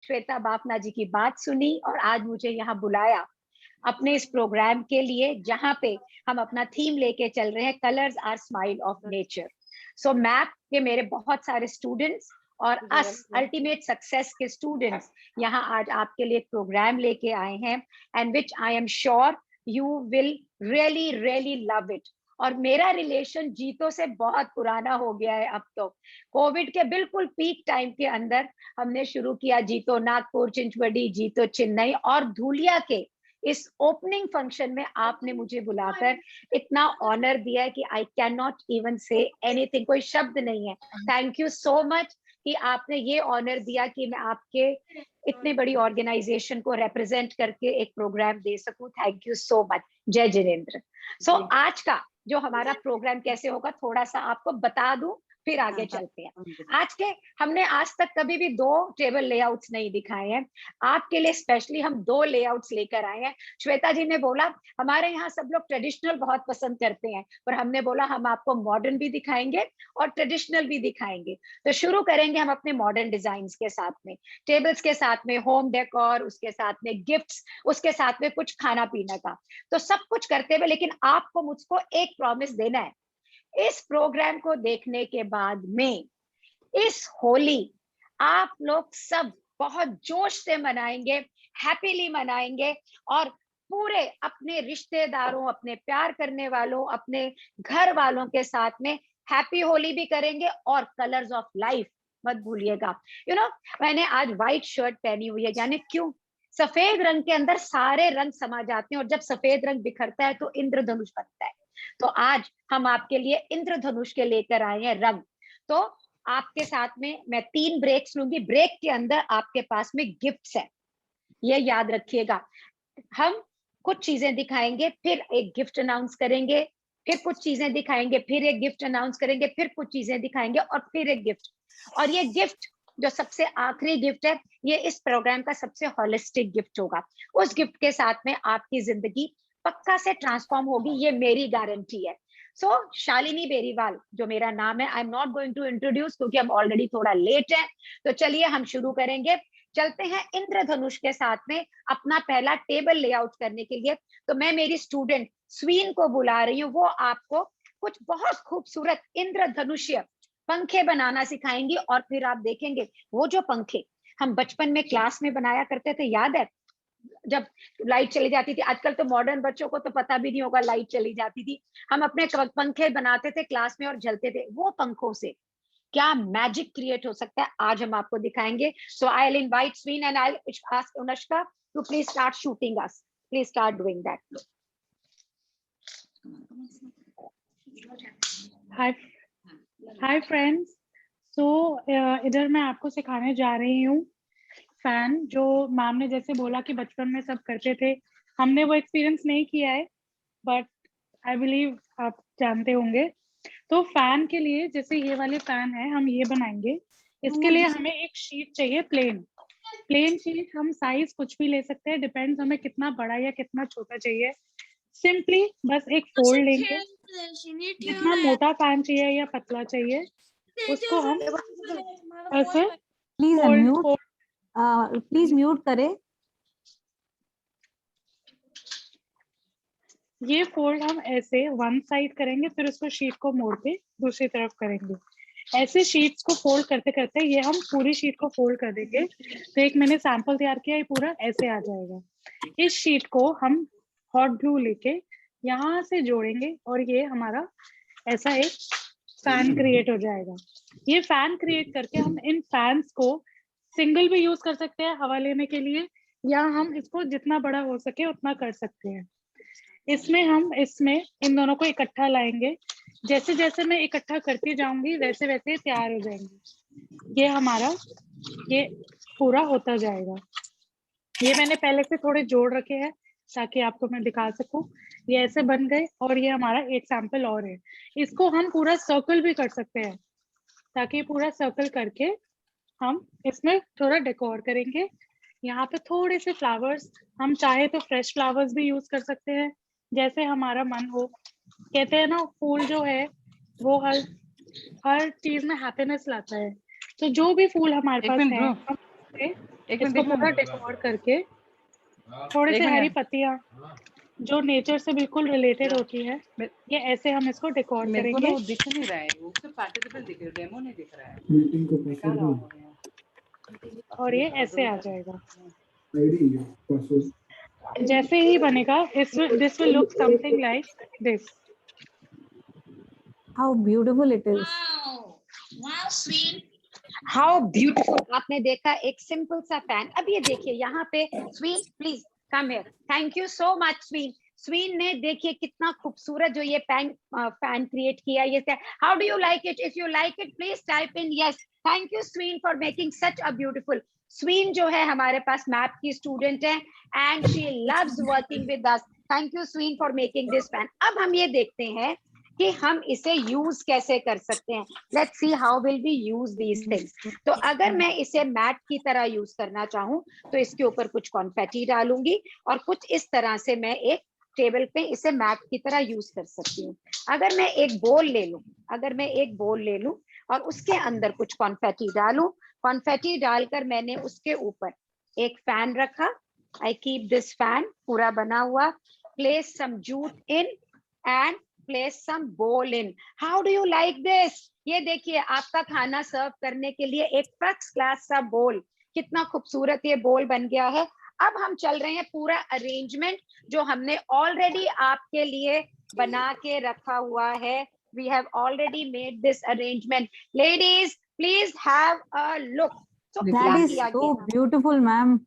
श्वेता बाफना जी की बात सुनी और आज मुझे यहाँ बुलाया अपने इस प्रोग्राम के लिए, जहाँ पे हम अपना थीम लेके चल रहे हैं, colours are smile of nature. So MAP के मेरे बहुत सारे स्टूडेंट्स और अस अल्टीमेट सक्सेस के स्टूडेंट्स यहाँ आज आपके लिए एक प्रोग्राम लेके आए हैं, and which I am sure you will really really love it. और मेरा रिलेशन जीतो से बहुत पुराना हो गया है। अब तो कोविड के बिल्कुल पीक टाइम के अंदर हमने शुरू किया जीतो नागपुर, चिंचवडी, जीतो चेन्नई, और धूलिया के इस ओपनिंग फंक्शन में आपने मुझे बुलाकर इतना ऑनर दिया है कि I can not even say anything, कोई शब्द नहीं है। थैंक यू सो मच कि आपने ये ऑनर दिया कि मैं आपके इतने बड़ी ऑर्गेनाइजेशन को रिप्रेजेंट करके एक प्रोग्राम दे सकूं। Thank you so much. जय जिनेंद्र। सो आज का जो हमारा प्रोग्राम कैसे होगा थोड़ा सा आपको बता दूं, फिर आगे चलते हैं। आज के हमने आज तक कभी भी 2 टेबल लेआउट्स नहीं दिखाए हैं। आपके लिए स्पेशली हम 2 लेआउट्स लेकर आए हैं। श्वेता जी ने बोला हमारे यहाँ सब लोग ट्रेडिशनल बहुत पसंद करते हैं, पर हमने बोला हम आपको मॉडर्न भी दिखाएंगे और ट्रेडिशनल भी दिखाएंगे। तो शुरू करेंगे हम अपने मॉडर्न डिजाइन के साथ में, टेबल्स के साथ में होम डेकोर, उसके साथ में गिफ्ट्स, उसके साथ में कुछ खाना पीना का, तो सब कुछ करते हुए, लेकिन आपको मुझको एक प्रॉमिस देना है। इस प्रोग्राम को देखने के बाद में इस होली आप लोग सब बहुत जोश से मनाएंगे, हैप्पीली मनाएंगे, और पूरे अपने रिश्तेदारों, अपने प्यार करने वालों, अपने घर वालों के साथ में हैप्पी होली भी करेंगे। और कलर्स ऑफ लाइफ मत भूलिएगा। यू नो, मैंने आज व्हाइट शर्ट पहनी हुई है, जाने क्यों? सफेद रंग के अंदर सारे रंग समा जाते हैं, और जब सफेद रंग बिखरता है तो इंद्रधनुष बनता है। तो आज हम आपके लिए इंद्रधनुष के लेकर आए हैं रंग। तो आपके साथ में मैं 3 ब्रेक्स लूंगी, ब्रेक के अंदर आपके पास में गिफ्ट्स है, ये याद रखिएगा। हम कुछ चीजें दिखाएंगे, फिर एक गिफ्ट अनाउंस करेंगे, फिर कुछ चीजें दिखाएंगे, फिर एक गिफ्ट अनाउंस करेंगे, फिर कुछ चीजें दिखाएंगे और फिर एक गिफ्ट। और ये गिफ्ट जो सबसे आखिरी गिफ्ट है, ये इस प्रोग्राम का सबसे होलिस्टिक गिफ्ट होगा। उस गिफ्ट के साथ में आपकी जिंदगी पक्का से ट्रांसफॉर्म होगी, ये मेरी गारंटी है। सो शालिनी बेरीवाल जो मेरा नाम है, I am not going to introduce क्योंकि हम ऑलरेडी थोड़ा लेट है। तो चलिए हम शुरू करेंगे, चलते हैं इंद्रधनुष के साथ में अपना पहला टेबल लेआउट करने के लिए। तो मैं मेरी स्टूडेंट स्वीन को बुला रही हूँ, वो आपको कुछ बहुत खूबसूरत इंद्रधनुष्य पंखे बनाना सिखाएंगी। और फिर आप देखेंगे वो जो पंखे हम बचपन में क्लास में बनाया करते थे, याद है जब लाइट चली जाती थी? आजकल तो मॉडर्न बच्चों को तो पता भी नहीं होगा लाइट चली जाती थी। हम अपने पंखे बनाते थे क्लास में और जलते थे। वो पंखों से क्या मैजिक क्रिएट हो सकता है, आज हम आपको दिखाएंगे। So I will invite Sween and I will ask Anushka to please start shooting us, please start doing that. Hi friends. So इधर मैं आपको सिखाने जा रही हूँ फैन, जो मैम ने जैसे बोला कि बचपन में सब करते थे। हमने वो एक्सपीरियंस नहीं किया है, बट आई बिलीव आप जानते होंगे। तो फैन के लिए जैसे ये वाले फैन है, हम ये बनाएंगे। इसके लिए हमें एक शीट चाहिए, प्लेन शीट। हम साइज कुछ भी ले सकते हैं, डिपेंड्स हमें कितना बड़ा या कितना छोटा चाहिए। सिंपली बस एक फोल्ड लेंगे, जितना मोटा फैन चाहिए या पतला चाहिए उसको हम ऐसे प्लीज अनम्यूट, प्लीज म्यूट करें। ये फोल्ड हम ऐसे वन साइड करेंगे, फिर उसको शीट को मोड़ के दूसरी तरफ करेंगे। ऐसे शीट्स को फोल्ड करते करते ये हम पूरी शीट को फोल्ड कर देंगे। तो एक मैंने सैंपल तैयार किया, ये पूरा ऐसे आ जाएगा। इस शीट को हम हॉट ग्लू लेके यहाँ से जोड़ेंगे और ये हमारा ऐसा एक फैन क्रिएट हो जाएगा। ये फैन क्रिएट करके हम इन फैंस को सिंगल भी यूज कर सकते हैं हवा लेने के लिए, या हम इसको जितना बड़ा हो सके उतना कर सकते हैं। इसमें इन दोनों को इकट्ठा लाएंगे। जैसे जैसे मैं इकट्ठा करती जाऊंगी वैसे वैसे तैयार हो जाएंगे। ये हमारा ये पूरा होता जाएगा। ये मैंने पहले से थोड़े जोड़ रखे हैं ताकि आपको मैं दिखा सकूं। ये ऐसे बन गए और ये हमारा एक सैंपल और है। इसको हम पूरा सर्कल भी कर सकते हैं, ताकि पूरा सर्कल करके हम इसमें थोड़ा डेकोर करेंगे। यहाँ पे थोड़े से फ्लावर्स, हम चाहे तो फ्रेश फ्लावर्स भी यूज कर सकते हैं, जैसे हमारा मन हो। कहते हैं ना, फूल जो है वो हर चीज में हैप्पीनेस लाता है। तो जो भी फूल हमारे पास है, हम इसको पूरा डेकोर करके थोड़े से हरी पत्तियां जो नेचर से बिल्कुल रिलेटेड होती है, ये ऐसे हम इसको डेकोर मेरे को करेंगे। तो दिख नहीं रहा है, वो सिर्फ पार्टिसिपेंट दिख रहे, डेमो नहीं दिख रहा है। मीटिंग को पासवर्ड दो। और ये ऐसे आ जाएगा। आईडी पासवर्ड जैसे ही बनेगा this will look something like this. How beautiful it is. Wow, sweet. How beautiful. आपने देखा एक सिंपल सा फैन। अब ये देखिए यहाँ पे Sween, please come here. Thank you so much Sween. Sween ने देखिए कितना खूबसूरत जो ये फैन क्रिएट किया। ये how do you like it? If you like it please type in yes. Thank you Sween for making such a beautiful. Sween जो है हमारे पास मैप की स्टूडेंट है and she loves working with us. Thank you Sween for making this fan. अब हम ये देखते हैं कि हम इसे यूज कैसे कर सकते हैं। Let's see how will we use these things. तो अगर मैं इसे मैट की तरह यूज करना चाहूँ तो इसके ऊपर कुछ कॉन्फेटी डालूंगी और कुछ इस तरह से मैं एक टेबल पे इसे मैट की तरह यूज कर सकती हूँ। अगर मैं एक बोल ले लूं और उसके अंदर कुछ कॉन्फेटी डालूं, कॉन्फेटी डालकर मैंने उसके ऊपर एक फैन रखा। आई कीप दिस फैन पूरा बना हुआ। Place some jute in and place some bowl in. How do you like this? ये देखिए आपका खाना सर्व करने के लिए एक फर्स्ट क्लास सा बोल, कितना खूबसूरत ये बोल बन गया है। अब हम चल रहे हैं पूरा अरेंजमेंट जो हमने ऑलरेडी आपके लिए बना के रखा हुआ है। We have already made this arrangement. Ladies, please have a look. So That is so beautiful, ma'am.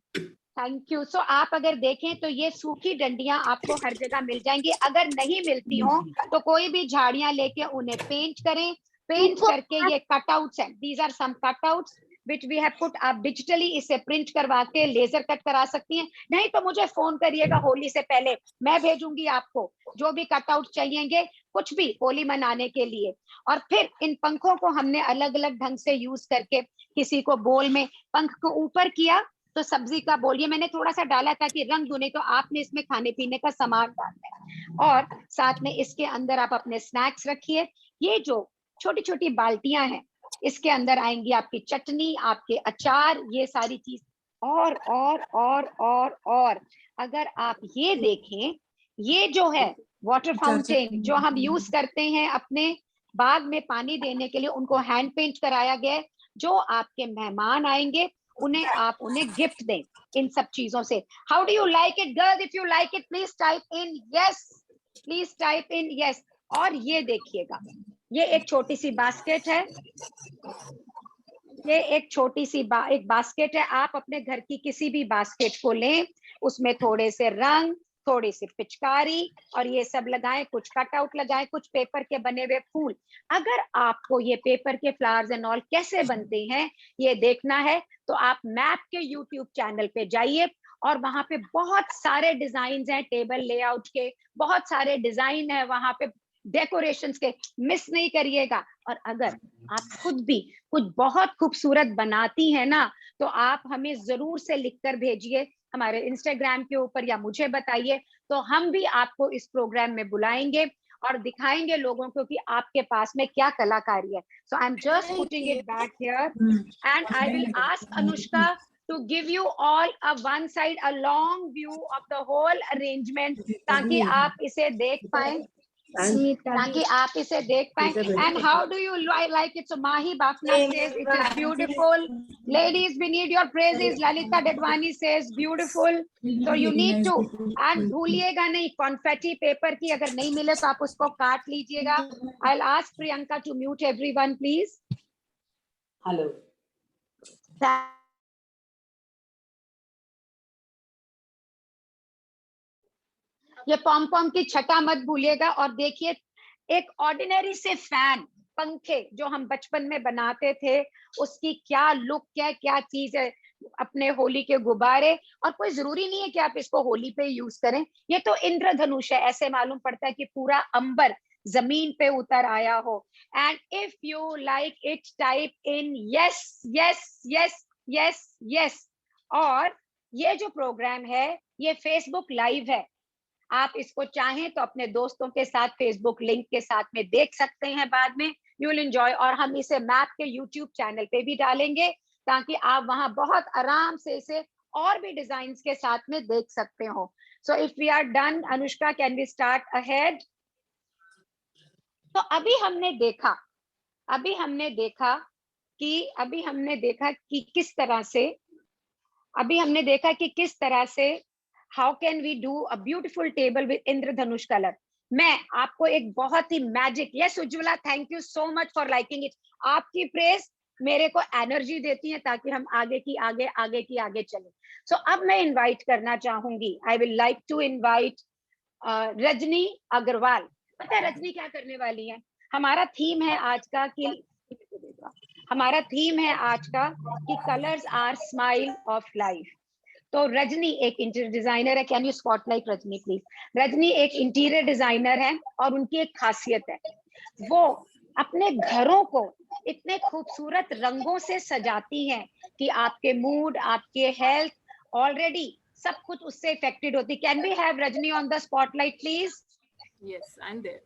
Thank you. So आप अगर देखें तो ये सूखी डंडियां आपको हर जगह मिल जाएंगी। अगर नहीं मिलती हो तो कोई भी झाड़ियां लेके उन्हें पेंट करें। पेंट करके ये कटआउट्स हैं, these are some cutouts which we have put. आप डिजिटली इसे प्रिंट करवा के लेजर कट करा सकती हैं, नहीं तो मुझे फोन करिएगा होली से पहले, मैं भेजूंगी आपको जो भी कटआउट चाहिएंगे, कुछ भी होली मनाने के लिए। और फिर इन पंखों को हमने अलग अलग ढंग से यूज करके, किसी को बोल में पंख को ऊपर किया तो सब्जी का बोल, ये मैंने थोड़ा सा डाला ताकि रंग दूने, तो आपने इसमें खाने पीने का सामान डालना है और साथ में इसके अंदर आप अपने स्नैक्स रखिए। ये जो छोटी छोटी बाल्टियां हैं इसके अंदर आएंगी आपकी चटनी, आपके अचार, ये सारी चीज और अगर आप ये देखें, ये जो है वाटर फाउंटेन जो हम यूज करते हैं अपने बाग में पानी देने के लिए, उनको हैंड पेंट कराया गया। जो आपके मेहमान आएंगे उन्हें गिफ्ट दें इन सब चीजों से। How do you like it girls? If you like it please type in yes, please type in yes. और ये देखिएगा, ये एक छोटी सी बास्केट है, ये एक छोटी सी एक बास्केट है। आप अपने घर की किसी भी बास्केट को लें, उसमें थोड़े से रंग, थोड़ी सी पिचकारी और ये सब लगाएं, कुछ कटआउट लगाएं, कुछ पेपर के बने हुए फूल। अगर आपको ये पेपर के फ्लावर्स एंड ऑल कैसे बनते हैं ये देखना है तो आप मैप के यूट्यूब चैनल पे जाइए और वहां पे बहुत सारे डिजाइन हैं, टेबल लेआउट के बहुत सारे डिजाइन है वहां पे, डेकोरेशंस के, मिस नहीं करिएगा। और अगर आप खुद भी कुछ बहुत खूबसूरत बनाती हैं ना तो आप हमें जरूर से लिखकर भेजिए हमारे इंस्टाग्राम के ऊपर या मुझे बताइए, तो हम भी आपको इस प्रोग्राम में बुलाएंगे और दिखाएंगे लोगों को कि आपके पास में क्या कलाकारी है। So I am just putting it back here and I will ask Anushka to give you all a one side a long view of the whole arrangement ताकि आप इसे देख पाएं, and how do you like it? So Mahi Bafna says it is beautiful. Ladies, we need your praises. Lalita Dedwani says beautiful. So you need to, and भूलिएगा नहीं confetti paper की अगर नहीं मिले तो आप उसको काट लीजिएगा। I'll ask Priyanka to mute everyone please. Hello. ये पॉम पॉम की छटा मत भूलिएगा। और देखिए एक ऑर्डिनरी से फैन, पंखे जो हम बचपन में बनाते थे उसकी क्या लुक है, क्या चीज है, अपने होली के गुब्बारे। और कोई जरूरी नहीं है कि आप इसको होली पे यूज करें, ये तो इंद्रधनुष है, ऐसे मालूम पड़ता है कि पूरा अंबर जमीन पे उतर आया हो। And if you like it type in yes yes yes yes yes. और ये जो प्रोग्राम है ये फेसबुक लाइव है, आप इसको चाहें तो अपने दोस्तों के साथ फेसबुक लिंक के साथ में देख सकते हैं बाद में, यू विल एंजॉय। और हम इसे मैप के यूट्यूब चैनल पे भी डालेंगे ताकि आप वहां बहुत आराम से इसे और भी डिजाइन के साथ में देख सकते हो। So if we are done, Anushka, can we start ahead? तो अभी हमने देखा कि किस तरह से how can we do a beautiful table with इंद्रधनुष कलर। मैं आपको एक बहुत ही magic, yes Ujjwala, thank you so much for liking it. आपकी प्रेज मेरे को एनर्जी देती है ताकि हम आगे चलें। सो अब मैं इनवाइट करना चाहूंगी, I will like to invite Rajni Agarwal. पता है रजनी क्या करने वाली है? हमारा थीम है आज का कि colours are smile of life. तो रजनी एक इंटीरियर डिजाइनर है। Can you spotlight Rajni please? Rajni एक इंटीरियर डिजाइनर है और उनकी एक खासियत है, वो अपने घरों को इतने खूबसूरत रंगों से सजाती हैं कि आपके मूड, आपके हेल्थ, ऑलरेडी सब कुछ उससे इफेक्टेड होती। Can we have Rajni on the spotlight please? Yes, I'm there.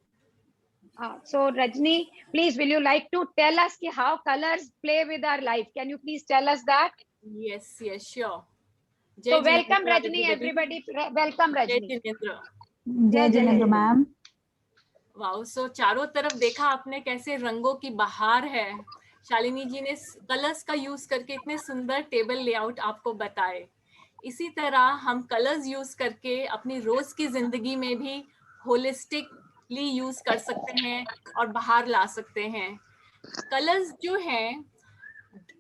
So Rajni, please, will you like to tell us how colors play with our life? Can you please tell us that? Yes, sure. So welcome Rajni, everybody. Welcome जय Rajni. Jinendra. जय Jinendra ma'am. Wow, सो चारों तरफ देखा आपने कैसे रंगों की बहार है। शालिनी जी ने कलर्स का यूज करके इतने सुंदर टेबल लेआउट आपको बताए। इसी तरह हम कलर्स यूज करके अपनी रोज की जिंदगी में भी होलिस्टिकली यूज कर सकते हैं और बाहर ला सकते हैं। कलर्स जो हैं,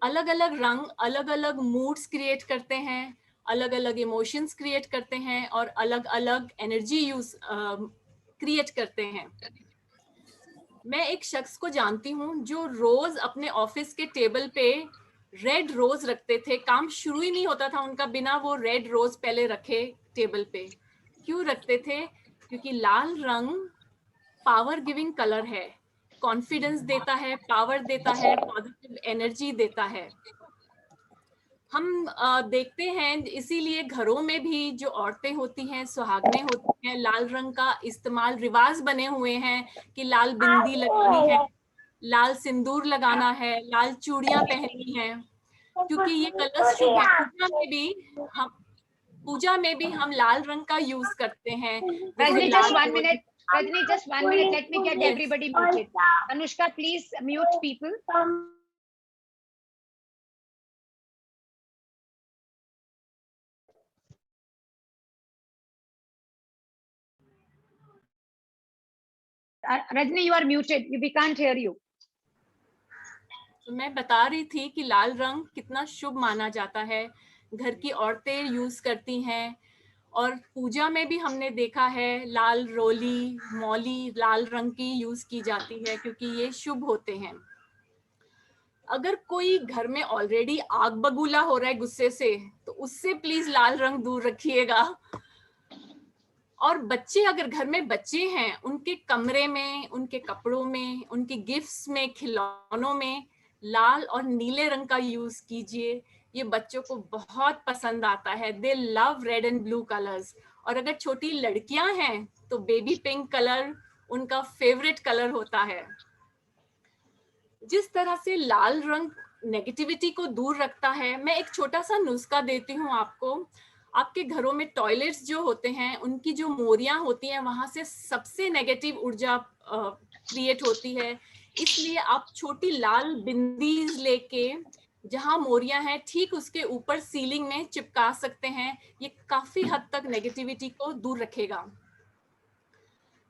अलग अलग रंग अलग अलग मूड्स क्रिएट करते हैं, अलग अलग इमोशंस क्रिएट करते हैं और अलग अलग एनर्जी यूज क्रिएट करते हैं। मैं एक शख्स को जानती हूँ जो रोज अपने ऑफिस के टेबल पे रेड रोज रखते थे। काम शुरू ही नहीं होता था उनका बिना वो रेड रोज पहले रखे टेबल पे। क्यों रखते थे? क्योंकि लाल रंग पावर गिविंग कलर है, कॉन्फिडेंस देता है, पावर देता है, पॉजिटिव एनर्जी देता है। हम देखते हैं, इसीलिए घरों में भी जो औरतें होती हैं, सुहागनें होती हैं, लाल रंग का इस्तेमाल, रिवाज बने हुए हैं कि लाल बिंदी लगानी है, लाल सिंदूर लगाना है, लाल चूड़ियां पहननी है, क्योंकि ये कलर्स शुभ है। पूजा में भी हम लाल रंग का यूज करते हैं। Rajni, just 1 minute. Rajni, just 1 minute. Let me get everybody muted. Anushka, please mute people. Rajni, you are muted. We can't hear you. तो मैं बता रही थी कि लाल रंग कितना शुभ माना जाता है, घर की औरतें यूज करती हैं। और पूजा में भी हमने देखा है लाल रोली, मौली लाल रंग की यूज की जाती है क्योंकि ये शुभ होते हैं। अगर कोई घर में ऑलरेडी आग बबूला हो रहा है गुस्से से, तो उससे प्लीज लाल रंग दूर रखिएगा। और बच्चे, अगर घर में बच्चे हैं, उनके कमरे में, उनके कपड़ों में, उनके गिफ्ट्स में, खिलौनों में लाल और नीले रंग का यूज कीजिए। ये बच्चों को बहुत पसंद आता है। दे love red and blue colours. और अगर छोटी लड़कियां हैं तो बेबी पिंक कलर उनका फेवरेट कलर होता है। जिस तरह से लाल रंग नेगेटिविटी को दूर रखता है, मैं एक छोटा सा नुस्खा देती हूँ आपको। आपके घरों में टॉयलेट्स जो होते हैं, उनकी जो मोरियां होती हैं, वहां से सबसे नेगेटिव ऊर्जा क्रिएट होती है। इसलिए आप छोटी लाल बिंदीज लेके जहां मोरियां हैं ठीक उसके ऊपर सीलिंग में चिपका सकते हैं। ये काफी हद तक नेगेटिविटी को दूर रखेगा।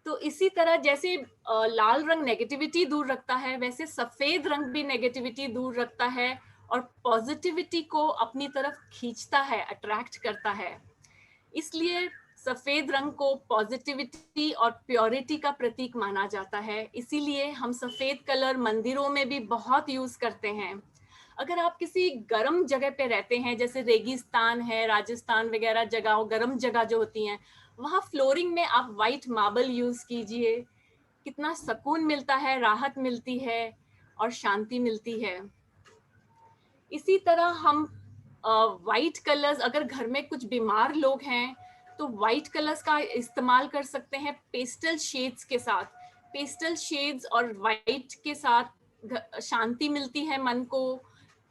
तो इसी तरह जैसे लाल रंग नेगेटिविटी दूर रखता है, वैसे सफेद रंग भी नेगेटिविटी दूर रखता है और पॉजिटिविटी को अपनी तरफ खींचता है, अट्रैक्ट करता है। इसलिए सफेद रंग को पॉजिटिविटी और प्योरिटी का प्रतीक माना जाता है। इसीलिए हम सफेद कलर मंदिरों में भी बहुत यूज करते हैं। अगर आप किसी गर्म जगह पे रहते हैं, जैसे रेगिस्तान है, राजस्थान वगैरह जगह, गर्म जगह जो होती हैं, वहाँ फ्लोरिंग में आप वाइट मार्बल यूज कीजिए। कितना सुकून मिलता है, राहत मिलती है और शांति मिलती है। इसी तरह हम वाइट कलर्स, अगर घर में कुछ बीमार लोग हैं तो वाइट कलर्स का इस्तेमाल कर सकते हैं पेस्टल शेड्स के साथ। पेस्टल शेड्स और वाइट के साथ शांति मिलती है मन को,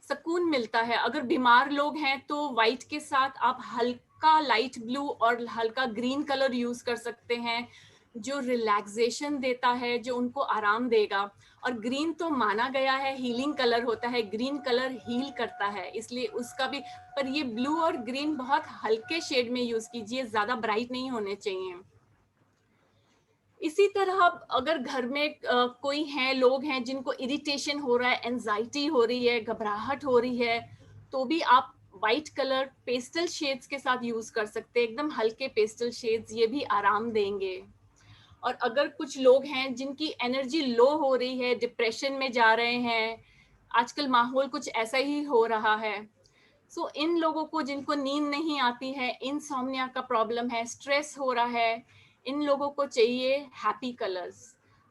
सुकून मिलता है। अगर बीमार लोग हैं तो वाइट के साथ आप हल्का लाइट ब्लू और हल्का ग्रीन कलर यूज कर सकते हैं, जो रिलैक्सेशन देता है, जो उनको आराम देगा। और ग्रीन तो माना गया है हीलिंग कलर होता है, ग्रीन कलर हील करता है, इसलिए उसका भी। पर ये ब्लू और ग्रीन बहुत हल्के शेड में यूज कीजिए, ज्यादा ब्राइट नहीं होने चाहिए। इसी तरह अगर घर में कोई हैं, लोग हैं जिनको इरिटेशन हो रहा है, एंजाइटी हो रही है, घबराहट हो रही है, तो भी आप वाइट कलर पेस्टल शेड्स के साथ यूज कर सकते हैं, एकदम हल्के पेस्टल शेड्स, ये भी आराम देंगे। और अगर कुछ लोग हैं जिनकी एनर्जी लो हो रही है, डिप्रेशन में जा रहे हैं, आजकल माहौल कुछ ऐसा ही हो रहा है, सो इन लोगों को जिनको नींद नहीं आती है, इनसोम्निया का प्रॉब्लम है, स्ट्रेस हो रहा है, इन लोगों को चाहिए happy colours.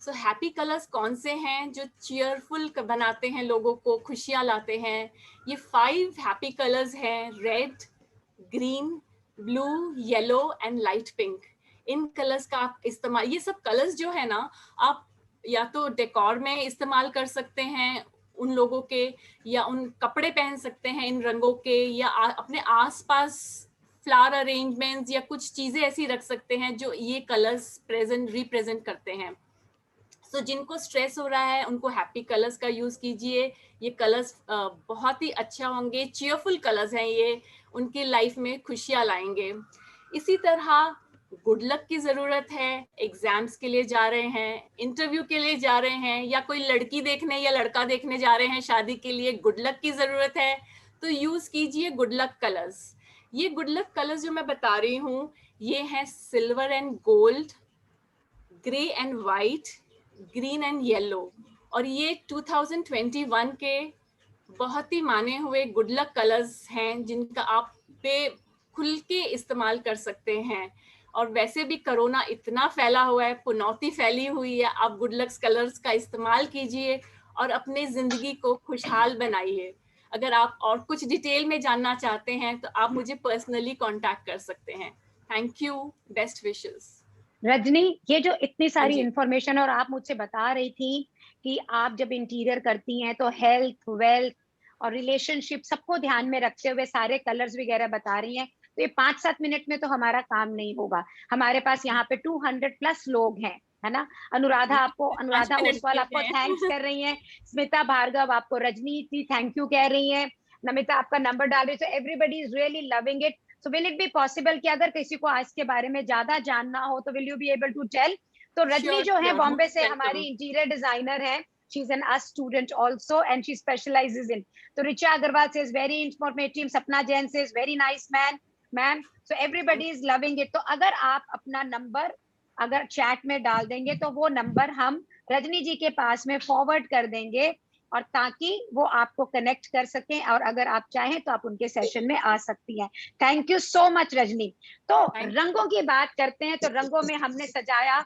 So happy colours कौन से हैं? जो चीयरफुल बनाते हैं, लोगों को खुशियाँ लाते हैं। ये 5 हैप्पी कलर्स हैं, red, green, blue, yellow and light pink. In colours का आप इस्तेमाल, ये सब कलर्स जो है ना, आप या तो डेकोर में इस्तेमाल कर सकते हैं उन लोगों के, या उन कपड़े पहन सकते हैं इन रंगों के, या अपने आसपास फ्लावर अरेंजमेंट्स या कुछ चीजें ऐसी रख सकते हैं जो ये कलर्स रिप्रेजेंट करते हैं। सो जिनको स्ट्रेस हो रहा है उनको हैप्पी कलर्स का यूज कीजिए। ये कलर्स बहुत ही अच्छा होंगे, चीयरफुल कलर्स हैं ये, उनकी लाइफ में खुशियाँ लाएंगे। इसी तरह गुड लक की जरूरत है, एग्जाम्स के लिए जा रहे हैं, इंटरव्यू के लिए जा रहे हैं, या कोई लड़की देखने या लड़का देखने जा रहे हैं शादी के लिए, गुड लक की जरूरत है, तो यूज कीजिए गुड लक कलर्स। ये गुड लक कलर्स जो मैं बता रही हूँ, ये हैं silver and gold, grey and white, green and yellow. और ये 2021 के बहुत ही माने हुए गुड लक कलर्स हैं, जिनका आप पे खुल के इस्तेमाल कर सकते हैं। और वैसे भी कोरोना इतना फैला हुआ है, पुनौती फैली हुई है, आप गुड लक्स कलर्स का इस्तेमाल कीजिए और अपने जिंदगी को खुशहाल बनाइए। अगर आप और कुछ डिटेल में जानना चाहते हैं तो आप मुझे पर्सनली कांटेक्ट कर सकते हैं। Thank you, best wishes. Rajni, ये जो इतनी सारी जी। इंफॉर्मेशन, और आप मुझसे बता रही थी कि आप जब इंटीरियर करती हैं तो हेल्थ, वेल्थ और रिलेशनशिप सबको ध्यान में रखते हुए सारे कलर्स वगैरह बता रही हैं, तो ये 5-7 मिनट में तो हमारा काम नहीं होगा। हमारे पास यहाँ पे 200+ लोग हैं, है ना। अनुराधा ओसवाल आपको थैंक्स कर रही हैं, स्मिता भार्गव आपको रजनी थैंक यू कह रही हैं, नमिता आपका नंबर डाल रही है। तो everybody is really loving it. So will it be possible कि अगर किसी को आज के बारे में ज्यादा जानना हो तो will you be able to tell? तो रजनी जो है बॉम्बे से हमारी इंटीरियर डिजाइनर है, she is an us student also and she specializes in. तो Richa Agarwal says very informative, सपना Jain says very nice ma'am. So everybody is loving it. तो अगर आप अपना नंबर अगर चैट में डाल देंगे तो वो नंबर हम रजनी जी के पास में फॉरवर्ड कर देंगे, और ताकि वो आपको कनेक्ट कर सकें, और अगर आप चाहें तो आप उनके सेशन में आ सकती हैं। Thank you so much Rajni. तो रंगों की बात करते हैं। तो रंगों में हमने सजाया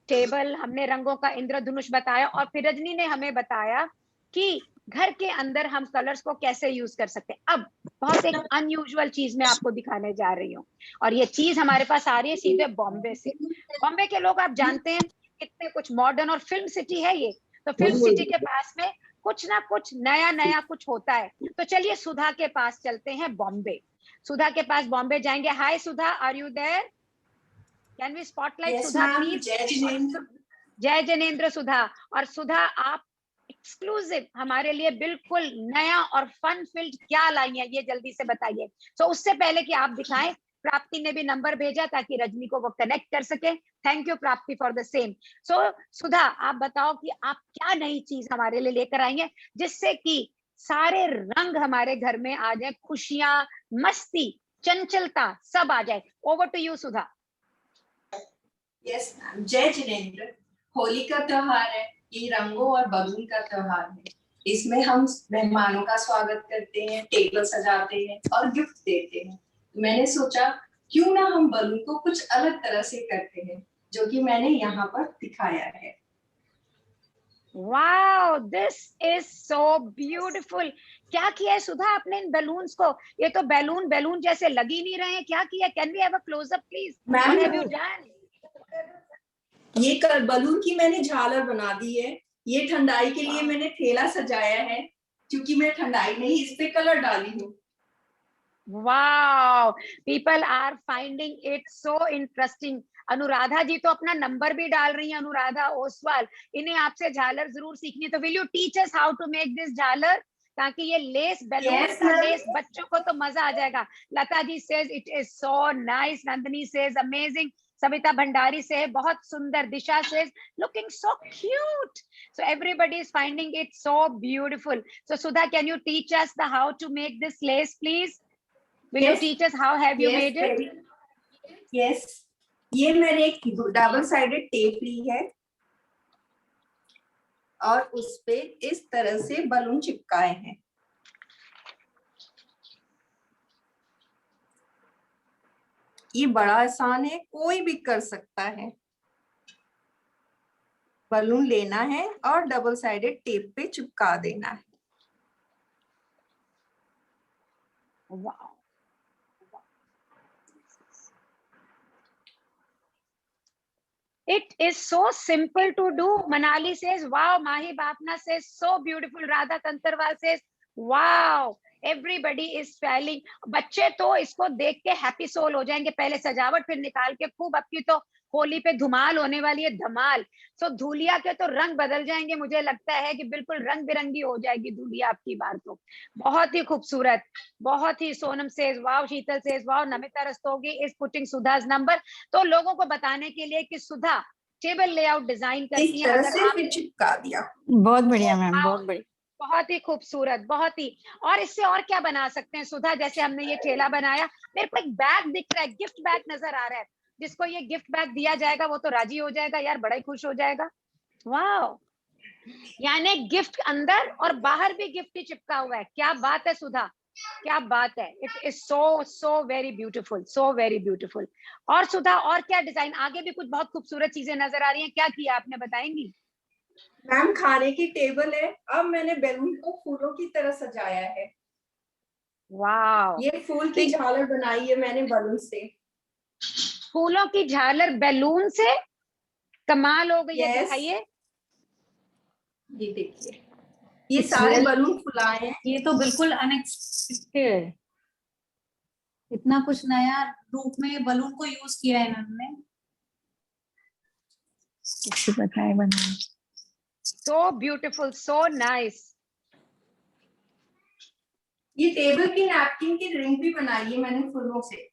टेबल, हमने रंगों का इंद्रधनुष बताया, और फिर रजनी ने हमें बताया कि घर के अंदर हम कलर्स को कैसे यूज कर सकते हैं। अब बहुत एक अनयूजुअल चीज मैं आपको दिखाने जा रही हूँ, और ये चीज हमारे पास आ रही है सीधे बॉम्बे से। बॉम्बे के लोग आप जानते हैं कितने कुछ मॉडर्न और फिल्म सिटी है ये, तो फिल्म सिटी के पास में कुछ ना कुछ नया कुछ होता है। तो चलिए सुधा के पास चलते हैं, बॉम्बे। सुधा के पास बॉम्बे जाएंगे। Hi Sudha, are you there? Can we spotlight Sudha please? जय जिनेंद्र सुधा। और सुधा आप एक्सक्लूसिव हमारे लिए बिल्कुल नया और फन फील्ड क्या लाई है, ये जल्दी से बताइए। तो उससे पहले कि आप दिखाएं, प्राप्ति ने भी नंबर भेजा ताकि रजनी को वो कनेक्ट कर सके। थैंक यू प्राप्ति फॉर द सेम। सो सुधा, आप बताओ कि आप क्या नई चीज हमारे लिए लेकर आएंगे जिससे कि सारे रंग हमारे घर में आ जाए, खुशियां, मस्ती, चंचलता सब आ जाए। Over to you Sudha. Yes ma'am, जय जिनेंद्र। होली का त्योहार है, ये रंगों और बलून का त्योहार है। इसमें हम मेहमानों का स्वागत करते हैं, टेबल सजाते हैं और गिफ्ट देते हैं। मैंने सोचा क्यों ना हम बलून को कुछ अलग तरह से करते हैं, जो कि मैंने यहाँ पर दिखाया है। Wow, this is so beautiful. क्या किया है सुधा आपने इन बलून्स को? ये तो बैलून जैसे लग ही नहीं रहे हैं, क्या किया? Can we have a close up please? What have you done? ये बलून की मैंने झालर बना दी है। ये ठंडाई के लिए मैंने ठेला सजाया है, क्योंकि मैं ठंडाई नहीं इस पे कलर डाली हूँ। Wow, people are finding it so interesting. Anuradha ji तो अपना नंबर भी डाल रही हैं, अनुराधा ओसवाल, इन्हें आपसे झालर जरूर सीखनी है। तो will you teach us how to make this झालर, ताकि ये लेस बैलून Yes, का ma'am. लेस बच्चों को तो मजा आ जाएगा। Lata ji says it is so nice, Nandini says amazing, Savita Bhandari says बहुत सुंदर, Disha says looking so cute. So everybody is finding it so beautiful. So Sudha, can you teach us the how to make this lace, please? Will you Yes. teach us how have you made it? Yes. ये मैंने एक double sided tape ली है और उस पे इस तरह से बलून चिपकाए हैं। ये बड़ा आसान है, कोई भी कर सकता है। बलून लेना है और डबल साइडेड टेप पे चिपका देना है। Wow. It is so simple to do. Manali says, wow. Mahi Bapna says, so beautiful. Radha Kantarwal says, wow. Everybody is smiling. बच्चे तो इसको देख के हैप्पी सोल हो जाएंगे। पहले सजावट, फिर निकाल के खूब। अब की तो होली पे धुमाल होने वाली है, धमाल। सो धूलिया के तो रंग बदल जाएंगे। मुझे लगता है कि बिल्कुल रंग बिरंगी हो जाएगी धूलिया अब की बार तो। बहुत ही खूबसूरत, बहुत ही। Sonam says wow, Sheetal says wow, Namita Rastogi is putting सुधा's नंबर। तो लोगों को बताने के लिए कि सुधा टेबल लेआउट डिजाइन करती इस है। तरह अगर से आप फिर चिपका दिया। बहुत बढ़िया मैम, बहुत बढ़िया। बहुत ही खूबसूरत, बहुत ही। और इससे और क्या बना सकते हैं सुधा? जैसे हमने ये ठेला बनाया, मेरे को एक बैग दिख रहा है, गिफ्ट बैग नजर आ रहा है। जिसको ये गिफ्ट बैग दिया जाएगा वो तो राजी हो जाएगा यार, बड़ा ही खुश हो जाएगा। वाह, यानी गिफ्ट अंदर और बाहर भी गिफ्ट ही चिपका हुआ है। क्या बात है सुधा, क्या बात है। It is so very beautiful, so very beautiful. और सुधा और क्या डिजाइन? आगे भी कुछ बहुत खूबसूरत चीजें नजर आ रही हैं, क्या किया आपने, बताएंगी? मैम खाने की टेबल है, अब मैंने बैलून को फूलों की तरह सजाया है। वाह, ये फूल की झालर बनाई है मैंने बैलून से। फूलों की झालर बैलून से, कमाल हो गई है। Yes. दिखाइए, ये देखिए, ये सारे बैलून फुलाए हैं। ये तो बिल्कुल अनएक्सपेक्टेड, इतना कुछ नया रूप में बलून को यूज किया है इन्होंने। बताए बनाए, सो ब्यूटीफुल, सो नाइस। ये टेबल की नैपकिन की रिंग भी बनाई है मैंने फूलों से।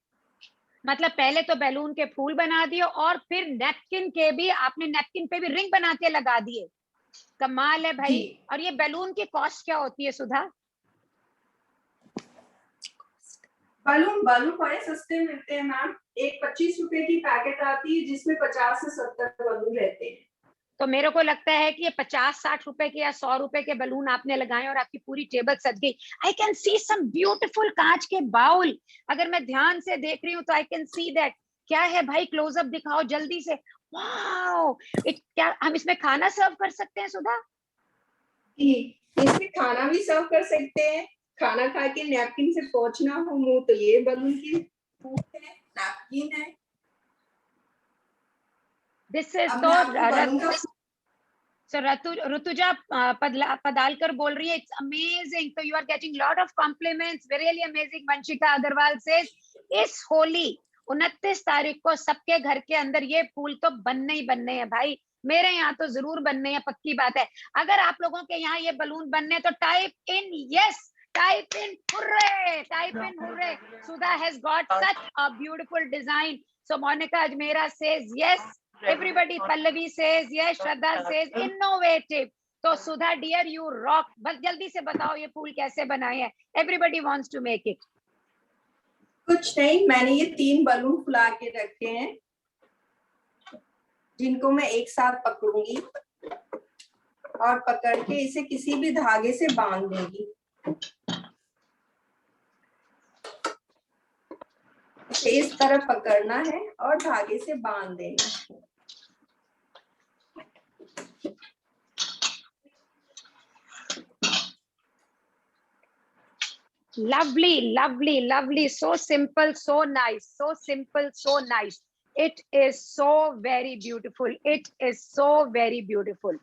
मतलब पहले तो बैलून के फूल बना दिए और फिर नैपकिन के भी, आपने नैपकिन पे भी रिंग बना के लगा दिए। कमाल है भाई। और ये बैलून की कॉस्ट क्या होती है सुधा? बैलून बड़े सस्ते मिलते हैं मैम। एक 25 रुपए की पैकेट आती है जिसमें 50 से 70 बैलून रहते हैं। तो मेरे को लगता है कि ये 50-60 रुपए के या 100 रुपए के बैलून आपने लगाए और आपकी पूरी टेबल सज गई। आई कैन सी सम ब्यूटीफुल कांच के बाउल। अगर मैं ध्यान से देख रही हूँ तो आई कैन सी दैट। क्या है भाई, क्लोजअप दिखाओ जल्दी से। वाओ, क्या हम इसमें खाना सर्व कर सकते हैं सुधा? इसमें खाना भी सर्व कर सकते हैं। खाना खा के नैपकिन से पोंछना हो मुंह तो ये बैलून की नैपकिन है। दिस इज तो ऋतुजा पदालकर बोल रही है इट्स अमेजिंग। तो you are getting lot of compliments, really amazing. Vanshika Agarwal से इस होली 29 तारीख को सबके घर के अंदर ये फूल तो बनने ही बनने हैं भाई। मेरे यहाँ तो जरूर बनने हैं, पक्की बात है। अगर आप लोगों के यहाँ ये बलून बनने तो type in yes, type in hooray, type in hooray. Sudha has got such a beautiful design. So Monica Ajmera says yes. Everybody, Pallavi says yes. Shraddha says innovative. So Sudha dear, you rock. बस जल्दी से बताओ ये फूल कैसे बनाए हैं? Everybody wants to make it. कुछ नहीं, मैंने ये 3 बलून फुला के रखे हैं जिनको मैं एक साथ पकड़ूंगी और पकड़ के इसे किसी भी धागे से बांध दूंगी। इस तरह पकड़ना है और धागे से बांध देना है। Lovely, lovely, lovely. So simple, so nice. So simple, so nice. It is so very beautiful. It is so very beautiful.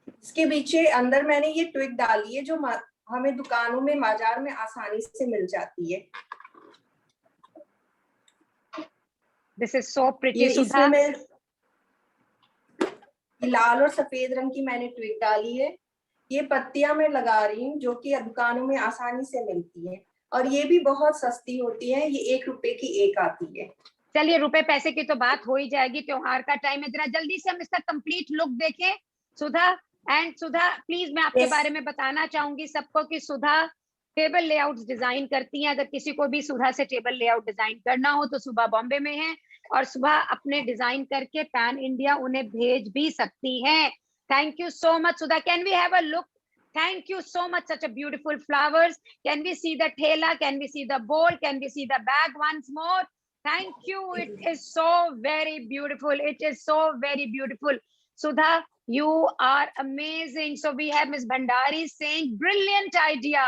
इसके पीछे अंदर मैंने ये ट्विक डाली है जो हमें दुकानों में बाजार में आसानी से मिल जाती है। This is so pretty, ये सुधा। इसमें मैं लाल और सफेद रंग की मैंने ट्विक डाली है। ये पत्तियां मैं लगा रही हूँ जो कि दुकानों में आसानी से मिलती है और ये भी बहुत सस्ती होती है। ये 1 रुपए की एक आती है। चलिए, रुपए पैसे की तो बात हो ही जाएगी, त्योहार का टाइम है। जरा जल्दी से हम इसका कंप्लीट लुक देखें सुधा। एंड सुधा प्लीज, मैं आपके बारे में बताना चाहूंगी सबको कि सुधा टेबल लेआउट डिजाइन करती हैं। अगर किसी को भी सुधा से टेबल लेआउट डिजाइन करना हो तो सुबह बॉम्बे में है और सुबह अपने डिजाइन करके पैन इंडिया उन्हें भेज भी सकती हैं। Thank you so much Sudha. Can we have a look? Thank you so much. Such a beautiful flowers. Can we see the thela? Can we see the bowl? Can we see the bag once more? Thank you. It is so very beautiful. It is so very beautiful. Sudha, you are amazing. So we have Ms. Bhandari saying, brilliant idea.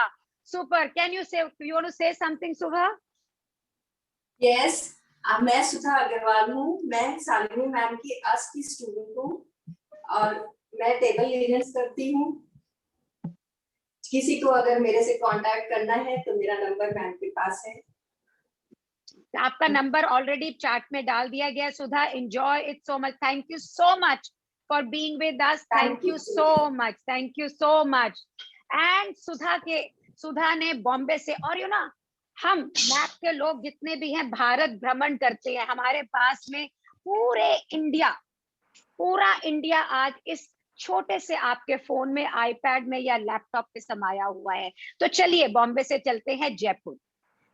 Super. Can you say, you want to say something, Sudha? Yes. मैं सुधा अग्रवाल हूँ। मैं Shalini ma'am की ASK की student हूँ और मैं table layers करती हूँ। किसी को अगर मेरे से कांटेक्ट करना है तो मेरा नंबर मैम के पास है। आपका नंबर ऑलरेडी चार्ट में डाल दिया गया। Sudha, enjoy it so much. Thank you so much for being with us. Thank you so much. Thank you so much. And Sudha ने बॉम्बे से, और यू ना, हम मैप के लोग जितने भी हैं भारत भ्रमण करते हैं। हमारे पास में पूरा इंडिया आज इस छोटे से आपके फोन में, आईपैड में या लैपटॉप पे समाया हुआ है। तो चलिए बॉम्बे से चलते हैं जयपुर।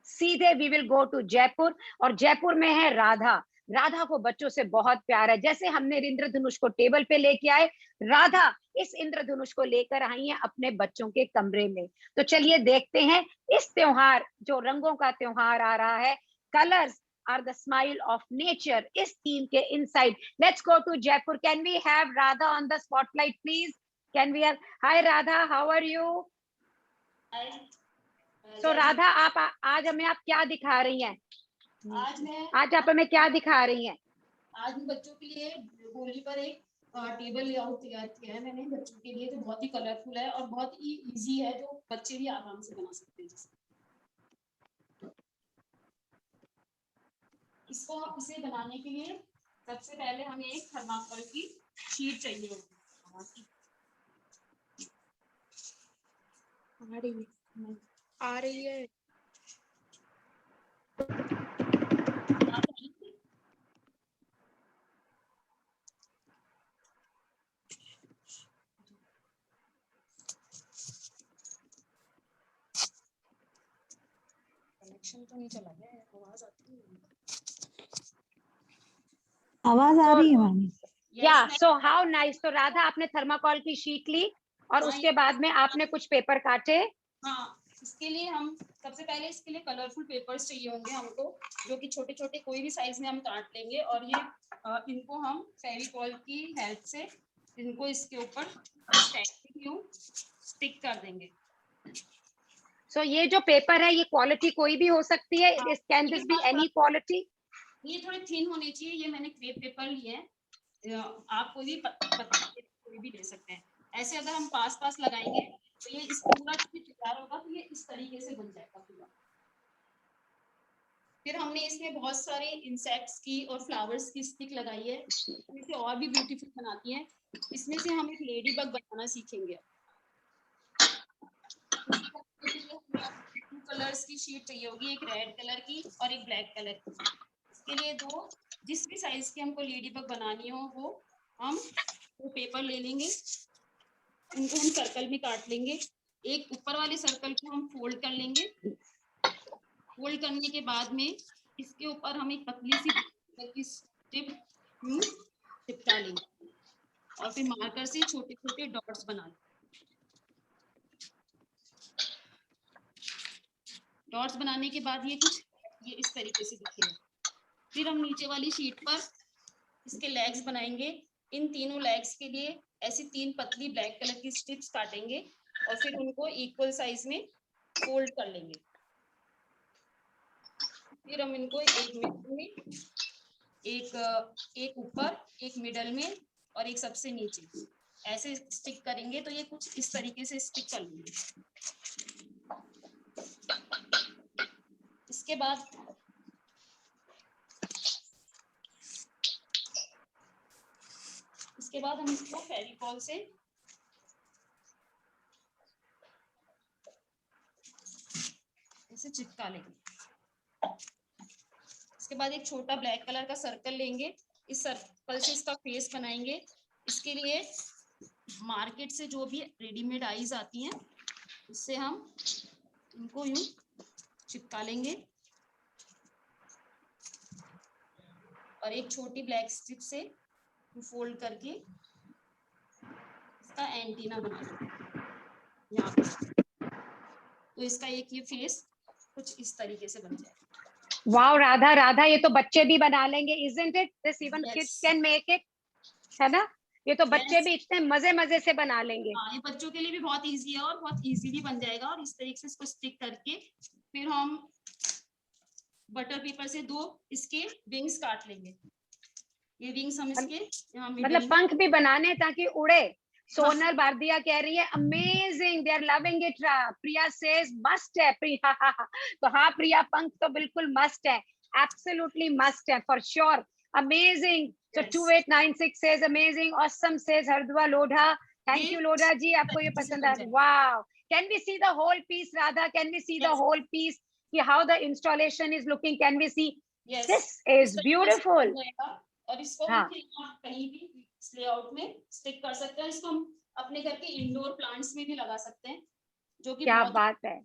सीधे we will go to Jaipur. और जयपुर में है राधा। राधा को बच्चों से बहुत प्यार है। जैसे हमने इंद्रधनुष को टेबल पे लेके आए, राधा इस इंद्रधनुष को लेकर आई है अपने बच्चों के कमरे में। तो चलिए देखते हैं इस त्योहार, जो रंगों का त्योहार आ रहा है, colours are the smile of nature, इस theme के inside. Let's go to Jaipur. Can we have Radha on the spotlight, please? Can we have? Hi Radha, how are you? Hi. So Radha, आप आज हमें आप क्या दिखा रही हैं? आज आप हमें क्या दिखा रही हैं? आज मैं बच्चों के लिए होली पर एक टेबल लेआउट तैयार किया है मैंने बच्चों के लिए, जो बहुत ही कलरफुल है और बहुत ही इजी है, जो बच्चे भी आराम से बना सकते हैं। इसे बनाने के लिए सबसे पहले हमें एक थर्माकोल की शीट चाहिए होगी। आ रही है। कनेक्शन तो नहीं चला गया, आवाज आती है। आवाज आ रही है मैम? या सो हाउ नाइस। तो राधा, आपने थर्माकोल की शीट ली और उसके बाद में आपने कुछ पेपर काटे। हाँ, इसके लिए हम सबसे पहले इसके लिए कलरफुल पेपर्स चाहिए होंगे हमको, जो कि छोटे छोटे कोई भी साइज में हम काट लेंगे और ये इनको हम फेविकॉल की हेल्प से इनको इसके ऊपर स्टिक कर देंगे। सो ये जो पेपर है, ये क्वालिटी कोई भी हो सकती है? Can this be any quality? ये थोड़े थिन होने चाहिए। ये मैंने क्रेप पेपर लिए हैं, आप कोई भी ले सकते हैं। ऐसे अगर हम पास लगाएंगे तो ये इस पूरा तैयार होगा, तो ये इस तरीके से बन जाएगा पूरा। फिर हमने इसमें बहुत सारे इंसेक्ट्स की और फ्लावर्स की स्टिक लगाई है, इसे और भी ब्यूटीफुल बनाती है। इसमें से हम एक लेडी बग बनाना सीखेंगे। टू कलर्स की शीट चाहिए होगी, एक रेड कलर की और एक ब्लैक कलर की। इसके लिए दो, जिस भी साइज की हमको लेडी बग बनानी हो वो हम वो पेपर ले लेंगे, उनको हम सर्कल में काट लेंगे। एक ऊपर वाले सर्कल को हम फोल्ड कर लेंगे। फोल्ड करने के बाद में इसके ऊपर हम एक पतली सी स्ट्रिप चिपका लेंगे और फिर मार्कर से छोटे छोटे डॉट्स बना लेंगे। डॉट्स बनाने के बाद ये इस तरीके से दिखेगा। फिर हम नीचे वाली शीट पर इसके लेग्स बनाएंगे। इन तीनों लेग्स के लिए ऐसी 3 पतली ब्लैक कलर की स्ट्रिप्स काटेंगे और फिर उनको इक्वल साइज में फोल्ड कर लेंगे। फिर हम इनको एक मिडल में, एक ऊपर, एक मिडल में और एक सबसे नीचे ऐसे स्टिक करेंगे तो ये कुछ इस तरीके से स्टिक कर लेंगे। इसके बाद हम इसको फेविकॉल से ऐसे चिपका लेंगे। इसके बाद एक छोटा ब्लैक कलर का सर्कल लेंगे, इस सर्कल से इसका फेस बनाएंगे। इसके लिए मार्केट से जो भी रेडीमेड आईज आती हैं उससे हम इनको यूं चिपका लेंगे और एक छोटी ब्लैक स्ट्रिप से फोल्ड करके इसका एंटीना बना लेंगे यहाँ पे। तो इसका एक ये फेस कुछ इस तरीके से बन जाएगा। वाओ राधा, ये तो बच्चे भी बना लेंगे, isn't it? This even kids can make it, है ना? ये तो बच्चे भी इतने मजे से बना लेंगे। हाँ, ये बच्चों के लिए भी बहुत इजी है और बहुत इजीली बन जाएगा। और इस तरीके से इसको स्टिक करके फिर हम बटर पेपर से 2 इसके विंग्स काट लेंगे। ये विंग्स हम इसके यहाँ मतलब पंख भी बनाने ताकि उड़े। सोनल बारदिया कह रही है amazing, they are loving it. Priya says मस्ट है प्रिया। तो हाँ प्रिया, पंख तो बिल्कुल मस्ट है, एब्सोल्युटली मस्ट है for sure. Amazing. So 2896 says amazing, awesome says Hardwa Lodha. Thank you Lodha ji, आपको ये पसंद आया। Wow. Can we see the whole piece Radha? Can we see the whole piece? How the installation is looking? Can we see? Yes. This is beautiful. और इसको हाँ. आप कहीं भी इस लेआउट में स्टिक कर सकते हैं। इसको हम अपने घर के इंडोर प्लांट्स में भी लगा सकते हैं, जो कि क्या बात है।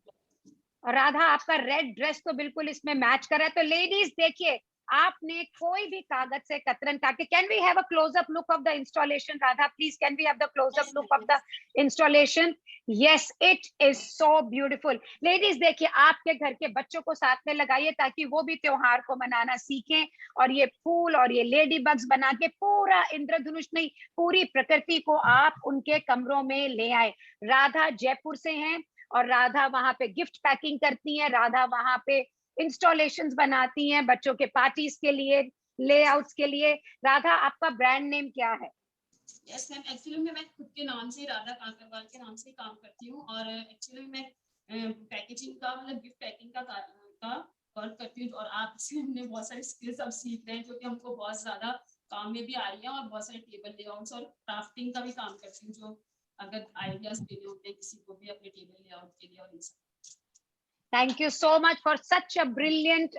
और राधा आपका रेड ड्रेस तो बिल्कुल इसमें मैच कर रहा है। तो लेडीज देखिए, आपने कोई भी कागज से कतरन काट के, can we have a closeup look of the installation Radha please? Can we have the closeup look of the installation? Yes, it is so beautiful. Ladies देखिए, आपके घर के बच्चों को साथ में लगाइए ताकि वो भी त्योहार को मनाना सीखें। और ये फूल और ये लेडी बग्स बना के पूरा इंद्रधनुष नहीं, पूरी प्रकृति को आप उनके कमरों में ले आए। राधा जयपुर से हैं और राधा वहां पे गिफ्ट पैकिंग करती हैं, राधा वहां पे इंस्टॉलेशंस बनाती हैं बच्चों के पार्टीज के लिए, लेआउट्स के लिए। राधा आपका ब्रांड नेम क्या है? यस मैम, एक्चुअली मैं खुद के नाम से, राधा काकरवाल के नाम से काम करती हूँ। और एक्चुअली मैं पैकेजिंग का, मतलब गिफ्ट पैकिंग का वर्क करती हूँ। और आपसे हमने बहुत सारी स्किल्स अब सीख रहे हैं जो कि हमको बहुत ज्यादा काम में भी आ रही है। और बहुत सारे टेबल लेआउट्स और क्राफ्टिंग का भी काम करती हूँ, जो अगर आइडियाज देने होते हैं किसी को भी अपने टेबल लेआउट के लिए और ये सब। Thank you so much for such a brilliant,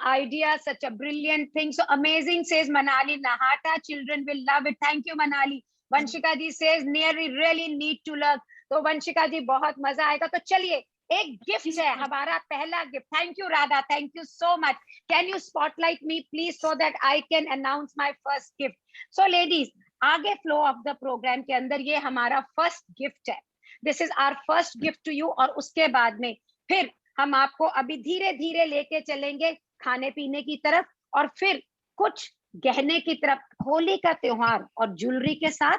idea, such a brilliant thing. So amazing says Manali Nahata. Children will love it. Thank you Manali. Vanshika ji says really need to learn. तो वंशिका जी बहुत मजा आएगा। तो चलिए, एक gift है हमारा, पहला gift. Thank you Radha, thank you so much. Can you spotlight me please so that I can announce my first gift. So ladies, आगे फ्लो ऑफ द प्रोग्राम के अंदर ये हमारा फर्स्ट गिफ्ट है। This is our first gift to you. और उसके बाद में फिर हम आपको अभी धीरे धीरे लेके चलेंगे खाने पीने की तरफ और फिर कुछ गहने की तरफ। होली का त्योहार और ज्वेलरी के साथ,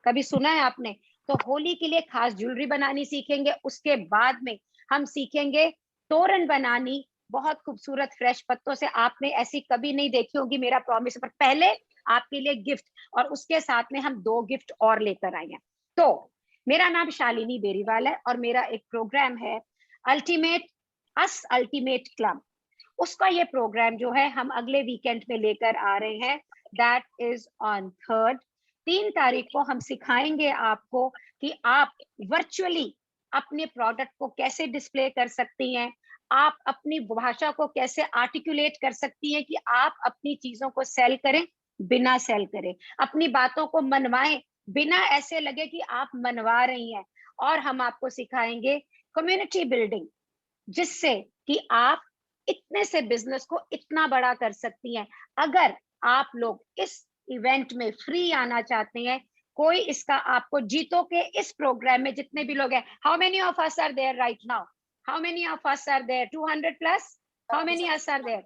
कभी सुना है आपने? तो होली के लिए खास ज्वेलरी बनानी सीखेंगे। उसके बाद में हम सीखेंगे तोरण बनानी, बहुत खूबसूरत फ्रेश पत्तों से। आपने ऐसी कभी नहीं देखी होगी, मेरा प्रॉमिस। पर पहले आपके लिए गिफ्ट, और उसके साथ में हम 2 गिफ्ट और लेकर आए हैं। तो मेरा नाम शालिनी बेरीवाल है और मेरा एक प्रोग्राम है अल्टीमेट क्लब। उसका ये प्रोग्राम जो है हम अगले वीकेंड में लेकर आ रहे हैं। दैट इज ऑन 3 तारीख को हम सिखाएंगे आपको कि आप वर्चुअली अपने प्रोडक्ट को कैसे डिस्प्ले कर सकती हैं, आप अपनी भाषा को कैसे आर्टिकुलेट कर सकती हैं कि आप अपनी चीजों को सेल करें बिना सेल करें, अपनी बातों को मनवाएं बिना ऐसे लगे कि आप मनवा रही हैं। और हम आपको सिखाएंगे कम्युनिटी बिल्डिंग, जिससे कि आप इतने से बिजनेस को इतना बड़ा कर सकती हैं। अगर आप लोग इस इवेंट में फ्री आना चाहते हैं, कोई इसका आपको जीतो के इस प्रोग्राम में जितने भी लोग हैं, how many of us are there right now? How many of us are there? 200 plus? How many us are there?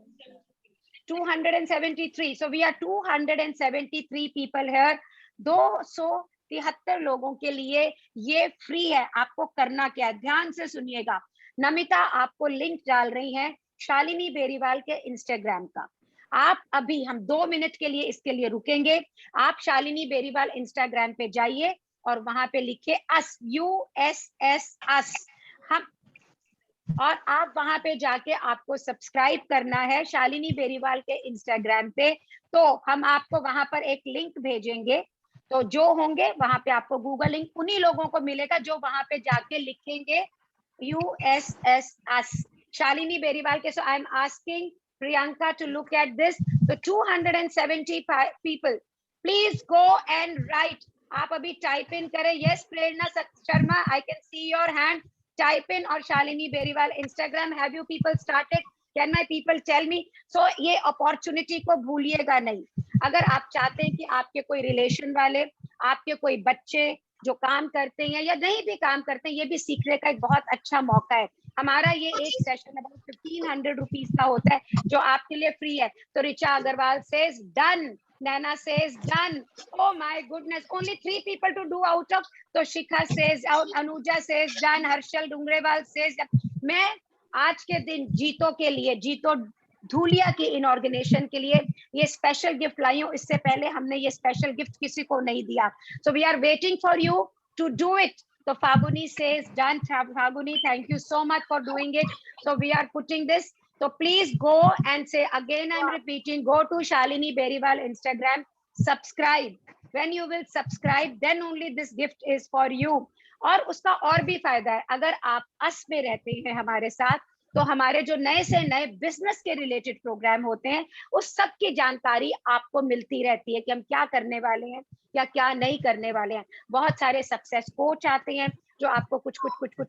273. So we are 273 people here. 273 लोगों के लिए ये फ्री है। आपको करना क्या है, ध्यान से सुनिएगा। नमिता आपको लिंक डाल रही है शालिनी बेरीवाल के इंस्टाग्राम का। आप अभी, हम 2 मिनट के लिए इसके लिए रुकेंगे। आप शालिनी बेरीवाल इंस्टाग्राम पे जाइए और वहां पे लिखिए अस, USS अस, हम, और आप वहां पे जाके आपको सब्सक्राइब करना है शालिनी बेरीवाल के इंस्टाग्राम पे। तो हम आपको वहां पर एक लिंक भेजेंगे, तो जो होंगे वहां पे आपको गूगल लिंक उन्हीं लोगों को मिलेगा जो वहां पे जाके लिखेंगे USS us, शालिनी बेरीवाल के। So I am asking Priyanka to look at this, तो 270 people, please go and write. आप अभी टाइप इन करें, yes Prerna Sharma, I can see your hand, type in, और Shalini Beriwal Instagram, have you people started, can my people tell me. So ये opportunity को भूलिएगा नहीं। अगर आप चाहते हैं कि आपके कोई रिलेशन वाले, आपके कोई बच्चे जो काम करते हैं या नहीं भी काम करते हैं, ये भी सीखने का एक बहुत अच्छा मौका है। हमारा ये एक सेशन अबाउट 1500 रुपीज का होता है जो आपके लिए फ्री है। तो Richa Agarwal says done, Nana says done. Oh my goodness, only 3 people to do out of. तो शिखा says out, Anuja says done, Harshal डुंगरेवाल says done. मैं आज के दिन जीतो के लिए, जीतो धूलिया की इन ऑर्गेनाइजेशन के लिए ये स्पेशल गिफ्ट लाई हूँ। इससे पहले हमने ये स्पेशल गिफ्ट किसी को नहीं दिया। So we are waiting for you to do it. तो Phaguni says done. Faguni, thank you so much for doing it. So we are putting this. So please go and say, again I'm repeating, go to Shalini Beriwal Instagram, subscribe. When you will subscribe, then only this gift is for you. और उसका और भी फायदा है, अगर आप अस में रहते हैं हमारे साथ, तो हमारे जो नए से नए बिजनेस के रिलेटेड प्रोग्राम होते हैं उस सब की जानकारी आपको मिलती रहती है कि हम क्या करने वाले हैं या क्या नहीं करने वाले हैं। बहुत सारे सक्सेस कोच आते हैं जो आपको कुछ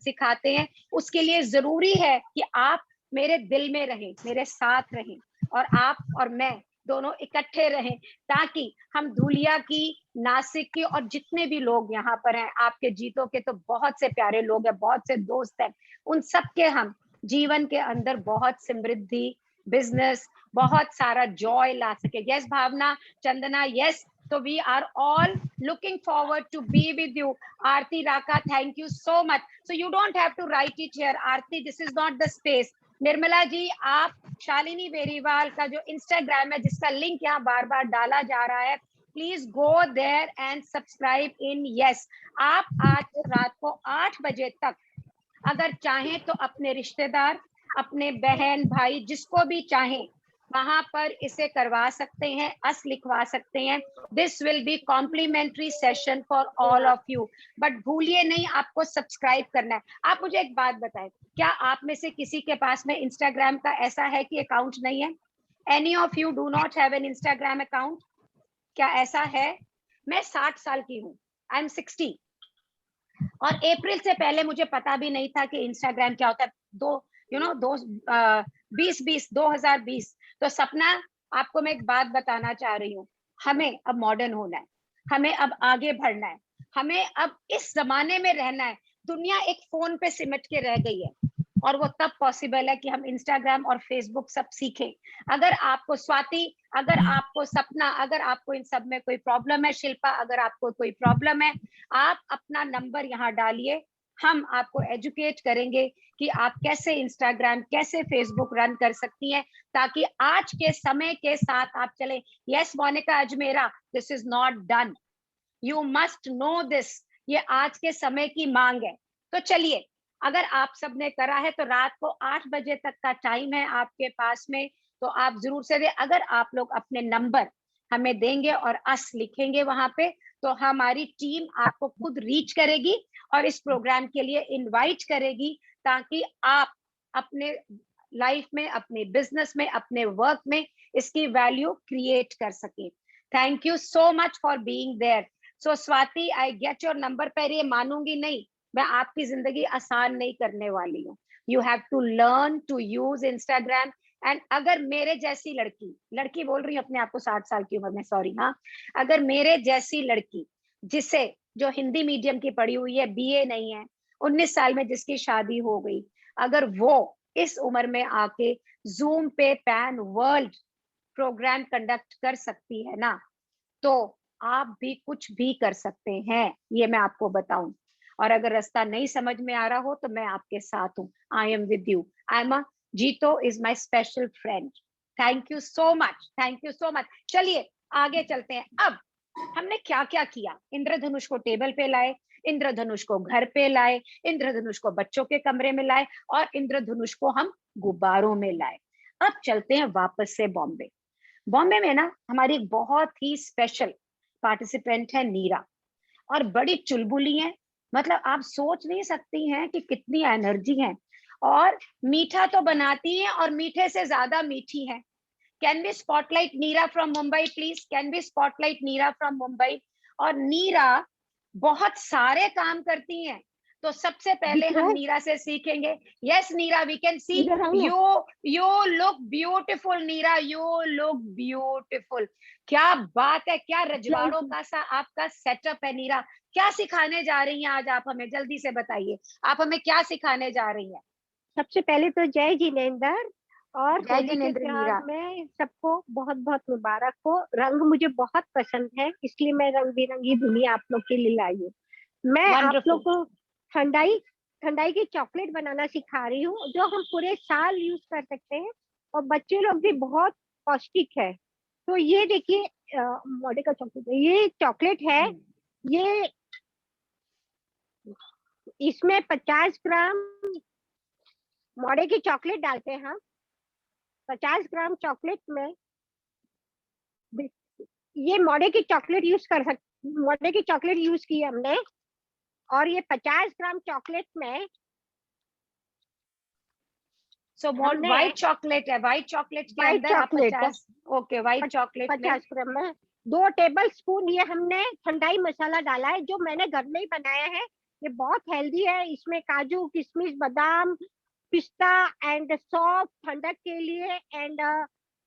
सिखाते हैं। उसके लिए जरूरी है कि आप मेरे दिल में रहें, मेरे साथ रहें, और आप और मैं दोनों इकट्ठे रहें, ताकि हम धूलिया की, नासिक की, और जितने भी लोग यहाँ पर हैं, आपके जीतों के तो बहुत से प्यारे लोग हैं, बहुत से दोस्त हैं, उन सब के हम जीवन के अंदर बहुत समृद्धि, बिजनेस, बहुत सारा जॉय ला सके। Yes Bhavna, Chandana, yes. So we are all looking forward to be with you. Aarti Raka, thank you so much. So you don't have to write it here, Aarti, this is not the space. Nirmala ji, आप शालिनी बेरीवाल का जो Instagram है, जिसका link यहाँ बार बार डाला जा रहा है, please go there and subscribe in yes. आप आज रात को 8 बजे तक अगर चाहें तो अपने रिश्तेदार, अपने बहन भाई, जिसको भी चाहें, वहां पर इसे करवा सकते हैं, अस लिखवा सकते हैं। This will be complimentary session for all of you. But भूलिए नहीं, आपको सब्सक्राइब करना है। आप मुझे एक बात बताएं, क्या आप में से किसी के पास में इंस्टाग्राम का ऐसा है कि अकाउंट नहीं है? Any of you do not have an Instagram account? क्या ऐसा है? मैं 60 साल की हूँ, आई एम 60, और अप्रैल से पहले मुझे पता भी नहीं था कि इंस्टाग्राम क्या होता है। 2020। तो सपना, आपको मैं एक बात बताना चाह रही हूँ, हमें अब मॉडर्न होना है, हमें अब आगे बढ़ना है, हमें अब इस जमाने में रहना है। दुनिया एक फोन पे सिमट के रह गई है, और वो तब पॉसिबल है कि हम इंस्टाग्राम और फेसबुक सब सीखें। अगर आपको स्वाति, अगर आपको सपना, अगर आपको इन सब में कोई प्रॉब्लम है, शिल्पा अगर आपको कोई प्रॉब्लम है, आप अपना नंबर यहाँ डालिए, हम आपको एजुकेट करेंगे कि आप कैसे इंस्टाग्राम, कैसे फेसबुक रन कर सकती हैं, ताकि आज के समय के साथ आप चले। Yes Monika Ajmera, this is not done, you must know this, ये आज के समय की मांग है। तो चलिए, अगर आप सबने करा है तो रात को 8 बजे तक का टाइम है आपके पास में, तो आप जरूर से दे। अगर आप लोग अपने नंबर हमें देंगे और अस लिखेंगे वहां पे, तो हमारी टीम आपको खुद रीच करेगी और इस प्रोग्राम के लिए इनवाइट करेगी, ताकि आप अपने लाइफ में, अपने बिजनेस में, अपने वर्क में इसकी वैल्यू क्रिएट कर सके। Thank you so much for being there. So Swati, I get your number. पर ये मानूंगी नहीं, मैं आपकी जिंदगी आसान नहीं करने वाली हूँ। You have to learn to use Instagram. And अगर मेरे जैसी लड़की बोल रही हूँ अपने आप को 60 साल की उम्र में, सॉरी, हाँ, अगर मेरे जैसी लड़की, जिसे, जो हिंदी मीडियम की पढ़ी हुई है, BA नहीं है, 19 साल में जिसकी शादी हो गई, अगर वो इस उम्र में आके जूम पे पैन वर्ल्ड प्रोग्राम कंडक्ट कर सकती है ना, तो आप भी कुछ भी कर सकते हैं, ये मैं आपको बताऊं। और अगर रास्ता नहीं समझ में आ रहा हो तो मैं आपके साथ हूँ। I am with you. I am Jito is my special friend. Thank you so much, thank you so much. चलिए आगे चलते हैं। अब हमने क्या क्या किया, इंद्रधनुष को टेबल पे लाए, इंद्रधनुष को घर पे लाए, इंद्रधनुष को बच्चों के कमरे में लाए, और इंद्रधनुष को हम गुब्बारों में लाए। अब चलते हैं वापस से बॉम्बे। बॉम्बे में ना हमारी एक बहुत ही स्पेशल पार्टिसिपेंट है नीरा, और बड़ी चुलबुली है, मतलब आप सोच नहीं सकती हैं कि कितनी एनर्जी है, और मीठा तो बनाती है और मीठे से ज्यादा मीठी है। Can we spotlight Neera from Mumbai please, can we spotlight Neera from Mumbai. और नीरा बहुत सारे काम करती हैं, तो सबसे पहले हम नीरा से सीखेंगे। Yes Neera, we can see you look beautiful Neera, you look beautiful. क्या बात है, क्या रजवाड़ों का सा आपका सेटअप है नीरा। क्या सिखाने जा रही हैं आज आप हमें, जल्दी से बताइए, आप हमें क्या सिखाने जा रही हैं। सबसे पहले तो जय जिनेंद्र, और जय होली के जिनेंद्र त्योहार नीरा। में सबको बहुत बहुत मुबारक हो। रंग मुझे बहुत पसंद है, इसलिए मैं रंग बिरंगी दुनिया आप लोग के लिए लाई हूँ। मैं आप लोग को ठंडाई ठंडाई की चॉकलेट बनाना सिखा रही हूँ, जो हम पूरे साल यूज कर सकते हैं, और बच्चे लोग भी बहुत पौष्टिक है। तो ये देखिए मोडे का चॉकलेट, ये चॉकलेट है, ये इसमें 50 ग्राम मोड़े की चॉकलेट डालते हैं हम। 50 ग्राम चॉकलेट में ये मोड़े की चॉकलेट यूज कर सकते, मोड़े की चॉकलेट यूज की हमने, और ये 50 ग्राम चॉकलेट में व्हाइट चॉकलेट है, व्हाइट चॉकलेट के अंदर आप 50, ओके व्हाइट चॉकलेट 50 ग्राम में 2 टेबल स्पून ये हमने ठंडाई मसाला डाला है, जो मैंने घर में ही बनाया है। ये बहुत हेल्दी है, इसमें काजू किशमिश बादाम पिस्ता एंड सौंफ ठंडक के लिए, एंड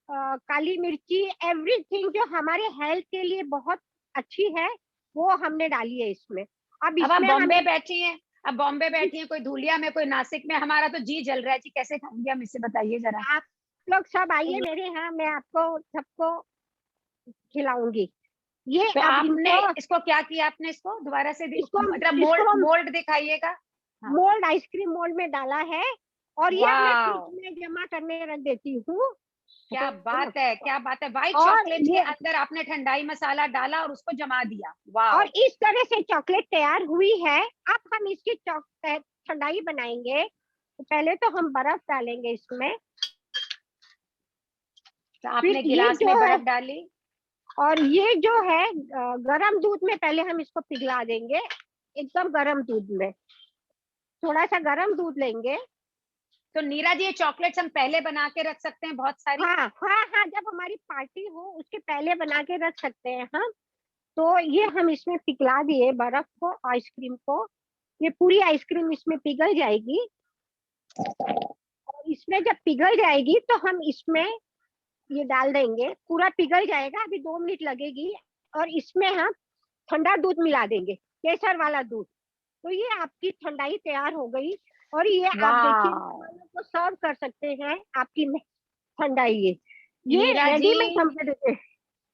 काली मिर्ची, एवरीथिंग जो हमारे हेल्थ के लिए बहुत अच्छी है वो हमने डाली है इसमें। अब हम बॉम्बे बैठी हैं, अब बॉम्बे बैठी हैं, कोई धुलिया में कोई नासिक में, हमारा तो जी जल रहा है जी, कैसे खाएंगे हम, इससे बताइए जरा। आप लोग सब आइए मेरे यहाँ, मैं आपको सबको खिलाऊंगी। ये तो आपने इसको क्या किया, आपने इसको दोबारा से मतलब मोल्ड दिखाइएगा। मोल्ड आइसक्रीम मोल्ड में डाला है, और ये मैं फ्रिज में जमा करने रख देती हूँ। क्या बात है, क्या बात है। व्हाइट चॉकलेट के अंदर आपने ठंडाई मसाला डाला और उसको जमा दिया। वाह। और इस तरह से चॉकलेट तैयार हुई है। अब हम इसकी ठंडाई बनाएंगे, तो पहले तो हम बर्फ डालेंगे इसमें। तो आपने गिलास में बर्फ डाली, और ये जो है गरम दूध में पहले हम इसको पिघला देंगे, एकदम गरम दूध में। थोड़ा सा गरम दूध लेंगे। तो नीरा जी ये चॉकलेट्स हम पहले बना के रख सकते हैं बहुत सारी? हाँ हाँ हाँ, जब हमारी पार्टी हो उसके पहले बना के रख सकते हैं हम। तो ये हम इसमें पिघला दिए बर्फ को, आइसक्रीम को। ये पूरी आइसक्रीम इसमें पिघल जाएगी, और इसमें जब पिघल जाएगी तो हम इसमें ये डाल देंगे, पूरा पिघल जाएगा, अभी 2 मिनट लगेगी। और इसमें हम ठंडा दूध मिला देंगे, केसर वाला दूध। तो ये आपकी ठंडाई तैयार हो गई, और ये आप देखिए तो सर्व कर सकते हैं आपकी ठंडाई। ये रेडीमेड हम देते हैं।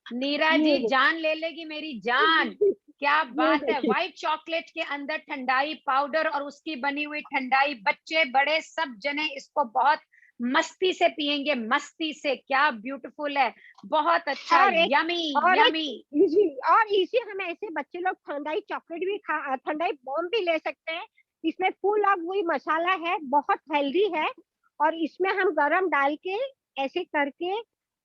नीरा जी जान ले लेगी मेरी जान। क्या बात है। व्हाइट चॉकलेट के अंदर ठंडाई पाउडर और उसकी बनी हुई ठंडाई, बच्चे बड़े सब जने इसको बहुत मस्ती से पियेंगे, मस्ती से। क्या ब्यूटीफुल है, बहुत अच्छा, यमी यमी। और इसी हम ऐसे बच्चे लोग ठंडाई चॉकलेट भी ठंडाई बॉम्ब भी ले सकते हैं। इसमें फुल ऑफ वही मसाला है, बहुत हेल्दी है। और इसमें हम गरम डाल के ऐसे करके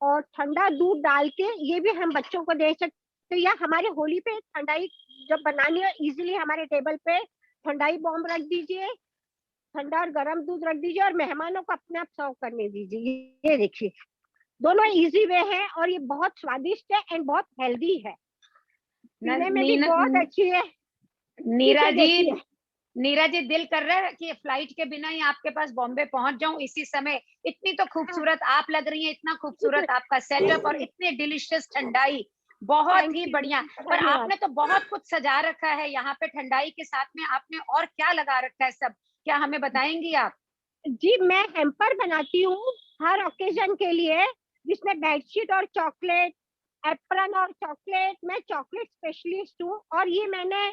और ठंडा दूध डाल के ये भी हम बच्चों को दे सकते हैं। या हमारे होली पे ठंडाई जब बनानी हो, इजीली हमारे टेबल पे ठंडाई बॉम्ब रख दीजिए, ठंडा और गरम दूध रख दीजिए, और मेहमानों को अपने आप सर्व करने दीजिए। ये देखिए दोनों इजी वे है, और ये बहुत स्वादिष्ट है एंड बहुत हेल्दी है, पीने में भी बहुत अच्छी है। नीरा जी दिल कर रहा है कि फ्लाइट के बिना ही आपके पास बॉम्बे पहुंच जाऊं इसी समय। इतनी तो खूबसूरत आप लग रही हैं, इतना खूबसूरत आपका सेटअप, और इतने डिलीशियस ठंडाई, बहुत ही बढ़िया। पर आपने तो बहुत कुछ सजा रखा है यहाँ पे ठंडाई के साथ में, आपने और क्या लगा रखा है सब, क्या हमें बताएंगी आप? जी मैं हैम्पर बनाती हूँ हर ओकेजन के लिए, जिसमें बेडशीट और चॉकलेट, एप्रन और चॉकलेट। मैं चॉकलेट स्पेशलिस्ट हूँ, और ये मैंने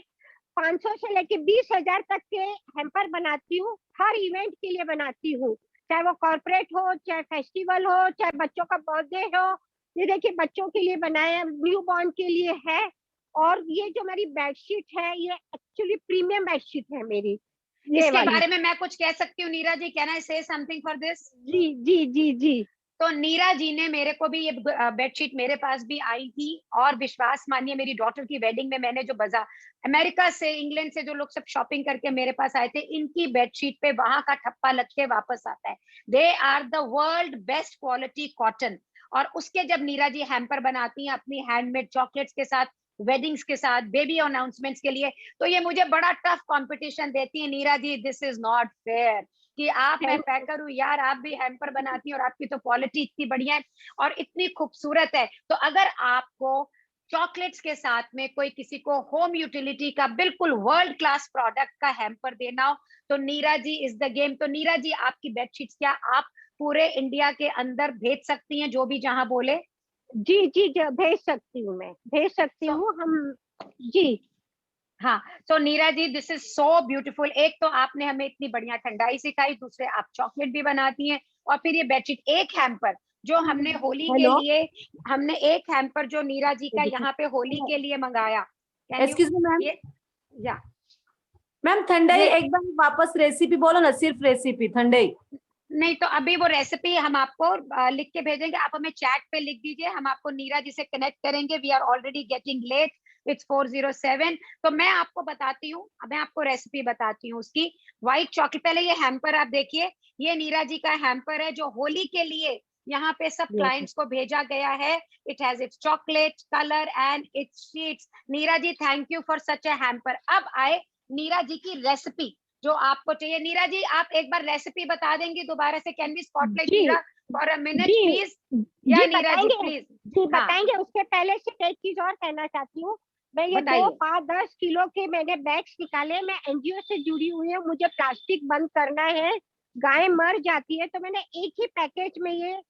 500 से लेके 20,000 तक के हैम्पर बनाती हूँ, हर इवेंट के लिए बनाती हूँ। चाहे वो कॉर्पोरेट हो, चाहे फेस्टिवल हो, चाहे बच्चों का बर्थडे हो। ये देखिए बच्चों के लिए बनाया, न्यू बॉर्न के लिए है। और ये जो मेरी बेडशीट है ये एक्चुअली प्रीमियम बेडशीट है मेरी। ये इसके वाली। बारे में मैं कुछ कह सकती हूँ नीरा जी? Can I say something for this? जी जी जी जी। तो नीरा जी ने मेरे को भी ये बेडशीट मेरे पास भी आई थी, और विश्वास मानिए मेरी डॉटर की वेडिंग में मैंने जो बाजार अमेरिका से, इंग्लैंड से जो लोग सब शॉपिंग करके मेरे पास आए थे, इनकी बेडशीट पे वहां का ठप्पा लग के वापस आता है। They are the world best quality cotton. और उसके जब नीरा जी हैम्पर बनाती हैं अपनी हैंडमेड चॉकलेट्स के साथ, वेडिंग्स के साथ, बेबी अनाउंसमेंट्स के लिए, तो ये मुझे बड़ा टफ कंपटीशन देती है। नीरा जी, दिस इज नॉट फेयर कि आप, मैं पैकर हूँ यार, आप भी हैम्पर बनाती हैं और आपकी तो क्वालिटी इतनी बढ़िया है और इतनी खूबसूरत है। तो अगर आपको चॉकलेट्स के साथ में कोई किसी को होम यूटिलिटी का बिल्कुल वर्ल्ड क्लास प्रोडक्ट का हैम्पर देना हो, तो नीरा जी इज द गेम। तो नीरा जी, आपकी बेडशीट्स क्या आप पूरे इंडिया के अंदर भेज सकती हैं, जो भी जहां बोले? जी जी भेज सकती हूँ, मैं भेज सकती हूँ। हम जी हाँ। तो नीरा जी, दिस इज सो ब्यूटीफुल। एक तो आपने हमें इतनी बढ़िया ठंडाई सिखाई, दूसरे आप चॉकलेट भी बनाती हैं, और फिर ये बेडशीट, एक हैम्पर जो हमने होली के हेलो। लिए, हमने एक हैम्पर जो नीरा जी का यहाँ पे होली के लिए मंगाया। एक्सक्यूज मी मैम, ये या मैम ठंडाई ये- एक बार वापस रेसिपी बोलो ना, सिर्फ रेसिपी ठंडाई। नहीं तो अभी वो रेसिपी हम आपको लिख के भेजेंगे, आप हमें चैट पे लिख दीजिए, हम आपको नीरा जी से कनेक्ट करेंगे। We are already getting late, it's 4:07। तो मैं आपको बताती हूँ, मैं आपको रेसिपी बताती हूँ उसकी। व्हाइट चॉकलेट, पहले ये हैम्पर आप देखिए, ये नीरा जी का हैम्पर है जो होली के लिए यहाँ पे सब क्लाइंट्स को भेजा गया है। It has its chocolate colour and its sheets. Neera ji, thank you for such a hamper. अब आए नीरा जी की रेसिपी जो आपको चाहिए। नीरा जी, आप एक बार रेसिपी बता देंगी दोबारा से? कैन वी स्पॉटलाइट जी नीरा फॉर अ मिनट जी प्लीज? जी या नीरा जी बताएंगे प्लीज। जी हाँ, बताएंगे। उसके पहले से एक चीज और कहना चाहती हूँ। मैं ये 2, बताइए। 5, 10 किलो के मैंने बैग्स निकाले। मैं एनजीओ से जुड़ी हुई हूँ, मुझे प्लास्टिक बंद करना है। गाय मर जाती है, तो मैंने एक ही पैकेज में ये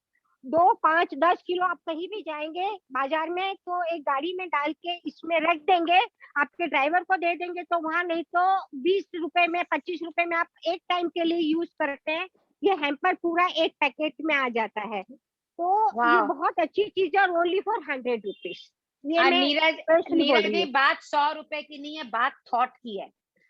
2, 5, 10 किलो, आप कहीं भी जाएंगे बाजार में तो एक गाड़ी में डाल के इसमें रख देंगे, आपके ड्राइवर को दे देंगे, तो वहां नहीं तो 20 रुपए में, 25 रुपए में आप एक टाइम के लिए यूज करते हैं। ये हैम्पर पूरा एक पैकेट में आ जाता है। तो ये वाह। बहुत अच्छी चीज है, और ओनली फॉर 100 रुपीज। ये मैं नीरज, पर्सनली बोल नीरज रही जी, हूँ। बात 100 रुपए की नहीं है, बात थॉट की है।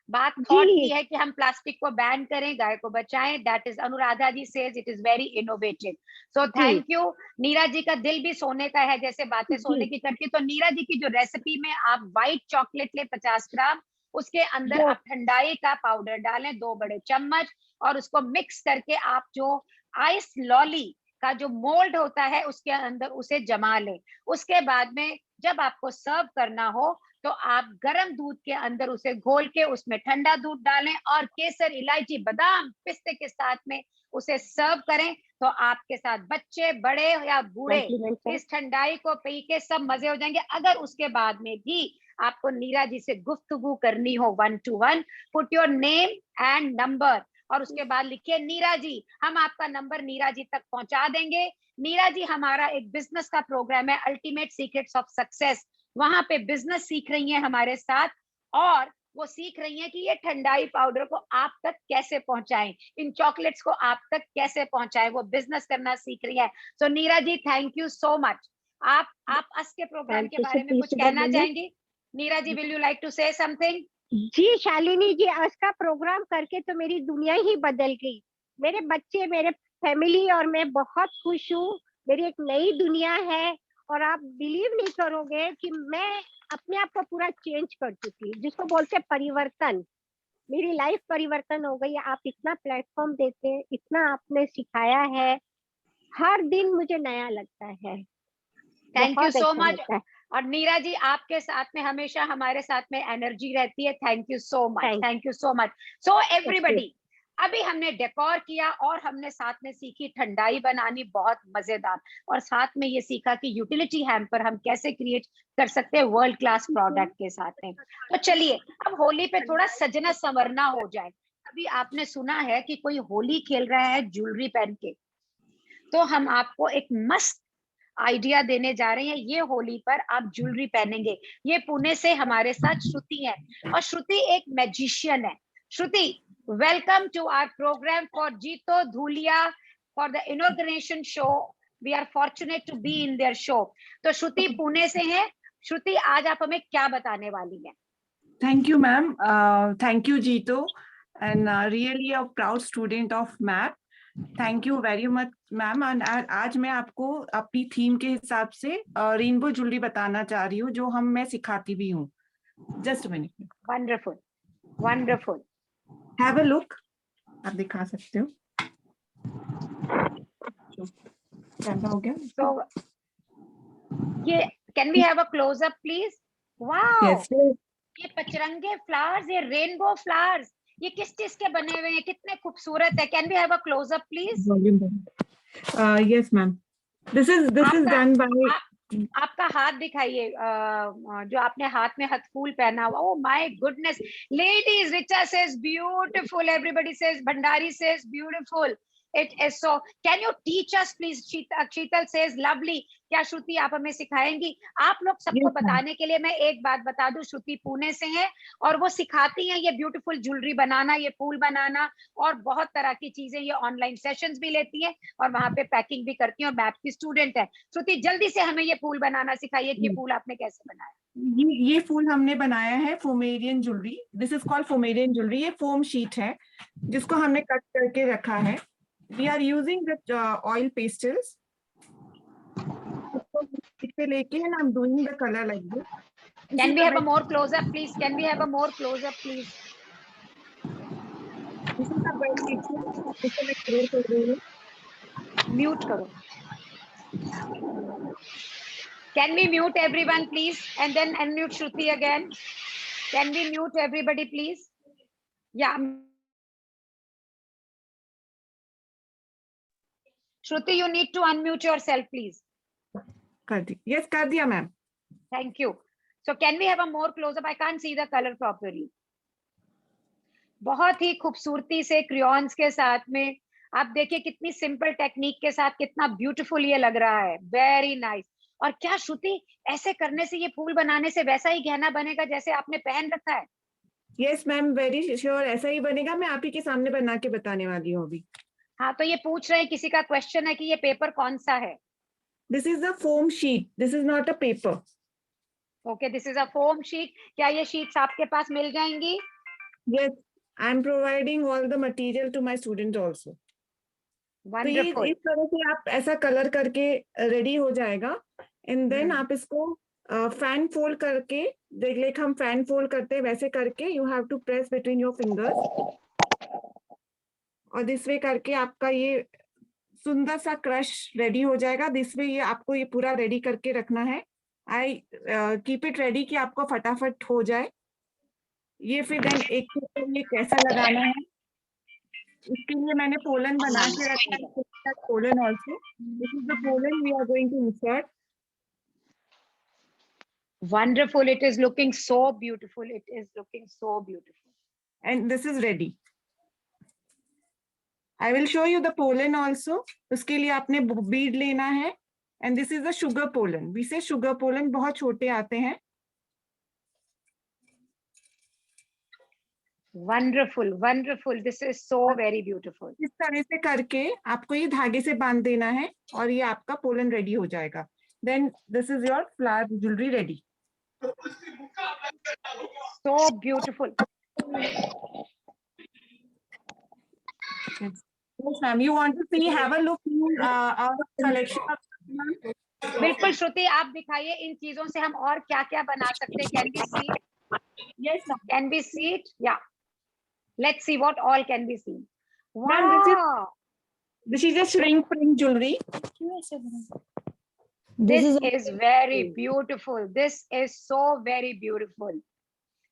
बात थॉट की जी है कि हम प्लास्टिक को बैन करें, गाय को बचाएं। That is, Anuradha ji says it is very innovative. So जी थैंक यू। नीरा जी का दिल भी सोने का है, जैसे बातें सोने जी की करती। तो नीरा जी की जो रेसिपी में, आप व्हाइट चॉकलेट ले 50 ग्राम, उसके अंदर वो आप ठंडाई का पाउडर डालें 2 बड़े चम्मच, और उसको मिक्स करके आप जो आइस लॉली का जो मोल्ड होता है उसके अंदर उसे जमा लें। उसके बाद में जब आपको सर्व करना हो, तो आप गर्म दूध के अंदर उसे घोल के उसमें ठंडा दूध डालें और केसर, इलायची, बादाम, पिस्ते के साथ में उसे सर्व करें। तो आपके साथ बच्चे, बड़े या बूढ़े कॉम्प्लीमेंट है। इस ठंडाई को पी के सब मजे हो जाएंगे। अगर उसके बाद में भी आपको नीरा जी से गुफ्तगू करनी हो 1 to 1, put your name and number, और उसके बाद लिखिए नीरा जी, हम आपका नंबर नीरा जी तक पहुंचा देंगे। नीरा जी, हमारा एक बिजनेस का प्रोग्राम है, अल्टीमेट सीक्रेट्स ऑफ सक्सेस। वहां पे बिजनेस सीख रही हैं हमारे साथ, और वो सीख रही हैं कि ये ठंडाई पाउडर को आप तक कैसे पहुंचाएं, इन चॉकलेट्स को आप तक कैसे पहुंचाएं, वो बिजनेस करना सीख रही है। So Neera ji, thank you so much. आप अस के प्रोग्राम थैंक के यू बारे सर, में प्लीज कुछ कहना बोलिए। चाहेंगी? Neera ji, will you like to say something? जी शालिनी जी, आज का प्रोग्राम करके तो मेरी दुनिया ही बदल गई। मेरे बच्चे, मेरे फैमिली और मैं बहुत खुश हूँ। मेरी एक नई दुनिया है, और आप बिलीव नहीं करोगे कि मैं अपने आप को पूरा चेंज कर चुकी, जिसको बोलते हैं परिवर्तन। मेरी लाइफ परिवर्तन हो गई है। आप इतना प्लेटफॉर्म देते हैं, इतना आपने सिखाया है, हर दिन मुझे नया लगता है। थैंक यू बहुत सो अच्छा मच। लगता है। और नीरा जी, आपके साथ में हमेशा हमारे साथ में एनर्जी रहती है। Thank you so much, thank you so much. So everybody, अभी हमने डेकोर किया और हमने साथ में सीखी ठंडाई बनानी, बहुत मजेदार, और साथ में ये सीखा कि यूटिलिटी हैम्पर हम कैसे क्रिएट कर सकते हैं वर्ल्ड क्लास प्रोडक्ट के साथ में। तो चलिए, अब होली पे थोड़ा सजना संवरना हो जाए। अभी आपने सुना है कि कोई होली खेल रहा है ज्वेलरी पहन के, तो हम आपको एक मस्त आइडिया देने जा रहे हैं। ये होली पर आप ज्वेलरी पहनेंगे। ये पुणे से हमारे साथ श्रुति है, और श्रुति एक मैजिशियन है। Shruti, welcome to our programme for Jito Dhulia for the inauguration show. We are fortunate to be in their show. तो श्रुति पुणे से हैं. श्रुति, आज आप हमें क्या बताने वाली हैं? Thank you, ma'am. Thank you, Jeetu, and really a proud student of MAP. Thank you very much, ma'am. And आज मैं आपको अपनी थीम के हिसाब से रेनबो ज्वेलरी बताना चाह रही हूँ, जो मैं सिखाती भी हूँ. Just a minute. Wonderful, wonderful. Have a look. आप दिखा सकते हो. कैसा हो गया? So, ये can we have a close up, please? Wow. Yes. ये पचरंगे flowers, ये rainbow flowers, ये किस चीज के बने हुए हैं? कितने खूबसूरत है. Can we have a close up, please? Yes, ma'am. This is done by. आपका हाथ दिखाइए, जो आपने हाथ में हथफूल पहना हुआ. Oh my goodness, ladies, Richa says beautiful. Everybody says, Bhandari says beautiful. It is so. Can you teach us, please? Sheetal says lovely. क्या श्रुति आप हमें सिखाएंगी? आप लोग सबको बताने के लिए मैं एक बात बता दूं, श्रुति पुणे से है और वो सिखाती हैं ये ब्यूटीफुल ज्वेलरी बनाना, ये फूल बनाना और बहुत तरह की चीजें. ये ऑनलाइन सेशंस भी लेती हैं और वहां पे पैकिंग भी करती हैं और मैप की स्टूडेंट है. श्रुति, जल्दी से हमें ये फूल बनाना सिखाइए कि ये फूल आपने कैसे बनाया. ये फूल हमने बनाया है foamiran jewellery. This is called foamiran jewellery. ये फोम शीट है जिसको हमने कट करके रखा है. We are using the oil pastels. And I'm doing the color like this. Can we have a more close up, please? Can we have a more close up, please? This is the white pastels. Mute karo. Can we mute everyone, please? And then unmute Shruti again. Can we mute everybody, please? Yeah. Shruti, you need to unmute yourself, please. Yes, कर दिया, ma'am. Thank you. So can we have a more close up? I can't see the color properly. बहुत ही खूबसूरती से crayons के साथ में आप देखिए कितनी सिंपल टेक्निक के साथ कितना ब्यूटीफुल ये लग रहा है. Very nice. और क्या श्रुति, ऐसे करने से ये फूल बनाने से वैसा ही गहना बनेगा जैसे आपने पहन रखा है? Yes, ma'am, very sure. ऐसा ही बनेगा. मैं आप ही के सामने बना के बताने वाली हूँ अभी. हाँ, तो ये पूछ रहे हैं, किसी का क्वेश्चन है कि ये पेपर कौन सा है? This is a foam sheet. This is not a paper. Okay, this is a foam sheet. क्या ये sheets आपके पास मिल जाएंगी? Yes, I am providing all the material to my students also. Wonderful. तो इस तरह से आप ऐसा कलर करके रेडी हो जाएगा. And then आप इसको फैन फोल्ड करके, लाइक हम फैन फोल्ड करते हैं वैसे करके you have to press between your fingers. और दिस वे करके आपका ये सुंदर सा क्रश रेडी हो जाएगा. दिस वे ये आपको ये पूरा रेडी करके रखना है. आई कीप इट रेडी कि आपको फटाफट हो जाए ये. फिर देन एक ये कैसा लगाना है, इसके लिए मैंने पोलन बना के रखा है. Pollen also. This is the pollen we are going to insert. Wonderful. It is looking so beautiful. It is looking so beautiful. And this is ready. I will show you the pollen also. उसके लिए आपने बीड लेना है. And this is the sugar pollen. We say sugar pollen. बहुत छोटे आते हैं. Wonderful, wonderful. This is so very beautiful. इस तरह से करके आपको ये धागे से बांध देना है और ये आपका पोलन रेडी हो जाएगा. Then this is your flower jewelry ready. So beautiful. Yes, ma'am. You want to see? Have a look in our collection. बिल्कुल श्रुति, आप दिखाइए इन चीजों से हम और क्या क्या बना सकते हैं. Can we see? Yes, ma'am. Can we see it? Yeah. Let's see what all can be seen. Ma'am, Wow. This is a shrink print jewelry. This is very beautiful. This is so very beautiful.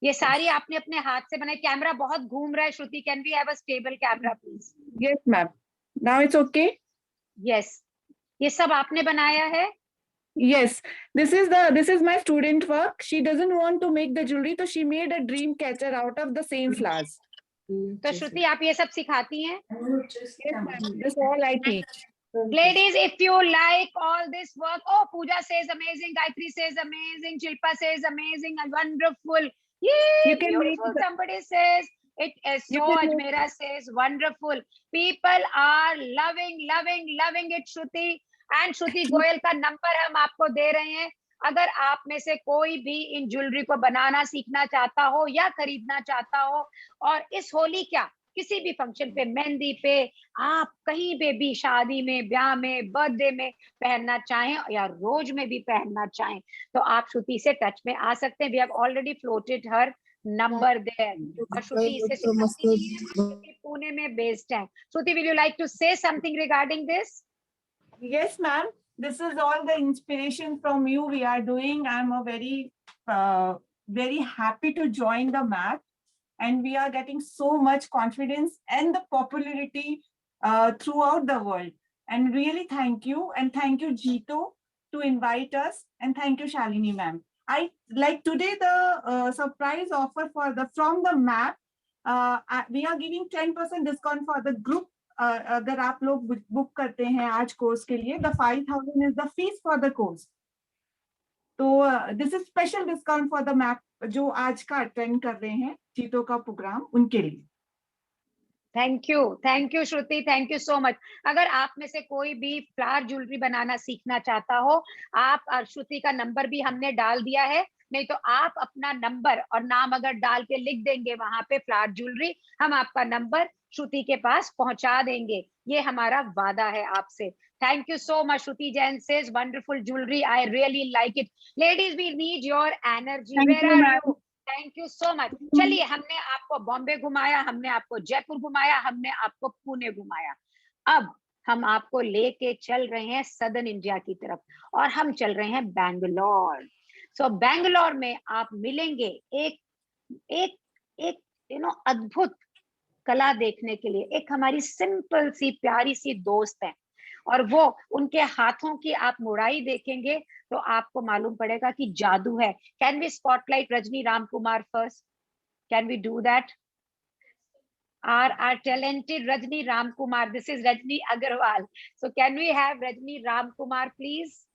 ये सारी आपने अपने हाथ से बनाई. Camera बहुत घूम रहा है श्रुति. Can we have a stable camera, please? Yes, ma'am. Now it's okay. Yes. ये सब आपने बनाया है? Yes. This is my student work. She doesn't want to make the jewelry, so she made a dream catcher out of the same flowers. तो श्रुति आप ये सब सिखाती हैं? Yes, ma'am. This all I teach. Ladies, if you like all this work, oh, Pooja says amazing, Gayatri says amazing, Shilpa says amazing and wonderful. Yay, You can beautiful. make Somebody says It is You so, can- Ajmera says, wonderful. People are loving it, Shruti. And Shruti Goyal का number हम आपको दे रहे हैं. अगर आप में से कोई भी इन ज्वेलरी को बनाना सीखना चाहता हो या खरीदना चाहता हो, और इस होली क्या किसी भी फंक्शन पे, मेहंदी पे, आप कहीं पे भी, शादी में, ब्याह में, बर्थडे में पहनना चाहें या रोज में भी पहनना चाहें, तो आप श्रुति से टच में आ सकते हैं. We have already floated her number there. और श्रुति इसे सिखाती नहीं है, श्रुति पुणे में बेस्ड है. Shruti, will you like to say something regarding this? Yes, ma'am. This is all the inspiration from you we are doing. I'm a very happy to join the MAP, and we are getting so much confidence and the popularity throughout the world. And really thank you, and thank you Jito to invite us, and thank you Shalini ma'am. I like today the surprise offer for the from the MAP. We are giving 10% discount for the group. अगर आप लोग book करते हैं आज course के लिए, the 5,000 is the fees for the course. तो this is special discount for the MAP जो आज का अटेंड कर रहे हैं चीतों का प्रोग्राम, उनके लिए. Thank you Shruti, thank you so much. अगर आप में से कोई भी फ्लावर ज्वेलरी बनाना सीखना चाहता हो, आप, श्रुति का नंबर भी हमने डाल दिया है, नहीं तो आप अपना नंबर और नाम अगर डाल के लिख देंगे वहां पे फ्लावर ज्वेलरी, हम आपका नंबर श्रुति के पास पहुंचा देंगे. ये हमारा वादा है आपसे. Thank you so much. Shruti Jain says, wonderful jewelry. I really like it. Ladies, we need your energy. Where are you? Thank you so much. चलिए, हमने आपको बॉम्बे घुमाया, हमने आपको जयपुर घुमाया, हमने आपको पुणे घुमाया. अब हम आपको लेके चल रहे हैं सदर्न इंडिया की तरफ, और हम चल रहे हैं बैंगलोर. सो बैंगलोर में आप मिलेंगे एक अद्भुत कला देखने के लिए. एक हमारी सिंपल सी प्यारी सी दोस्त है, और वो उनके हाथों की आप मुड़ाई देखेंगे तो आपको मालूम पड़ेगा कि जादू है. Can we spotlight Rajni Ram Kumar first? Can we do that? Our talented Rajni Ram Kumar. This is Rajni Agarwal. So can we have Rajni Ram Kumar, please?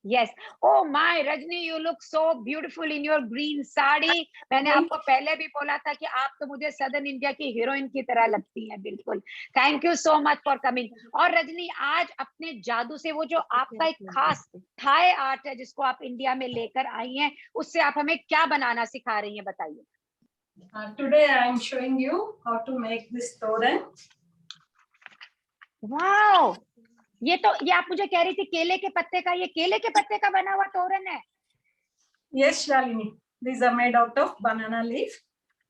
Yes. Oh my, Rajni, you look so beautiful in your green sari. मैंने आपको पहले भी बोला था कि आप तो मुझे सदर्न इंडिया की हीरोइन की तरह लगती हैं. बिल्कुल. Thank you so much for coming. और रजनी, आज अपने जादू से वो जो आपका एक खास थाई आर्ट है जिसको आप इंडिया में लेकर आई हैं, उससे आप हमें क्या बनाना सिखा रही हैं, बताइए. Today I am showing you how to make this toran. Wow! ये आप मुझे कह रही थी केले के पत्ते का, ये केले के पत्ते का बना हुआ तोरण है? Yes, Shalini. These are made out of banana leaf.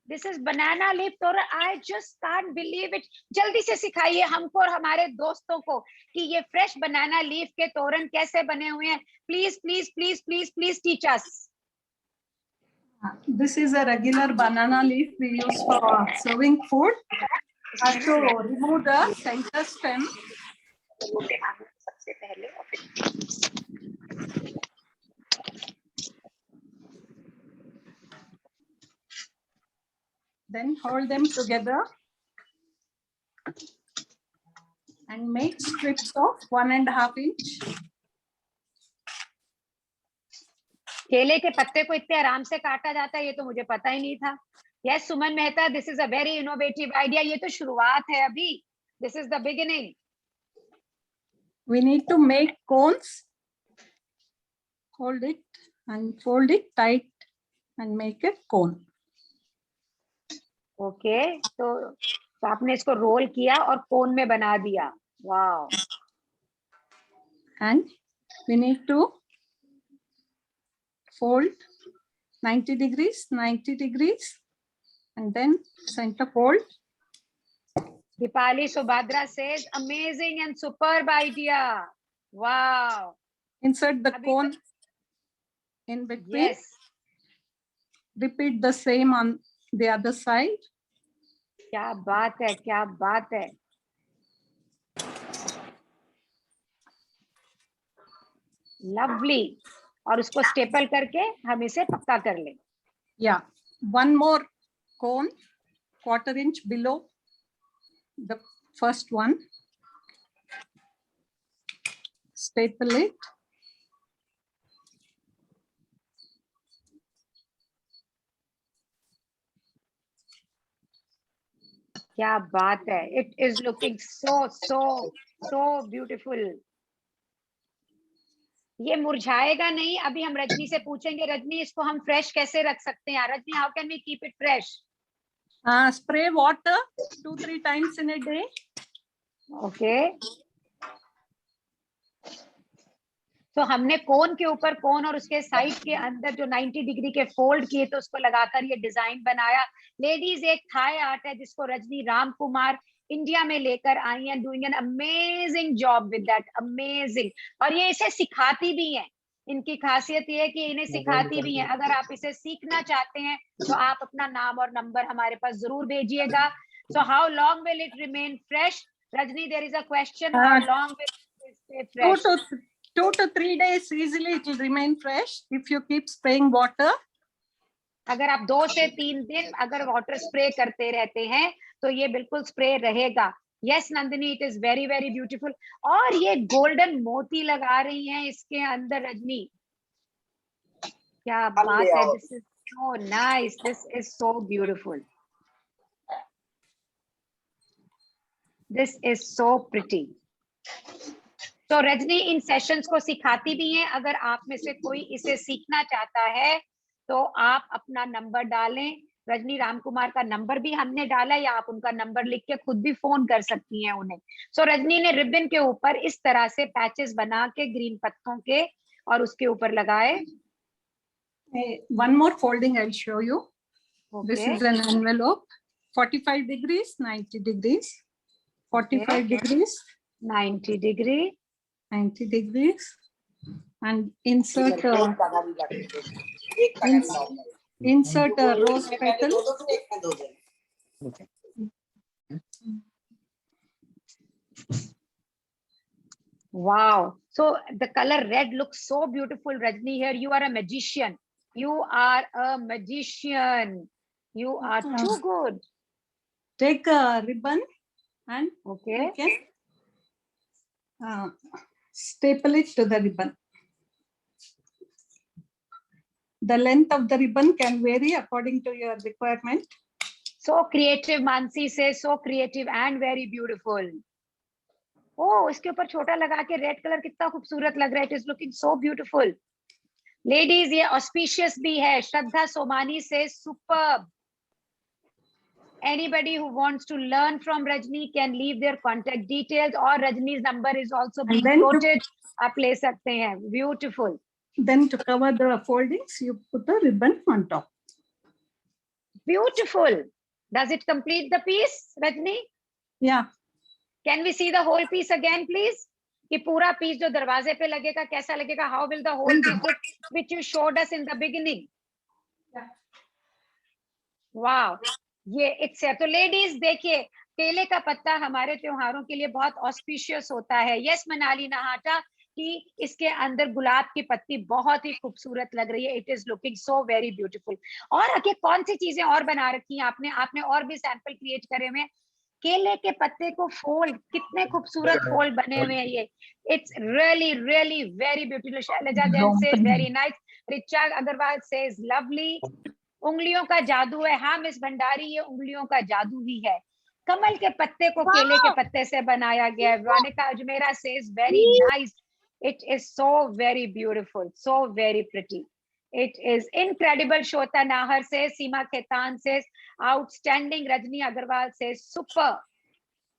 This is banana leaf तोरण. I just can't believe it. जल्दी से सिखाइए हमको और हमारे दोस्तों को कि ये fresh banana leaf के तोरण कैसे बने हुए हैं. Please, please, please, please, please teach us. This is a regular banana leaf we use for serving food. To remove the center stem. Then hold them together and make strips of 1.5 inch. केले के पत्ते को इतने आराम से काटा जाता है, ये तो मुझे पता ही नहीं था. Yes, Suman Mehta, this is a very innovative idea. ये तो शुरुआत है अभी. This is the beginning. We need to make cones. Hold it and fold it tight and make a cone. Okay, तो आपने इसको रोल किया और कोन में बना दिया. Wow. And we need to fold 90 degrees, 90 degrees, and then center fold. Dipali Subhadra says, amazing and superb idea. Wow. Insert the cone in between. Yes. Repeat the same on the other side. क्या बात है, क्या बात है. Lovely. और उसको staple करके हम इसे पक्का कर लें. Yeah, one more cone, 1/4 inch below the first one. Staple it. क्या बात है, it is looking so beautiful. ये मुरझाएगा नहीं। अभी हम रजनी से पूछेंगे, रजनी इसको हम फ्रेश कैसे रख सकते हैं? Rajni, how can we keep it fresh? Spray water 2-3 times in a day. Okay, तो हमने कोन के ऊपर कोन और उसके साइड के अंदर जो 90 डिग्री के फोल्ड किए तो उसको लगाकर ये डिजाइन बनाया। लेडीज, एक थाई आर्ट है जिसको रजनी राम कुमार इंडिया में लेकर आई हैं, doing an amazing job with that, amazing. और ये इसे सिखाती भी हैं। इनकी खासियत ये है कि इन्हें सिखाती भी हैं। अगर आप इसे सीखना चाहते हैं तो आप अपना नाम और नंबर हमारे पास जरूर भेजिएगा। So how long will it remain fresh? Rajni, there is a question, how long will it stay fresh? 2 to 3 days easily it will remain fresh if you keep spraying water. अगर आप 2 से 3 दिन अगर वाटर स्प्रे करते रहते हैं तो ये बिल्कुल स्प्रे रहेगा। Yes Nandini, it is very very beautiful. और ये गोल्डन मोती लगा रही हैं इसके अंदर रजनी, क्या बात है। This is so nice, this is so beautiful, this is so pretty. तो रजनी इन सेशंस को सिखाती भी हैं। अगर आप में से कोई इसे सीखना चाहता है तो आप अपना नंबर डालें। रजनी राम कुमार का नंबर भी हमने डाला, या आप उनका नंबर लिख के खुद भी फोन कर सकती हैं उन्हें। सो रजनी ने रिबन के ऊपर इस तरह से पैचेस बना के ग्रीन पत्तों के और उसके ऊपर लगाए। One more folding I'll show you. This is an envelope, 45 degrees, 90 degrees, 45 degrees, 90 degree, 90 degrees, and insert insert a rose petal. Wow, so the color red looks so beautiful. Rajni, here you are a magician, you are a magician, you are too good. Take a ribbon and okay, you can staple it to the ribbon. The length of the ribbon can vary according to your requirement. So creative, Mansi says, so creative and very beautiful. Oh, इसके ऊपर छोटा लगा के red colour कितना खूबसूरत लग रहा है. It is looking so beautiful. Ladies, ये auspicious भी है. श्रद्धा Somani says superb. Anybody who wants to learn from Rajni can leave their contact details, or Rajni's number is also being quoted. आप ले सकते हैं. Beautiful. Then to cover the foldings, you put a ribbon on top. Beautiful. Does it complete the piece, Rajni? Yeah. Can we see the whole piece again, please? कि पूरा piece जो दरवाजे पे लगेगा कैसा लगेगा? How will the whole piece look, which you showed us in the beginning? Yeah. Wow. ये it's है. तो ladies देखिए, केले का पत्ता हमारे त्योहारों के लिए बहुत ऑस्पिशियस होता है. यस मनाली नहाटा कि इसके अंदर गुलाब की पत्ती बहुत ही खूबसूरत लग रही है. It is looking so very beautiful. और आगे कौन सी चीजें और बना रखी हैं आपने और भी सैंपल क्रिएट करे हुए. केले के पत्ते को फोल्ड, कितने खूबसूरत फोल्ड बने हुए हैं ये. It's really really very beautiful. Shailaja Jain says very nice. Richa Agarwal says lovely. उंगलियों का जादू है. हाँ मिस भंडारी, ये उंगलियों का जादू ही है. कमल के पत्ते को केले के पत्ते से बनाया गया है. Vanika Ajmera says very nice. It is so very beautiful, so very pretty. It is incredible. Shota Nahar says, Seema Khetan says, outstanding. Rajni Agarwal says, super.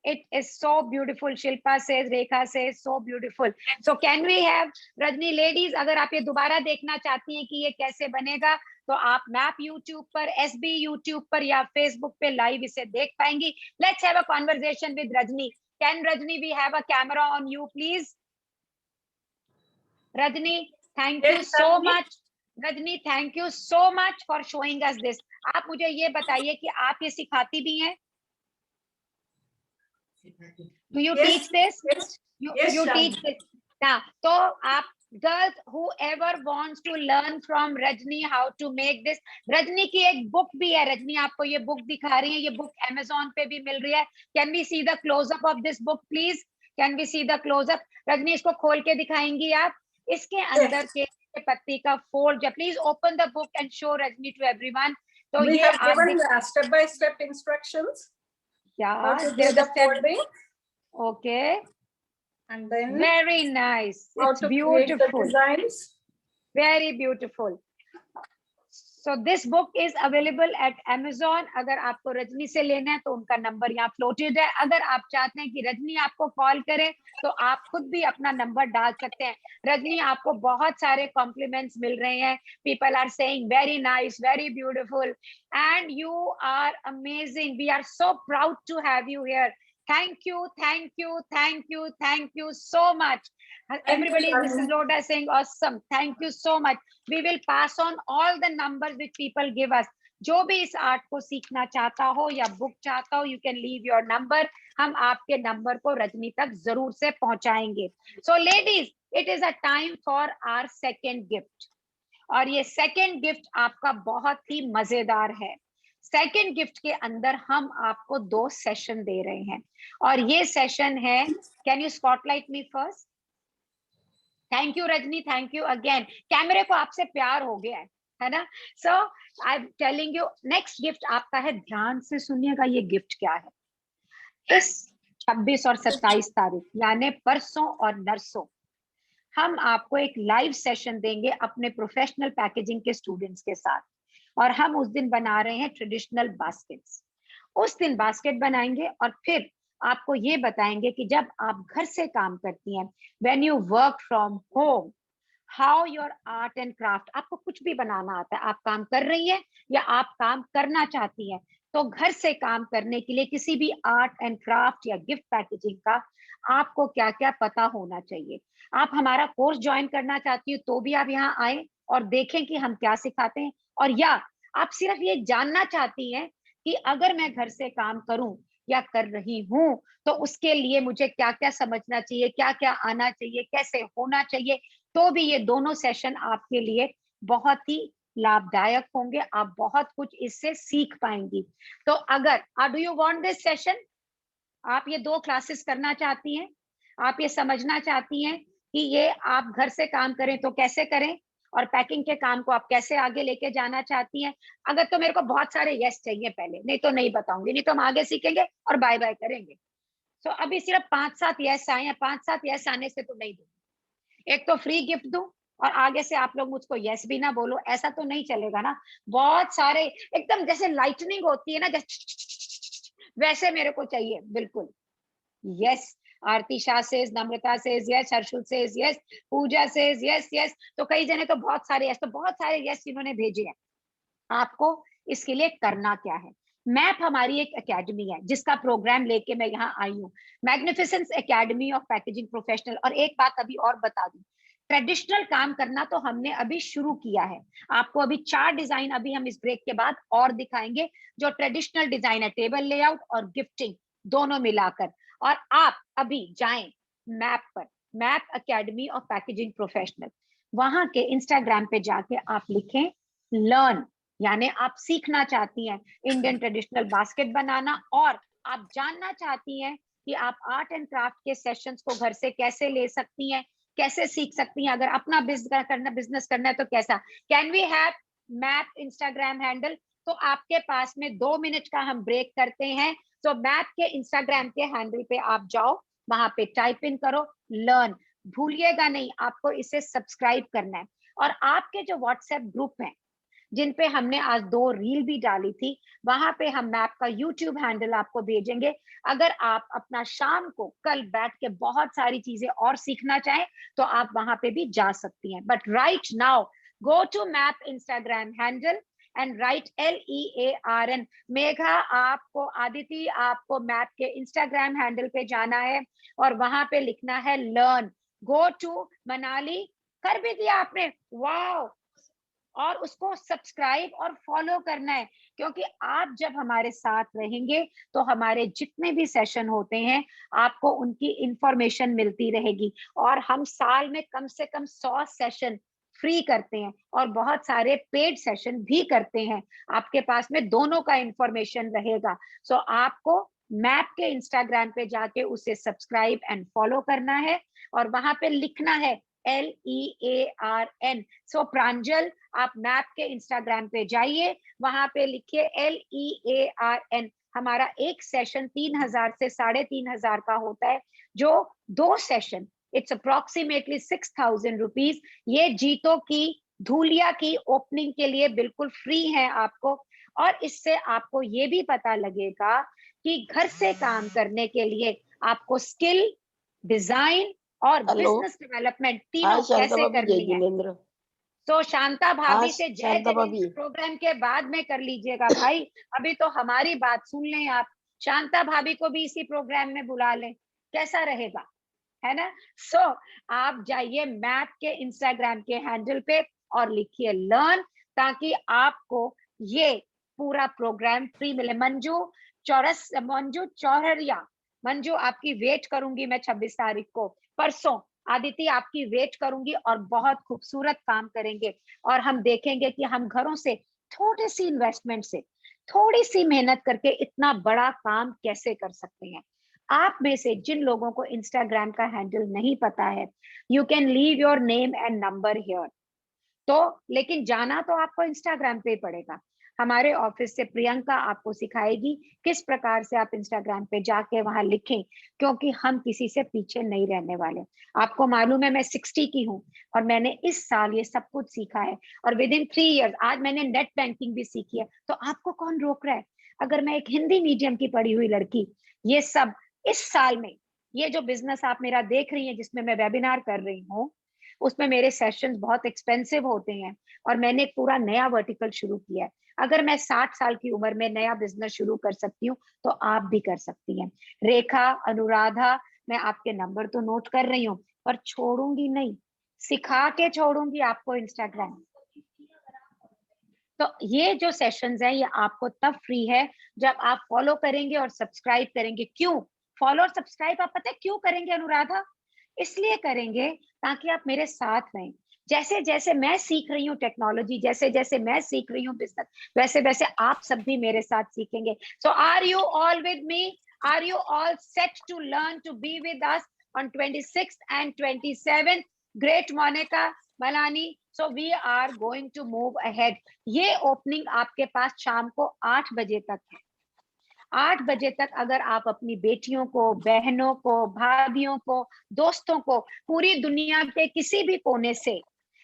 It is so beautiful. Shilpa says, Rekha says, so beautiful. So can we have, Rajni ladies, अगर आप ये दोबारा देखना चाहती हैं कि ये कैसे बनेगा, तो आप मैप YouTube पर, SB YouTube पर या Facebook पे लाइव इसे देख पाएंगी. Let's have a conversation with Rajni. Can Rajni, we have a camera on you, please? Rajni, thank you so much. Rajni, thank you so much for showing us this. आप मुझे ये बताइए कि आप ये सिखाती भी हैं? Do you teach this? You teach this. Now, तो आप girls, whoever wants to learn from Rajni how to make this, Rajni की एक book भी है. Rajni आपको ये book दिखा रही है. ये book Amazon पे भी मिल रही है. Can we see the close up of this book, please? Can we see the close up? Rajni, इसको खोल के दिखाएंगी आप? इसके अंदर के पत्ती का fold. Please open the book and show Rajni to everyone. तो We ये have given step by step instructions. क्या How to do the folding. Okay. And then Very nice. how It's to create the beautiful. designs. Very beautiful. So this book is available at Amazon. अगर आपको रजनी से लेना है तो उनका number यहाँ floated है. अगर आप चाहते हैं कि रजनी आपको कॉल करे तो आप खुद भी अपना नंबर डाल सकते हैं. रजनी, आपको बहुत सारे कॉम्प्लीमेंट्स मिल रहे हैं. People are saying very nice, very beautiful, and you are amazing. We are so proud to have you here. Thank you, thank you, thank you, thank you so much. Everybody, Mrs. Loda saying awesome. Thank you so much. We will pass on all the numbers which people give us. जो भी इस art को सीखना चाहता हो या book चाहता हो, you can leave your number. हम आपके नंबर को रजनी तक जरूर से पहुंचाएंगे. So ladies, it is a time for our second gift. और ये second gift आपका बहुत ही मजेदार है. सेकेंड गिफ्ट के अंदर हम आपको 2 सेशन दे रहे हैं और ये सेशन है. Can you spotlight me first? Thank you Rajni, thank you again. कैमरे को आपसे प्यार हो गया है ना? So I am telling you, next gift आपका है. ध्यान से सुनिएगा ये गिफ्ट क्या है. इस 26 और 27 तारीख यानी परसों और नरसों हम आपको एक लाइव सेशन देंगे अपने प्रोफेशनल पैकेजिंग के स्टूडेंट्स के साथ. और हम उस दिन बना रहे हैं ट्रेडिशनल बास्केट्स. उस दिन बास्केट बनाएंगे और फिर आपको ये बताएंगे कि जब आप घर से काम करती हैं, when you work from home, how your art and craft, आपको कुछ भी बनाना आता है, आप काम कर रही हैं या आप काम करना चाहती हैं, तो घर से काम करने के लिए किसी भी आर्ट एंड क्राफ्ट या गिफ्ट पैकेजिंग का आपको क्या क्या पता होना चाहिए. आप हमारा कोर्स ज्वाइन करना चाहती हो तो भी आप यहाँ आए और देखें कि हम क्या सिखाते हैं. और या आप सिर्फ ये जानना चाहती हैं कि अगर मैं घर से काम करूं या कर रही हूं तो उसके लिए मुझे क्या क्या समझना चाहिए, क्या क्या आना चाहिए, कैसे होना चाहिए, तो भी ये दोनों सेशन आपके लिए बहुत ही लाभदायक होंगे. आप बहुत कुछ इससे सीख पाएंगी. तो अगर do you want this session, आप ये 2 क्लासेस करना चाहती हैं, आप ये समझना चाहती हैं कि ये आप घर से काम करें तो कैसे करें और पैकिंग के काम को आप कैसे आगे लेके जाना चाहती हैं. अगर तो मेरे को बहुत सारे यस चाहिए पहले, नहीं तो नहीं बताऊंगी, नहीं तो हम आगे सीखेंगे और बाय बाय करेंगे. तो अभी सिर्फ 5-7 यस आए हैं. 5-7 यस आने से तो नहीं दूंगी. एक तो फ्री गिफ्ट दूं और आगे से आप लोग मुझको यस भी ना बोलो, ऐसा तो नहीं चलेगा ना. बहुत सारे एकदम जैसे लाइटनिंग होती है ना, जैसे वैसे मेरे को चाहिए बिल्कुल. यस, आरती शाह says, नम्रता says yes, Harshul says yes, पूजा says yes, yes. तो कई जने तो बहुत सारे yes, तो बहुत सारे yes इन्होंने भेजे हैं. आपको इसके लिए करना क्या है, मैप हमारी एक एकेडमी है जिसका प्रोग्राम लेके मैं यहाँ आई हूँ, magnificence academy of packaging professional. और एक बात अभी और बता दूं, ट्रेडिशनल काम करना तो हमने अभी शुरू किया है. आपको अभी 4 डिजाइन अभी हम इस ब्रेक के बाद और दिखाएंगे जो ट्रेडिशनल डिजाइन है, टेबल लेआउट और गिफ्टिंग दोनों मिलाकर. और आप अभी जाएं मैप पर, map academy of packaging professional, वहां के इंस्टाग्राम पे जाके आप लिखें लर्न, यानी आप सीखना चाहती हैं इंडियन ट्रेडिशनल बास्केट बनाना और आप जानना चाहती हैं कि आप आर्ट एंड क्राफ्ट के सेशंस को घर से कैसे ले सकती हैं, कैसे सीख सकती हैं. अगर अपना बिजनेस करना है तो कैसा. Can we have MAP Instagram handle? तो आपके पास में 2 मिनट का हम ब्रेक करते हैं. तो मैप के इंस्टाग्राम के हैंडल पे आप जाओ, वहां पे टाइप इन करो लर्न. भूलिएगा नहीं, आपको इसे सब्सक्राइब करना है. और आपके जो व्हाट्सएप ग्रुप हैं जिन पे हमने आज 2 रील भी डाली थी, वहां पे हम मैप का यूट्यूब हैंडल आपको भेजेंगे. अगर आप अपना शाम को कल बैठ के बहुत सारी चीजें और सीखना चाहें तो आप वहां पे भी जा सकती हैं. But right now go to MAP Instagram handle and write LEARN. Megha आपको, आदिति आपको मैप के इंस्टाग्राम हैंडल पे जाना है और वहां पे लिखना है लर्न. गो टू मनाली, कर भी दिया आपने, वाओ. और उसको सब्सक्राइब और फॉलो करना है, क्योंकि आप जब हमारे साथ रहेंगे तो हमारे जितने भी सेशन होते हैं आपको उनकी इंफॉर्मेशन मिलती रहेगी. और हम साल में कम से कम 100 सेशन फ्री करते हैं और बहुत सारे पेड सेशन भी करते हैं. आपके पास में दोनों का इंफॉर्मेशन रहेगा. सो आपको मैप के इंस्टाग्राम पे जाके उसे सब्सक्राइब एंड फॉलो करना है और वहां पे लिखना है LEARN. सो प्रांजल, आप मैप के इंस्टाग्राम पे जाइए, वहां पे लिखिए LEARN, हमारा एक सेशन 3000 से 3500 का होता है, जो 2 सेशन, इट्स अप्रोक्सीमेटली 6000 रुपीज। ये जीतो की धूलिया की ओपनिंग के लिए बिल्कुल फ्री है आपको, और इससे आपको ये भी पता लगेगा कि घर से काम करने के लिए आपको स्किल, डिजाइन और बिजनेस डेवलपमेंट तीनों कैसे करनी है। तो शांता भाभी से जय जिनेंद्र प्रोग्राम के बाद में कर लीजिएगा भाई, अभी तो हमारी बात सुन लें आप। शांता भाभी को भी इसी प्रोग्राम में बुला लें, कैसा रहेगा, है ना। सो आप जाइए मैप के इंस्टाग्राम के हैंडल पे और लिखिए लर्न, ताकि आपको ये पूरा प्रोग्राम फ्री मिले। मंजू चौहरिया, मंजू आपकी वेट करूंगी मैं 26 तारीख को, परसों आदिति आपकी वेट करूंगी, और बहुत खूबसूरत काम करेंगे। और हम देखेंगे कि हम घरों से थोड़ी सी इन्वेस्टमेंट से, थोड़ी सी मेहनत करके इतना बड़ा काम कैसे कर सकते हैं। आप में से जिन लोगों को इंस्टाग्राम का हैंडल नहीं पता है, you can leave your name and number here. तो लेकिन जाना तो आपको इंस्टाग्राम पे पड़ेगा। हमारे ऑफिस से प्रियंका आपको सिखाएगी किस प्रकार से आप इंस्टाग्राम पे जाके वहां लिखें, क्योंकि हम किसी से पीछे नहीं रहने वाले। आपको मालूम है मैं 60 की हूँ, और मैंने इस साल ये सब कुछ सीखा है, और विद इन 3 इयर्स आज मैंने नेट बैंकिंग भी सीखी है। तो आपको कौन रोक रहा है? अगर मैं एक हिंदी मीडियम की पढ़ी हुई लड़की ये सब इस साल में, ये जो बिजनेस आप मेरा देख रही हैं जिसमें मैं वेबिनार कर रही हूँ, उसमें मेरे सेशंस बहुत एक्सपेंसिव होते हैं, और मैंने एक पूरा नया वर्टिकल शुरू किया है। अगर मैं 60 साल की उम्र में नया बिजनेस शुरू कर सकती हूँ, तो आप भी कर सकती हैं। रेखा, अनुराधा, मैं आपके नंबर तो नोट कर रही हूँ, पर छोड़ूंगी नहीं, सिखा के छोड़ूंगी आपको इंस्टाग्राम। तो ये जो सेशंस हैं ये आपको तब फ्री है जब आप फॉलो करेंगे और सब्सक्राइब करेंगे। क्यों फॉलो और सब्सक्राइब आप पता है क्यों करेंगे अनुराधा? इसलिए करेंगे ताकि आप मेरे साथ रहें। जैसे जैसे मैं सीख रही हूँ टेक्नोलॉजी, जैसे जैसे मैं सीख रही हूँ बिजनेस, वैसे वैसे आप सब भी मेरे साथ सीखेंगे। So are you all with me? Are you all set to learn to be with us on 26th and 27th? Great, Monica, Malani. So we are going to move ahead. ये opening आपके पास शाम को 8 बजे तक है। 8 बजे तक अगर आप अपनी बेटियों को, बहनों को, भाभियों को, दोस्तों को पूरी दुनिया के किसी भी कोने से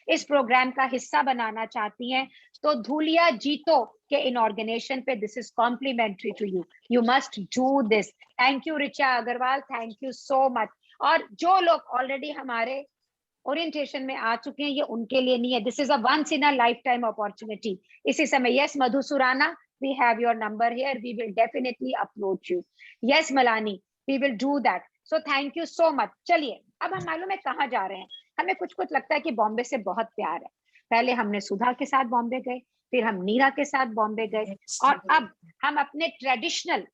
इस प्रोग्राम का हिस्सा बनाना चाहती हैं, तो धूलिया जीतो के इनऑर्गेनाइजेशन पे this is complimentary to you. You must do this. Thank you Richa Agarwal, thank you so much. और जो लोग ऑलरेडी हमारे ओरिएंटेशन में आ चुके हैं, ये उनके लिए नहीं है, this is a once in a life time opportunity. इसी समय yes Madhu Surana, we have your number here, we will definitely approach you. Yes Malani, we will do that. So thank you so much. चलिए अब हम मालूम है कहाँ जा रहे हैं। हमें कुछ कुछ लगता है कि बॉम्बे से बहुत प्यार है। पहले हमने सुधा के साथ बॉम्बे गए, फिर हम नीरा के साथ बॉम्बे गए, और अब हम अपने ट्रेडिशनल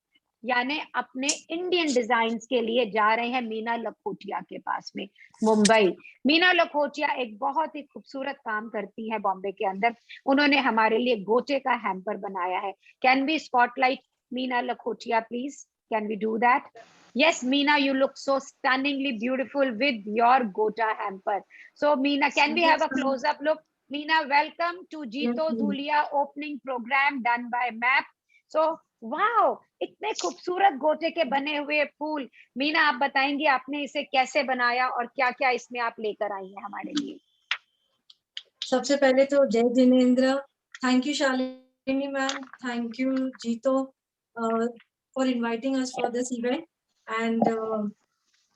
यानी अपने इंडियन डिजाइन्स के लिए जा रहे हैं मीना लखोटिया के पास में, मुंबई। मीना लखोटिया एक बहुत ही खूबसूरत काम करती है बॉम्बे के अंदर। उन्होंने हमारे लिए गोटे का हैम्पर बनाया है। Can we spotlight Meena Lakhotia please? Can we do that? Yes, Meena, you look so stunningly beautiful with your Gota hamper. So, Meena, can we have a close-up look? Meena, welcome to Jito Dhulia opening program done by MAP. So, wow, इतने खूबसूरत गोटे के बने हुए फूल। मीना, आप बताएंगी आपने इसे कैसे बनाया और क्या-क्या इसमें आप लेकर आई हैं हमारे लिए? सबसे पहले तो जय Jinendra, thank you Shalini ma'am, thank you Jito for inviting us for this event. And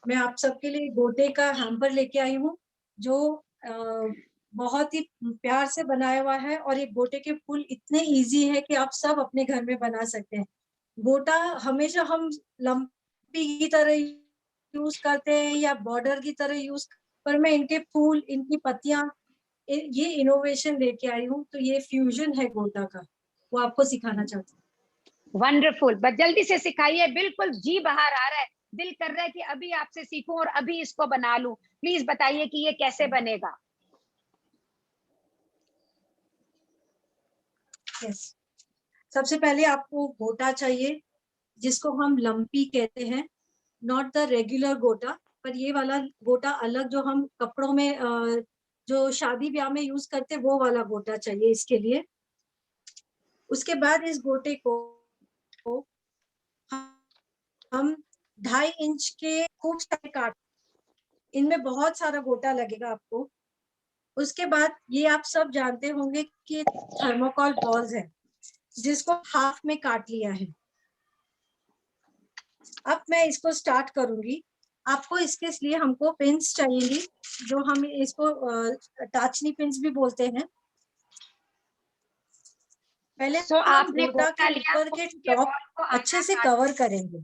मैं आप सबके लिए गोटे का हैम्पर लेके आई हूँ, जो बहुत ही प्यार से बनाया हुआ है, और ये गोटे के फूल इतने इजी है कि आप सब अपने घर में बना सकते हैं। गोटा हमेशा हम लंपी की तरह यूज करते हैं या बॉर्डर की तरह यूज, पर मैं इनके फूल, इनकी पत्तियां, ये इनोवेशन लेके आई हूँ। तो ये फ्यूजन है गोटा का, वो आपको सिखाना चाहती हूँ। वंडरफुल, बस जल्दी से सिखाइए। बिल्कुल जी बाहर आ रहा है, दिल कर रहा है कि अभी आपसे सीखूं और अभी इसको बना लूं। प्लीज बताइए कि ये कैसे बनेगा। yes. सबसे पहले आपको गोटा चाहिए, जिसको हम लंपी कहते हैं, नॉट द रेगुलर गोटा, पर ये वाला गोटा अलग, जो हम कपड़ों में जो शादी ब्याह में यूज करते हैं, वो वाला गोटा चाहिए इसके लिए। उसके बाद इस गोटे को हम 2.5 इंच के खूब सारे काट, इनमें बहुत सारा गोटा लगेगा आपको। उसके बाद ये आप सब जानते होंगे कि थर्मोकॉल बॉल्स है जिसको हाफ में काट लिया है। अब मैं इसको स्टार्ट करूंगी। आपको इसके लिए हमको पिंस चाहिएगी, जो हम इसको टाचनी पिंस भी बोलते हैं। पहले आपने गोटा के लिया, ऊपर के टॉप अच्छे से कवर करेंगे।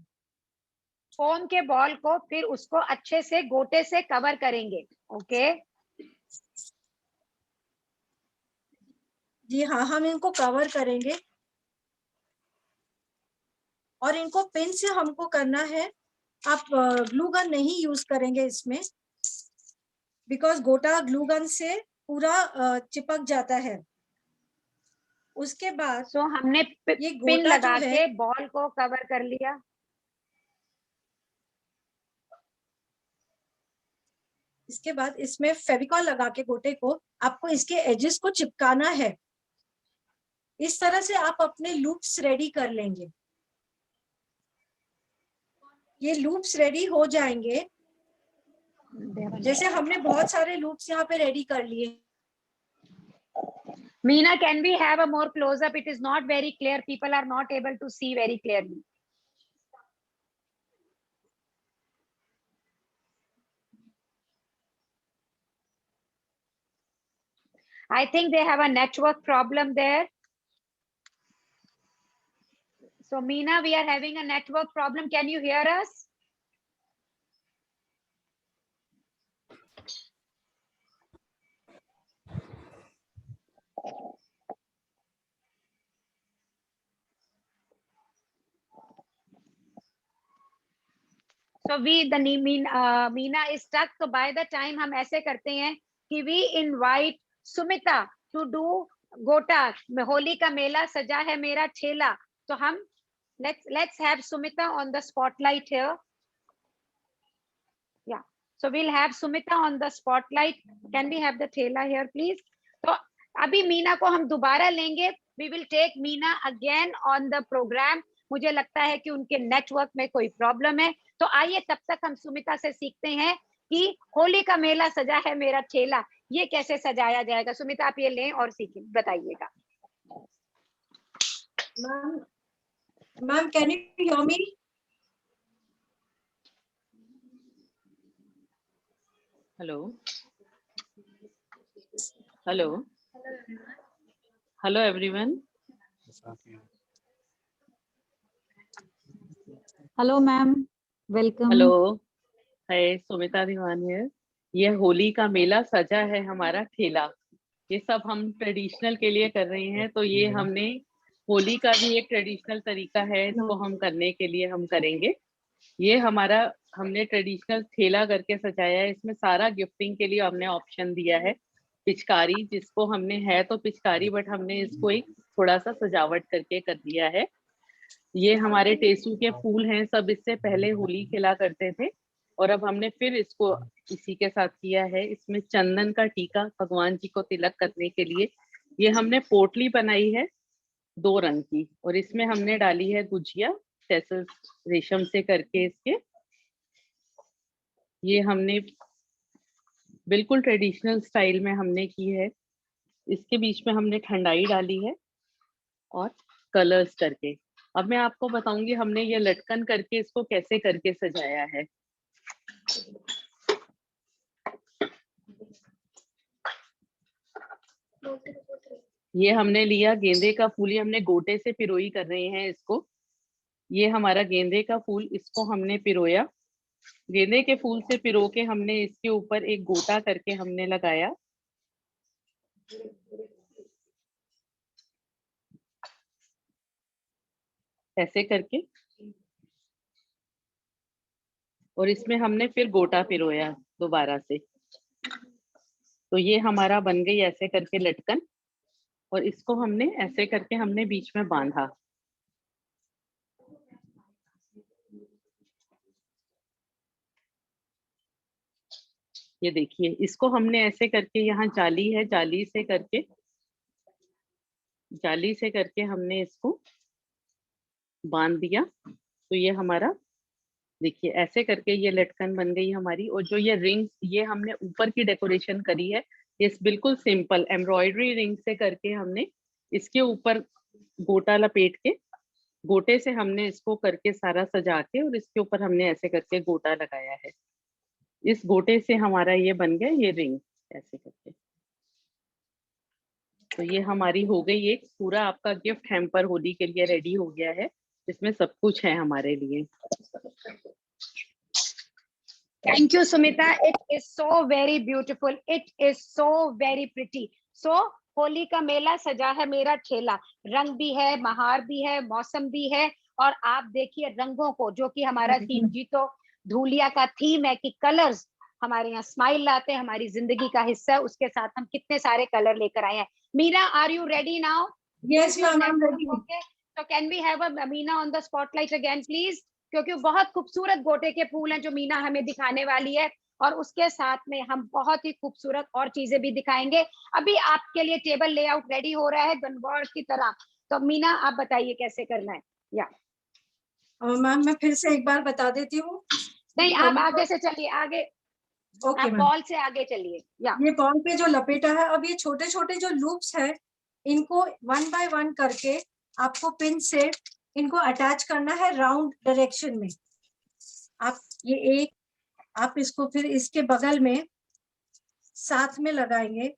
फोम के बॉल को फिर उसको अच्छे से गोटे से कवर करेंगे। ओके जी हाँ, हम इनको कवर करेंगे और इनको पिन से हमको करना है। आप ग्लू गन नहीं यूज करेंगे इसमें, बिकॉज गोटा ग्लू गन से पूरा चिपक जाता है। उसके बाद हमने ये पिन गोटा लगा जो है के बॉल को कवर कर लिया। इसके बाद इसमें फेविकॉल लगा के गोटे को आपको इसके एजेस को चिपकाना है। इस तरह से आप अपने लूप्स रेडी कर लेंगे। ये लूप्स रेडी हो जाएंगे, जैसे हमने बहुत सारे लूप्स यहाँ पे रेडी कर लिए। Meena, can we have a more close up? It is not very clear. People are not able to see very clearly. I think they have a network problem there. So Meena, we are having a network problem. Can you hear us? So Meena is stuck. So by the time हम ऐसे करते हैं कि we invite Sumita to do गोटा, होली का मेला सजा है मेरा ठेला। तो हम let's have Sumita on the spotlight here. Yeah, so we'll have Sumita on the spotlight. Can we have the ठेला here please? तो अभी मीना को हम दोबारा लेंगे. We will take Meena again on the program. मुझे लगता है कि उनके नेटवर्क में कोई प्रॉब्लम है। तो आइए तब तक हम सुमिता से सीखते हैं कि होली का मेला सजा है मेरा ठेला, ये कैसे सजाया जाएगा। सुमिता आप ये लें और सीखें, बताइएगा। Ma'am can you hear me? Hello hello hello everyone. Hello ma'am, welcome. Hello, hi, Sumita Dewan है। ये होली का मेला सजा है हमारा ठेला, ये सब हम ट्रेडिशनल के लिए कर रहे हैं। तो ये हमने होली का भी एक ट्रेडिशनल तरीका है, इसको हम करने के लिए हम करेंगे। ये हमारा हमने ट्रेडिशनल ठेला करके सजाया है। इसमें सारा गिफ्टिंग के लिए हमने ऑप्शन दिया है। पिचकारी, जिसको हमने है तो पिचकारी, बट हमने इसको एक थोड़ा सा सजावट करके कर दिया है। ये हमारे टेसू के फूल हैं, सब इससे पहले होली खेला करते थे और अब हमने फिर इसको इसी के साथ किया है। इसमें चंदन का टीका भगवान जी को तिलक करने के लिए ये हमने पोटली बनाई है 2 रंग की, और इसमें हमने डाली है गुजिया टेसल्स रेशम से करके। इसके ये हमने बिल्कुल ट्रेडिशनल स्टाइल में हमने की है। इसके बीच में हमने ठंडाई डाली है और कलर्स करके। अब मैं आपको बताऊंगी हमने ये लटकन करके इसको कैसे करके सजाया है। ये हमने लिया गेंदे का फूल, ये हमने गोटे से पिरोई कर रहे हैं इसको। ये हमारा गेंदे का फूल, इसको हमने पिरोया। गेंदे के फूल से पिरो के हमने इसके ऊपर एक गोटा करके हमने लगाया। ऐसे करके, और इसमें हमने फिर गोटा पिरोया दोबारा से। तो ये हमारा बन गई ऐसे करके लटकन, और इसको हमने ऐसे करके हमने बीच में बांधा। ये देखिए, इसको हमने ऐसे करके, यहाँ जाली है, जाली से करके हमने इसको बांध दिया। तो ये हमारा देखिए ऐसे करके ये लटकन बन गई हमारी। और जो ये रिंग, ये हमने ऊपर की डेकोरेशन करी है, ये बिल्कुल सिंपल एम्ब्रॉयडरी रिंग से करके हमने इसके ऊपर गोटा लपेट के, गोटे से हमने इसको करके सारा सजा के, और इसके ऊपर हमने ऐसे करके गोटा लगाया है। इस गोटे से हमारा ये बन गया ये रिंग ऐसे करके। तो ये हमारी हो गई एक पूरा आपका गिफ्ट हैम्पर होली के लिए रेडी हो गया है, इसमें सब कुछ है हमारे लिए। Thank you, Sumita. It is so very beautiful. It is so very pretty. So, Holi का मेला सजा है मेरा ठेला, रंग भी है, महार भी है, मौसम भी है, और आप देखिए रंगों को, जो कि हमारा थीम जीतो धूलिया का थीम है कि कलर्स हमारे यहाँ स्माइल लाते हैं, हमारी जिंदगी का हिस्सा है, उसके साथ हम कितने सारे कलर लेकर आए हैं। Meena, are you ready now? Yes, ma'am, I'm ready. So can we have a Meena on the spotlight again, please? क्योंकि बहुत खूबसूरत गोटे के फूल हैं जो मीना हमें दिखाने वाली है, और उसके साथ में हम बहुत ही खूबसूरत और चीजें भी दिखाएंगे। अभी आपके लिए टेबल लेआउट रेडी हो रहा है गणगौर की तरह। तो मीना आप बताइए कैसे करना है। या मैम मैं फिर से एक बार बता देती हूँ। नहीं, आप आगे से चलिए, आगे ओके आप बॉल से आगे चलिए। या ये बॉल पे जो लपेटा है, अब ये छोटे छोटे जो लूप्स है, इनको 1 बाय 1 करके आपको पिन से इनको अटैच करना है राउंड डायरेक्शन में। आप ये एक, आप इसको फिर इसके बगल में साथ में लगाएंगे,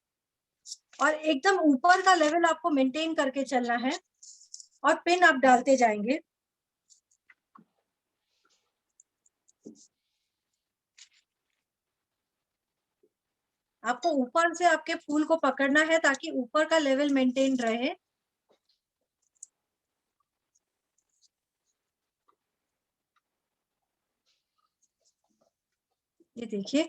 और एकदम ऊपर का लेवल आपको मेंटेन करके चलना है, और पिन आप डालते जाएंगे। आपको ऊपर से आपके फूल को पकड़ना है ताकि ऊपर का लेवल मेंटेन रहे। ये देखिए,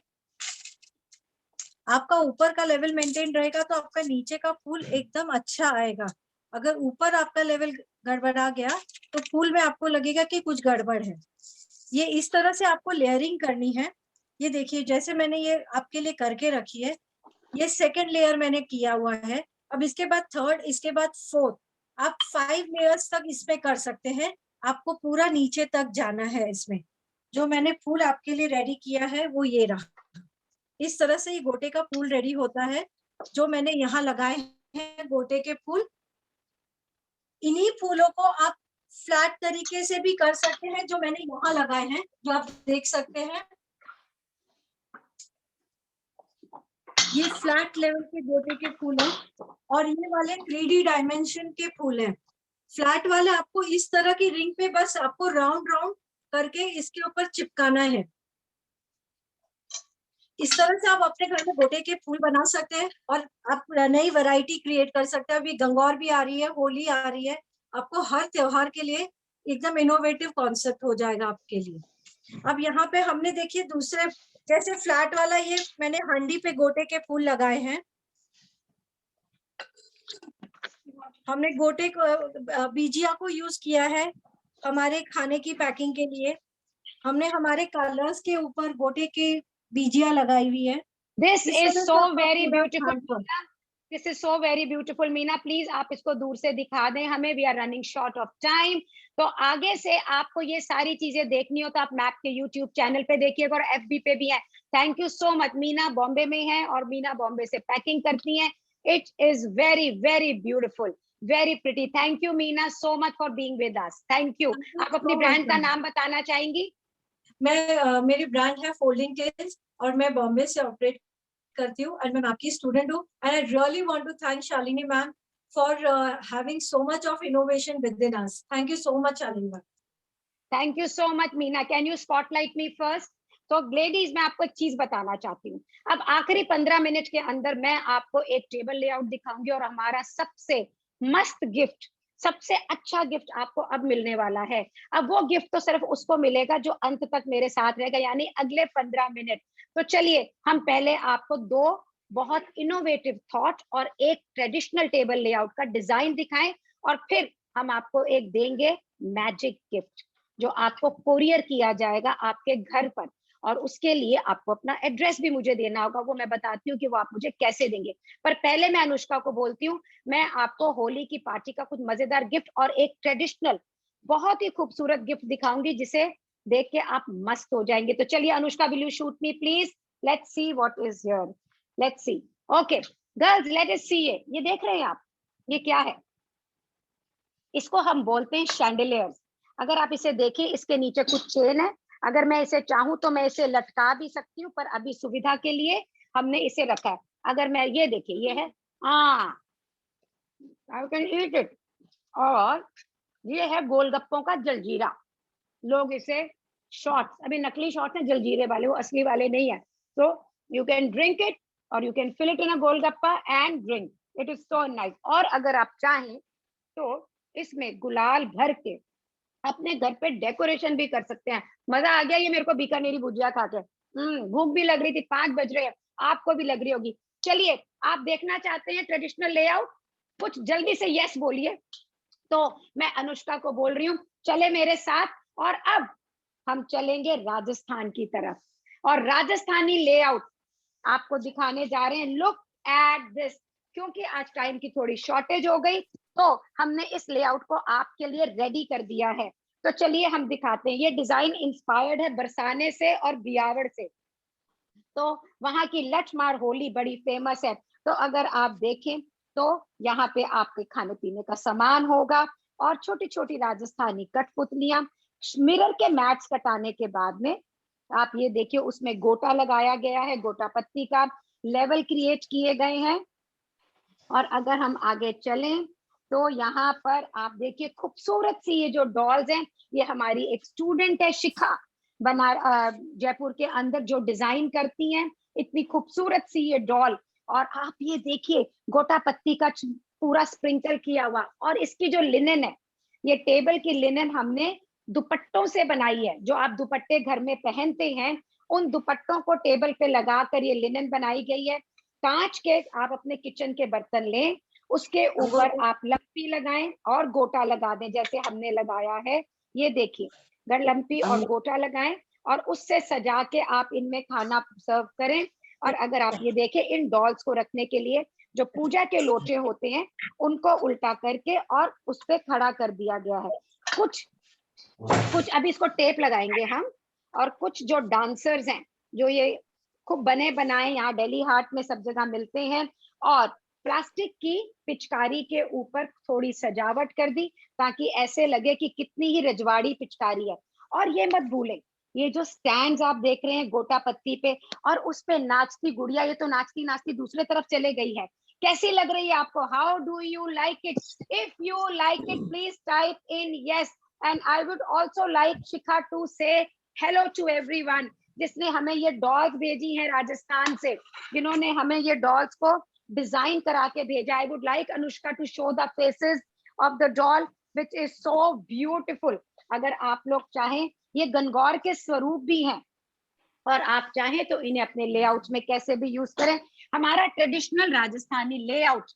आपका ऊपर का लेवल मेंटेन रहेगा तो आपका नीचे का फूल एकदम अच्छा आएगा। अगर ऊपर आपका लेवल गड़बड़ा गया तो फूल में आपको लगेगा कि कुछ गड़बड़ है। ये इस तरह से आपको लेयरिंग करनी है। ये देखिए, जैसे मैंने ये आपके लिए करके रखी है, ये सेकंड लेयर मैंने किया हुआ है। अब इसके बाद थर्ड, इसके बाद फोर्थ, आप 5 लेयर्स तक इसमें कर सकते हैं। आपको पूरा नीचे तक जाना है। इसमें जो मैंने फूल आपके लिए रेडी किया है वो ये रहा। इस तरह से ये गोटे का फूल रेडी होता है। जो मैंने यहाँ लगाए हैं गोटे के फूल, इन्हीं फूलों को आप फ्लैट तरीके से भी कर सकते हैं, जो मैंने यहाँ लगाए हैं, जो आप देख सकते हैं। ये फ्लैट लेवल के गोटे के फूल हैं, और ये वाले 3D डायमेंशन के फूल हैं। फ्लैट वाले आपको इस तरह की रिंग पे बस आपको राउंड राउंड करके इसके ऊपर चिपकाना है। इस तरह से आप अपने घर में गोटे के फूल बना सकते हैं, और आप नई वैरायटी क्रिएट कर सकते हैं। अभी गंगौर भी आ रही है, होली आ रही है, आपको हर त्योहार के लिए एकदम इनोवेटिव कॉन्सेप्ट हो जाएगा आपके लिए। अब यहाँ पे हमने देखिए दूसरे, जैसे फ्लैट वाला, ये मैंने हांडी पे गोटे के फूल लगाए हैं। हमने गोटे को, बीजिया को यूज किया है हमारे खाने की पैकिंग के लिए। हमने हमारे कलर्स के ऊपर गोटे की बीजिया लगाई हुई है। This is so very beautiful. This is so very beautiful Meena, please आप इसको दूर से दिखा दें हमें। We are running short of time. तो आगे से आपको ये सारी चीजें देखनी हो तो आप मैप के यूट्यूब चैनल पे देखिएगा, और FB पे भी है। Thank you so much. Meena Bombay में है और मीना बॉम्बे से पैकिंग करती हैं। It is very very beautiful, very pretty. Thank you Meena so much for being with us. Thank you. आप अपनी ब्रांड का नाम बताना चाहेंगी? मेरी ब्रांड है फोल्डिंग टेल्स, और मैं बॉम्बे से ऑपरेट करती हूँ, और मैं आपकी स्टूडेंट हूँ। And I really want to thank Shalini ma'am for having so much of innovation within us. Thank you so much Shalini ma'am. Thank you so much Meena. Can you spotlight me first? तो ladies, मैं आपको एक चीज बताना चाहती हूँ। अब आखिरी 15 मिनट के अंदर मैं आपको एक टेबल लेआउट दिखाऊंगी, और हमारा सबसे मस्त गिफ्ट, सबसे अच्छा गिफ्ट आपको अब मिलने वाला है। अब वो गिफ्ट तो सिर्फ उसको मिलेगा जो अंत तक मेरे साथ रहेगा, यानी अगले 15 मिनट। तो चलिए हम पहले आपको 2 बहुत इनोवेटिव थॉट और एक ट्रेडिशनल टेबल लेआउट का डिजाइन दिखाएं, और फिर हम आपको एक देंगे मैजिक गिफ्ट जो आपको कोरियर किया जाएगा आपके घर पर। और उसके लिए आपको अपना एड्रेस भी मुझे देना होगा, वो मैं बताती हूँ कि वो आप मुझे कैसे देंगे। पर पहले मैं अनुष्का को बोलती हूँ, मैं आपको होली की पार्टी का कुछ मजेदार गिफ्ट और एक ट्रेडिशनल बहुत ही खूबसूरत गिफ्ट दिखाऊंगी, जिसे देख के आप मस्त हो जाएंगे। तो चलिए Anushka, will you shoot me please? Let's see what is here, let's see. Okay girls, let us see. ये देख रहे हैं आप, ये क्या है? इसको हम बोलते हैं शैंडलियर्स। अगर आप इसे देखें, इसके नीचे कुछ चेन है। अगर मैं इसे चाहूं तो मैं इसे लटका भी सकती हूँ, पर अभी सुविधा के लिए हमने इसे रखा है। अगर मैं ये देखिए, ये है आई कैन ईट इट। और ये है गोलगप्पों का जलजीरा। लोग इसे शॉट्स, अभी नकली शॉट्स हैं जलजीरे वाले, वो असली वाले नहीं है। तो यू कैन ड्रिंक इट और you can fill it in a golgappa and drink it, is so nice. और अगर आप चाहें तो इसमें गुलाल भर के अपने घर पे डेकोरेशन भी कर सकते हैं। मजा आ गया ये मेरे को बीकानेरी भुजिया खा के। भूख भी लग रही थी, 5 बज रहे हैं, आपको भी लग रही होगी। चलिए, आप देखना चाहते हैं ट्रेडिशनल लेआउट? कुछ जल्दी से यस बोलिए। तो मैं अनुष्का को बोल रही हूँ, चले मेरे साथ। और अब हम चलेंगे राजस्थान की तरफ, और राजस्थानी लेआउट आपको दिखाने जा रहे हैं। Look at this. क्योंकि आज टाइम की थोड़ी शॉर्टेज हो गई, तो हमने इस लेआउट को आपके लिए रेडी कर दिया है। तो चलिए हम दिखाते हैं। ये डिजाइन इंस्पायर्ड है बरसाने से और बियावड़ से। तो वहां की लठमार होली बड़ी फेमस है। तो अगर आप देखें तो यहाँ पे आपके खाने पीने का सामान होगा, और छोटी छोटी राजस्थानी कठपुतलियां। मिरर के मैट्स कटाने के बाद में आप ये देखिए, उसमें गोटा लगाया गया है, गोटा पत्ती का लेवल क्रिएट किए गए हैं। और अगर हम आगे चलें तो यहाँ पर आप देखिए खूबसूरत सी ये जो डॉल्स हैं, ये हमारी एक स्टूडेंट है शिखा, जयपुर के अंदर जो डिजाइन करती हैं। इतनी खूबसूरत सी ये डॉल। और आप ये देखिए गोटा पत्ती का पूरा स्प्रिंकल किया हुआ। और इसकी जो लिनन है, ये टेबल की लिनन हमने दुपट्टों से बनाई है। जो आप दुपट्टे घर में पहनते हैं, उन दुपट्टों को टेबल पे लगाकर ये लिनन बनाई गई है। कांच के आप अपने किचन के बर्तन लें, उसके ऊपर आप लंपी लगाएं और गोटा लगा दें, जैसे हमने लगाया है। ये देखिए, लंपी और गोटा लगाएं और उससे सजा के आप इनमें खाना सर्व करें। और अगर आप ये देखें, इन डॉल्स को रखने के लिए जो पूजा के लोटे होते हैं, उनको उल्टा करके और उस पे खड़ा कर दिया गया है। कुछ अभी इसको टेप लगाएंगे हम। और कुछ जो डांसर्स हैं, जो ये खूब बने बनाए यहाँ दिल्ली हाट में सब जगह मिलते हैं, और प्लास्टिक की पिचकारी के ऊपर थोड़ी सजावट कर दी, ताकि ऐसे लगे कि कितनी ही रजवाड़ी पिचकारी है। और ये मत भूलें, ये जो स्टैंड्स आप देख रहे हैं गोटा पत्ती पे, और उस पे नाचती गुड़िया, ये तो नाचती नाचती दूसरे तरफ चले गई है। कैसी लग रही है आपको? How do you like it? If you like it, please type in yes. And I would also like Shikha to say hello to everyone, जिसने हमें ये डॉल्स भेजी हैं राजस्थान से, जिन्होंने हमें ये डॉल्स को डिजाइन करा के भेजा। I would like Anushka to show the faces of the doll which is so beautiful. अगर आप लोग चाहें, ये गणगौर के स्वरूप भी हैं, और आप चाहें तो इन्हें अपने लेआउट में कैसे भी यूज करें। हमारा ट्रेडिशनल राजस्थानी लेआउट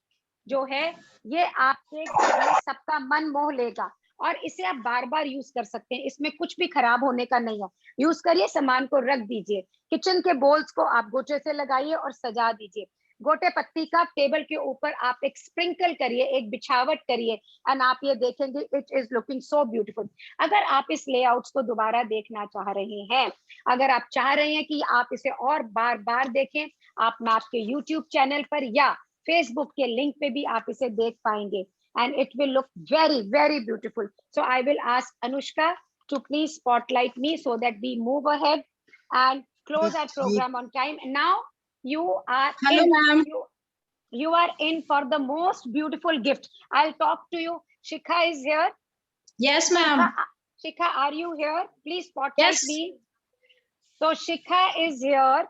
जो है, ये आपके सबका मन मोह लेगा, और इसे आप बार बार यूज कर सकते हैं। इसमें कुछ भी खराब होने का नहीं है। यूज करिए, सामान को रख दीजिए, किचन के बोल्स को आप गोटे से लगाइए और सजा दीजिए। गोटे पत्ती का टेबल के ऊपर आप एक स्प्रिंकल करिए, एक बिछावट करिए, एंड आप ये देखेंगे it is looking so beautiful. अगर आप इस लेआउट्स को दोबारा देखना चाह रहे हैं, अगर आप चाह रहे हैं कि आप इसे और बार बार देखें, आप मैप के यूट्यूब चैनल पर या फेसबुक के लिंक पे भी आप इसे देख पाएंगे, and it will look very, very beautiful. So I will ask Anushka to please spotlight me so that we move ahead and close our program on time. And now you are Hello, ma'am. You are in for the most beautiful gift. I'll talk to you. Shikha is here. Yes, ma'am. Shikha, are you here? Please spotlight Yes. me. So Shikha is here.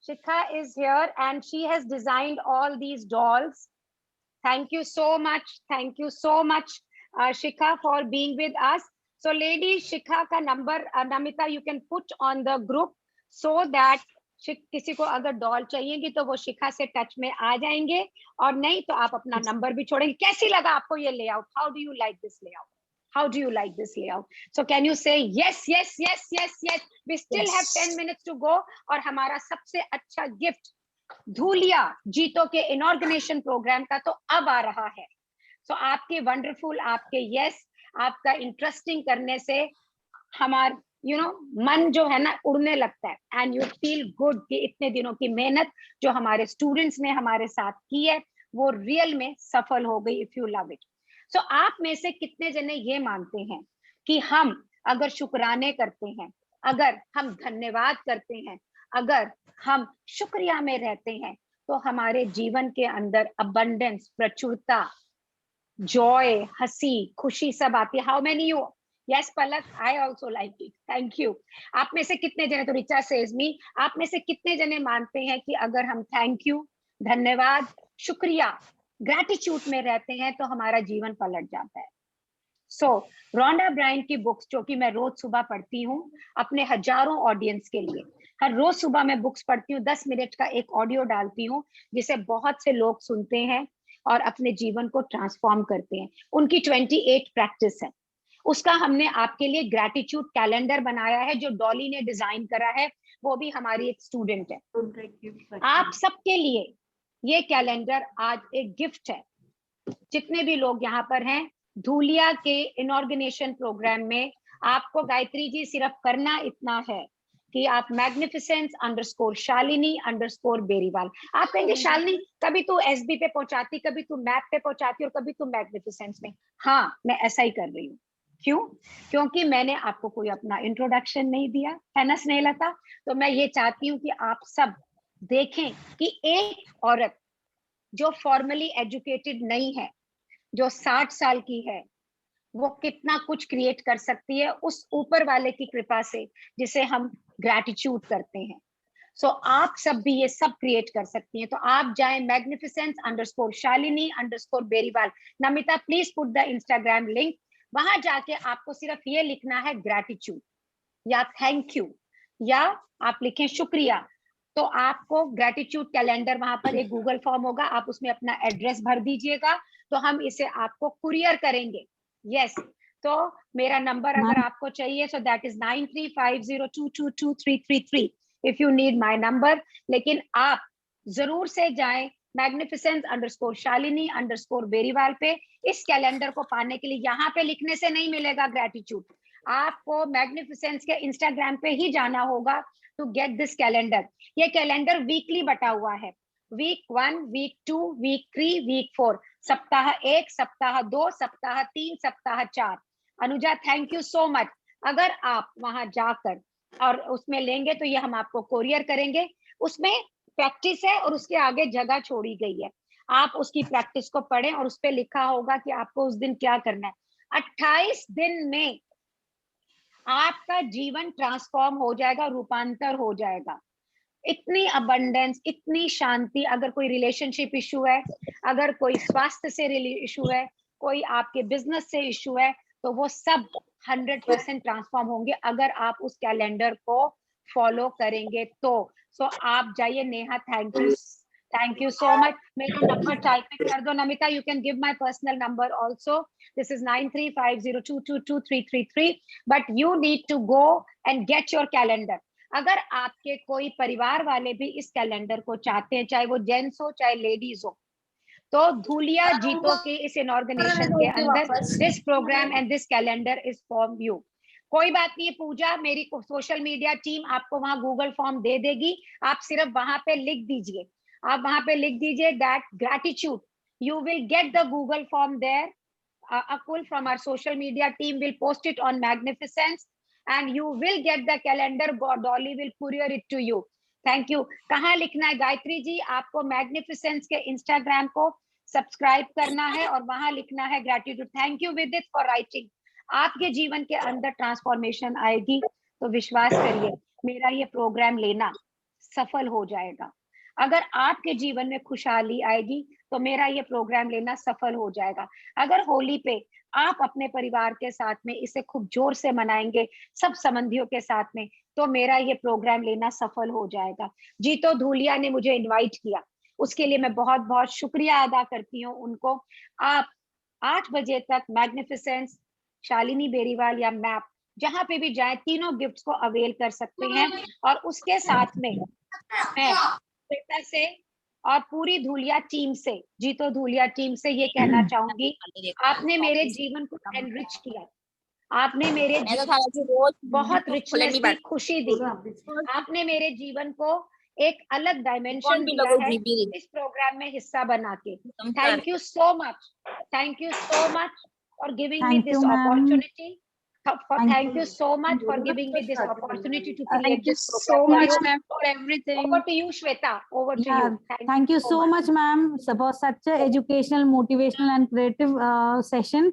Shikha is here, and she has designed all these dolls. Thank you so much. Thank you so much, Shikha, for being with us. So ladies, Shikha का number, Namita, you can put on the group so that किसी को अगर doll चाहिएगी तो वो शिखा से touch में आ जाएंगे, और नहीं तो आप अपना नंबर भी छोड़ेंगे। कैसी लगा आपको ये layout? How do you like this layout? How do you like this layout? So can you say yes, yes, yes, yes, yes? We still have 10 minutes to go. और हमारा सबसे अच्छा गिफ्ट धूलिया जीतो के इनॉर्गेनेशन प्रोग्राम का तो अब आ रहा है। So आपके वंडरफुल, आपके यस, आपका इंटरेस्टिंग करने से मन जो है ना उड़ने लगता है, एंड यू फील गुड कि इतने दिनों की मेहनत जो हमारे स्टूडेंट्स ने हमारे साथ की है वो रियल में सफल हो गई, इफ यू लव इट। सो आप में से कितने जने ये मानते हैं कि हम अगर शुक्राने करते हैं, अगर हम धन्यवाद करते हैं, अगर हम शुक्रिया में रहते हैं, तो हमारे जीवन के अंदर अबंडेंस, प्रचुरता, जॉय, हंसी, खुशी सब आती है। How many you? Yes Palak, I also like it, thank you. आप में से कितने जने, तो रिचा सेज मी, आप में से कितने जने मानते हैं कि अगर हम थैंक यू, धन्यवाद, शुक्रिया, ग्रैटिट्यूड में रहते हैं तो हमारा जीवन पलट जाता है। सो रोंडा ब्रायन की बुक्स जो कि मैं रोज सुबह पढ़ती हूँ अपने हजारों ऑडियंस के लिए, हर रोज सुबह मैं बुक्स पढ़ती हूँ, 10 मिनट का एक ऑडियो डालती हूँ जिसे बहुत से लोग सुनते हैं और अपने जीवन को ट्रांसफॉर्म करते हैं। उनकी 28 प्रैक्टिस है, उसका हमने आपके लिए ग्रैटिट्यूड कैलेंडर बनाया है जो डॉली ने डिजाइन करा है, वो भी हमारी एक स्टूडेंट है। आप सबके लिए ये कैलेंडर आज एक गिफ्ट है। जितने भी लोग यहाँ पर हैं, धूलिया के इनऑर्गेनाइजेशन प्रोग्राम में आपको गायत्री जी सिर्फ करना इतना है कि आप magnificence_शालिनी_बेरीवाल, आप कहेंगे शालिनी कभी तू एसबी पे पहुंचाती, कभी तू मैप पे पहुंचाती और कभी तू मैग्निफिसेंस में। हाँ, मैं ऐसा ही कर रही हूँ। क्यों? क्योंकि मैंने आपको कोई अपना इंट्रोडक्शन नहीं दिया है ना स्नेहलता, तो मैं ये चाहती हूँ कि आप सब देखें कि एक औरत जो फॉर्मली एजुकेटेड नहीं है, जो 60 साल की है, वो कितना कुछ क्रिएट कर सकती है उस ऊपर वाले की कृपा से जिसे हम ग्रैटिट्यूड करते हैं। सो आप सब भी ये सब क्रिएट कर सकती हैं। तो आप जाएं magnificence_शालिनी_बेरीवाल। Namita please put the Instagram link, वहां जाके आपको सिर्फ ये लिखना है ग्रैटिट्यूड या थैंक यू, या आप लिखें शुक्रिया, तो आपको ग्रैटिट्यूड कैलेंडर, वहां पर एक गूगल फॉर्म होगा, आप उसमें अपना एड्रेस भर दीजिएगा तो हम इसे आपको कुरियर करेंगे। यस, तो मेरा नंबर अगर आपको चाहिए so that is 9350222333 if you need my number. लेकिन आप जरूर से जाएं magnificence_शालिनी_बेरीवाल पे इस कैलेंडर को पाने के लिए। यहाँ पे लिखने से नहीं मिलेगा ग्रैटिट्यूड, आपको मैग्निफिसेंस के इंस्टाग्राम पे ही जाना होगा टू गेट दिस कैलेंडर। ये कैलेंडर वीकली बटा हुआ है, वीक 1, वीक 2, वीक 3, वीक 4, सप्ताह 1, सप्ताह 2, सप्ताह 3, सप्ताह 4। Anuja thank you so much. अगर आप वहां जाकर और उसमें लेंगे तो ये हम आपको कोरियर करेंगे। उसमें प्रैक्टिस है और उसके आगे जगह छोड़ी गई है, आप उसकी प्रैक्टिस को पढ़ें और उस पर लिखा होगा कि आपको उस दिन क्या करना है। 28 दिन में आपका जीवन ट्रांसफॉर्म हो जाएगा, रूपांतर हो जाएगा। इतनी अबंडेंस, इतनी शांति। अगर कोई रिलेशनशिप इशू है, अगर कोई स्वास्थ्य से इशू है, कोई आपके बिजनेस से इशू है, तो वो सब 100% ट्रांसफॉर्म होंगे अगर आप उस कैलेंडर को फॉलो करेंगे तो। सो आप जाइए। Neha thank you so much. मेरा नंबर टाइप कर दो Namita, you can give my personal number also, this is 9350222333, but you need to go and get your calendar. अगर आपके कोई परिवार वाले भी इस कैलेंडर को चाहते हैं, चाहे वो जेंट्स हो चाहे लेडीज हो, तो धूलिया जीतो के इस इनऑर्गेनाइजेशन के अंदर this programme and this calendar is for you. कोई बात नहीं है पूजा, मेरी सोशल मीडिया टीम आपको वहां गूगल फॉर्म दे देगी, आप सिर्फ वहां पे लिख दीजिए, आप वहां पे लिख दीजिए that gratitude, you will get the Google form there. Akul from our social media team will post it on Magnificence and you will get the calendar. Dolly will courier it to you. Thank you. कहाँ लिखना है गायत्री जी? आपको Magnificence के Instagram को subscribe करना है और वहां लिखना है ग्रैटिट्यूड। थैंक यू विदित फॉर राइटिंग। आपके जीवन के अंदर ट्रांसफॉर्मेशन आएगी तो विश्वास करिए मेरा ये प्रोग्राम लेना सफल हो जाएगा। अगर आपके जीवन में खुशहाली आएगी तो मेरा ये प्रोग्राम लेना सफल हो जाएगा। अगर होली पे आप अपने परिवार के साथ में इसे खूब जोर से मनाएंगे सब संबंधियों के साथ में, तो मेरा ये प्रोग्राम लेना सफल हो जाएगा। जीतो धूलिया ने मुझे इनवाइट किया, उसके लिए मैं बहुत बहुत शुक्रिया अदा करती हूँ उनको। आप 8 बजे तक मैग्निफिसेंस, शालिनी बेरीवाल या मैप जहां पे भी जाए, तीनों गिफ्ट्स को अवेल कर सकते हैं। और उसके साथ में मैं श्वेता से और पूरी धूलिया टीम से, जीतो धूलिया टीम से ये कहना चाहूंगी, आपने मेरे जीवन को एनरिच किया। आपने मेरे मैं तो जीवन खाला जी रोज बहुत खुले रिचनेस नहीं दी, बैठ खुशी दी। आपने मेरे जीवन को एक अलग कौन डायमेंशन भी दिया लोगों है जीबी इस प्रोग्राम में हिस्सा बना के। समझदार thank you so much, thank you so much for giving me Thank you, this ma'am. Opportunity. Thank Thank you so much for giving me this opportunity to create Thank you this so program for much, you. ma'am, for everything. Over to you, Shweta. Over to Yeah, you. thank you so much, ma'am, for such a educational, motivational and creative session.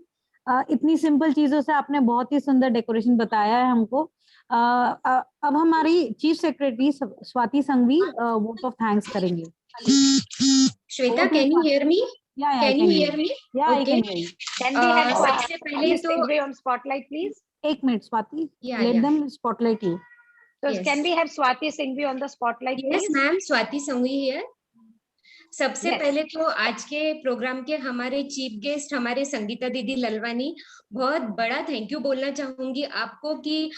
इतनी simple चीजों से आपने बहुत ही सुंदर decoration बताया है हमको। अब हमारी chief secretary Swati Sanghvi vote of thanks करेंगे। Shweta, can you hear me? Yeah, Can you hear me? Yeah, I Okay. can hear you. Can we have सबसे पहले Miss तो Sigve on spotlight, please? एक minute Swati, Yeah, let yeah. them spotlight you. So Yes. can we have Swati Singhvi on the spotlight, Yes, please? ma'am, Swati Sanghvi here. सबसे Yes. पहले तो आज के programme के हमारे चीफ गेस्ट हमारे संगीता दीदी ललवानी, बहुत बड़ा थैंक यू बोलना चाहूंगी आपको कि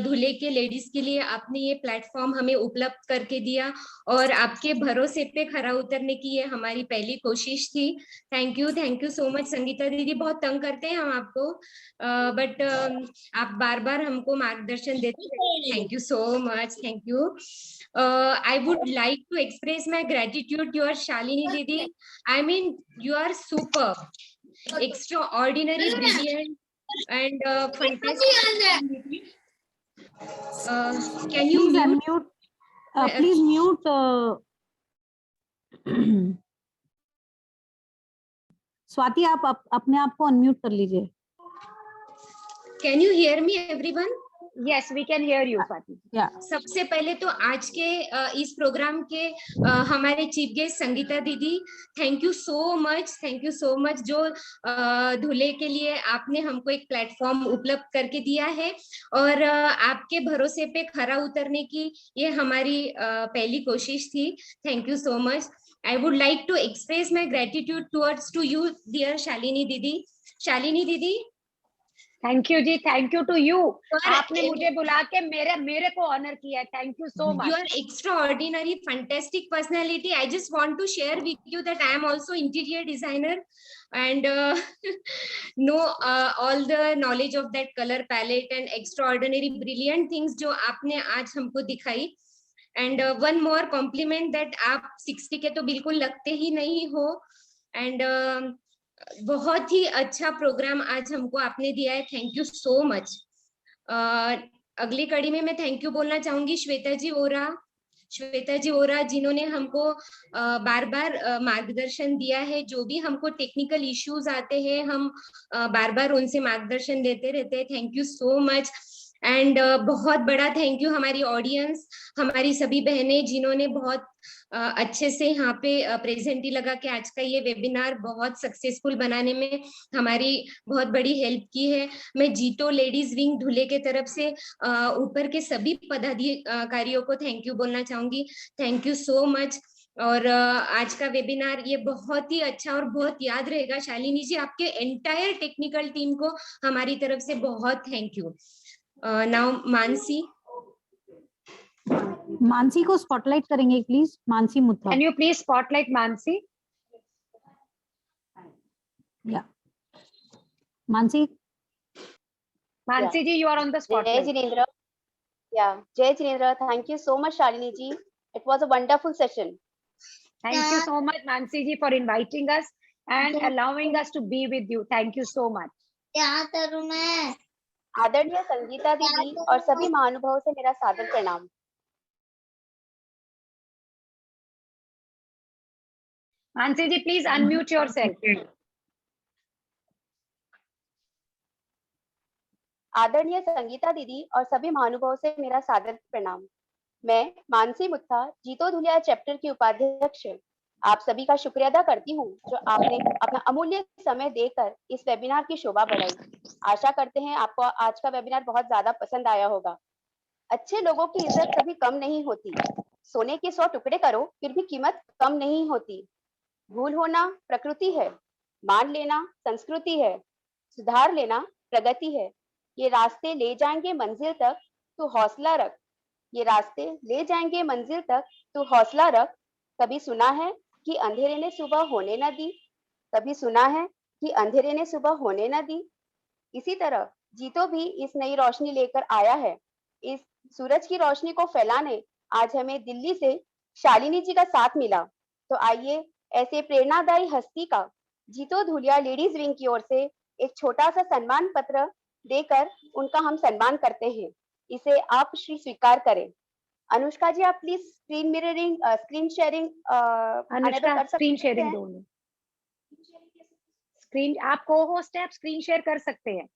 धुले के लेडीज के लिए आपने ये प्लेटफॉर्म हमें उपलब्ध करके दिया और आपके भरोसे पे खरा उतरने की ये हमारी पहली कोशिश थी। Thank you so much Sangeeta दीदी। बहुत तंग करते हैं हम आपको, बट आप बार बार हमको मार्गदर्शन देते हैं। Thank you so much, thank you. I would like to express my gratitude to your Shalini Didi. I mean, you are superb, extraordinary, brilliant, and fantastic. Can you Please mute? unmute. Please mute. Swati आप अपने आप को unmute कर लीजिए। Can you hear me, everyone? Yes, we can hear you, Swati. Yeah. सबसे पहले तो आज के इस प्रोग्राम के हमारे चीफ गेस्ट संगीता दीदी, थैंक यू सो मच जो धुले के लिए आपने हमको एक प्लेटफॉर्म उपलब्ध करके दिया है और आपके भरोसे पे खरा उतरने की ये हमारी पहली कोशिश थी। Thank you so much. I would like to express my gratitude towards to you, dear Shalini Didi. Shalini Didi, thank you ji, thank you to you. आपने मुझे बुला के मेरे को ऑनर किया है। Thank you so much. You are extraordinary, fantastic personality. I just want to share with you that I am also interior designer and know all the knowledge of that color palette and extraordinary, brilliant things जो आपने आज हमको दिखाई। And one more compliment that आप 60 के तो बिल्कुल लगते ही नहीं हो and बहुत ही अच्छा प्रोग्राम आज हमको आपने दिया है। Thank you so much. अगली कड़ी में मैं थैंक यू बोलना चाहूंगी श्वेता जी ओरा जिन्होंने हमको बार बार मार्गदर्शन दिया है। जो भी हमको टेक्निकल इश्यूज आते हैं हम बार बार उनसे मार्गदर्शन देते रहते हैं। Thank you so much. And बहुत बड़ा थैंक यू हमारी ऑडियंस, हमारी सभी बहनें जिन्होंने बहुत अच्छे से यहाँ पे प्रेजेंटी लगा के आज का ये वेबिनार बहुत सक्सेसफुल बनाने में हमारी बहुत बड़ी हेल्प की है। मैं जीतो लेडीज विंग धुले के तरफ से ऊपर के सभी पदाधिकारियों को थैंक यू बोलना चाहूंगी। Thank you so much. और आज का वेबिनार ये बहुत ही अच्छा और बहुत याद रहेगा। शालिनी जी, आपके एंटायर टेक्निकल टीम को हमारी तरफ से बहुत थैंक यू। नाउ मानसी को स्पॉटलाइट करेंगे please. Mansi Mutha, can you please spotlight Mansi? या मानसी जी, you are on the spotlight. Jai Jinendra. Yeah, Jai Jinendra. Thank you so much, Shalini ji. It was a wonderful session. Thank you so much, Mansi ji, for inviting us and allowing us to be with you. Thank you so much. क्या करूं मैं? आदरणीय संगीता दीदी और सभी महानुभावों से मेरा सादर प्रणाम। Mansi ji, please unmute yourself. आदरणीय संगीता दीदी और सभी महानुभावों से मेरा सादर प्रणाम। मैं मानसी मुत्था, जीतो धुलिया चैप्टर की उपाध्यक्ष आप सभी का शुक्रिया अदा करती हूँ जो आपने अपना अमूल्य समय देकर इस वेबिनार की शोभा बढ़ाई। आशा करते हैं आपको आज का वेबिनार बहुत ज्यादा पसंद आया होगा। अच्छे लोगों की इज्जत कभी कम नहीं होती। सोने के 100 टुकड़े करो फिर भी कीमत कम नहीं होती। भूल होना प्रकृति है, मान लेना संस्कृति है, सुधार लेना प्रगति है। ये रास्ते ले जाएंगे मंजिल तक, तू हौसला रख। ये रास्ते ले जाएंगे मंजिल तक, तू हौसला रख। कभी सुना है कि अंधेरे ने सुबह होने न दी, कभी सुना है कि अंधेरे ने सुबह होने न दी। इसी तरह जीतो भी इस नई रोशनी लेकर आया है। इस सूरज की रोशनी को फैलाने आज हमें दिल्ली से शालिनी जी का साथ मिला। तो आइए ऐसे प्रेरणादायी हस्ती का जीतो धुलिया लेडीज विंग की ओर से एक छोटा सा सम्मान पत्र देकर उनका हम सम्मान करते हैं। इसे आप श्री स्वीकार करें। अनुष्का जी, आप please screen mirroring, screen sharing Anushka screen sharing दो। स्क्रीन, आप को होस्ट है, आप स्क्रीन शेयर कर सकते हैं।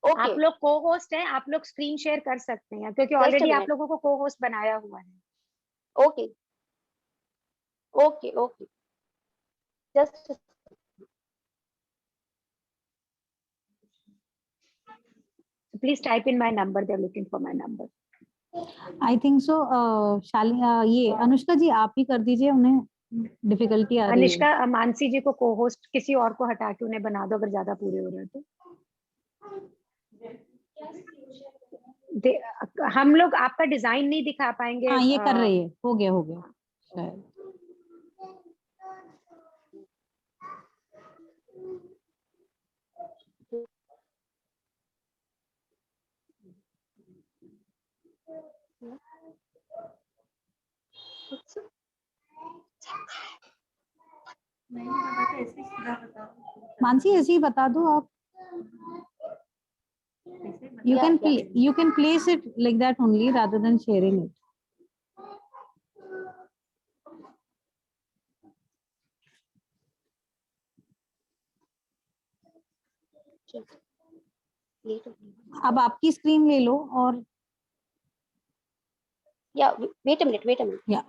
आप लोग को होस्ट हैं, आप लोग स्क्रीन शेयर कर सकते हैं क्योंकि ऑलरेडी आप लोगों को को होस्ट बनाया हुआ है। Okay okay okay, just please type in my number, they are looking for my number. I think so ये अनुष्का जी आप ही कर दीजिए, उन्हें डिफिकल्टी आ रही है। अनुष्का, मानसी जी को को होस्ट किसी और को हटा के उन्हें बना दो अगर ज्यादा पूरे हो रहे तो। हम लोग आपका डिजाइन नहीं दिखा पाएंगे। हाँ, ये कर रही है, हो गया शायद। मानसी ऐसे ही बता दो आप। You can place it like that only rather than sharing it. अब आपकी स्क्रीन ले लो और wait a minute. Yeah.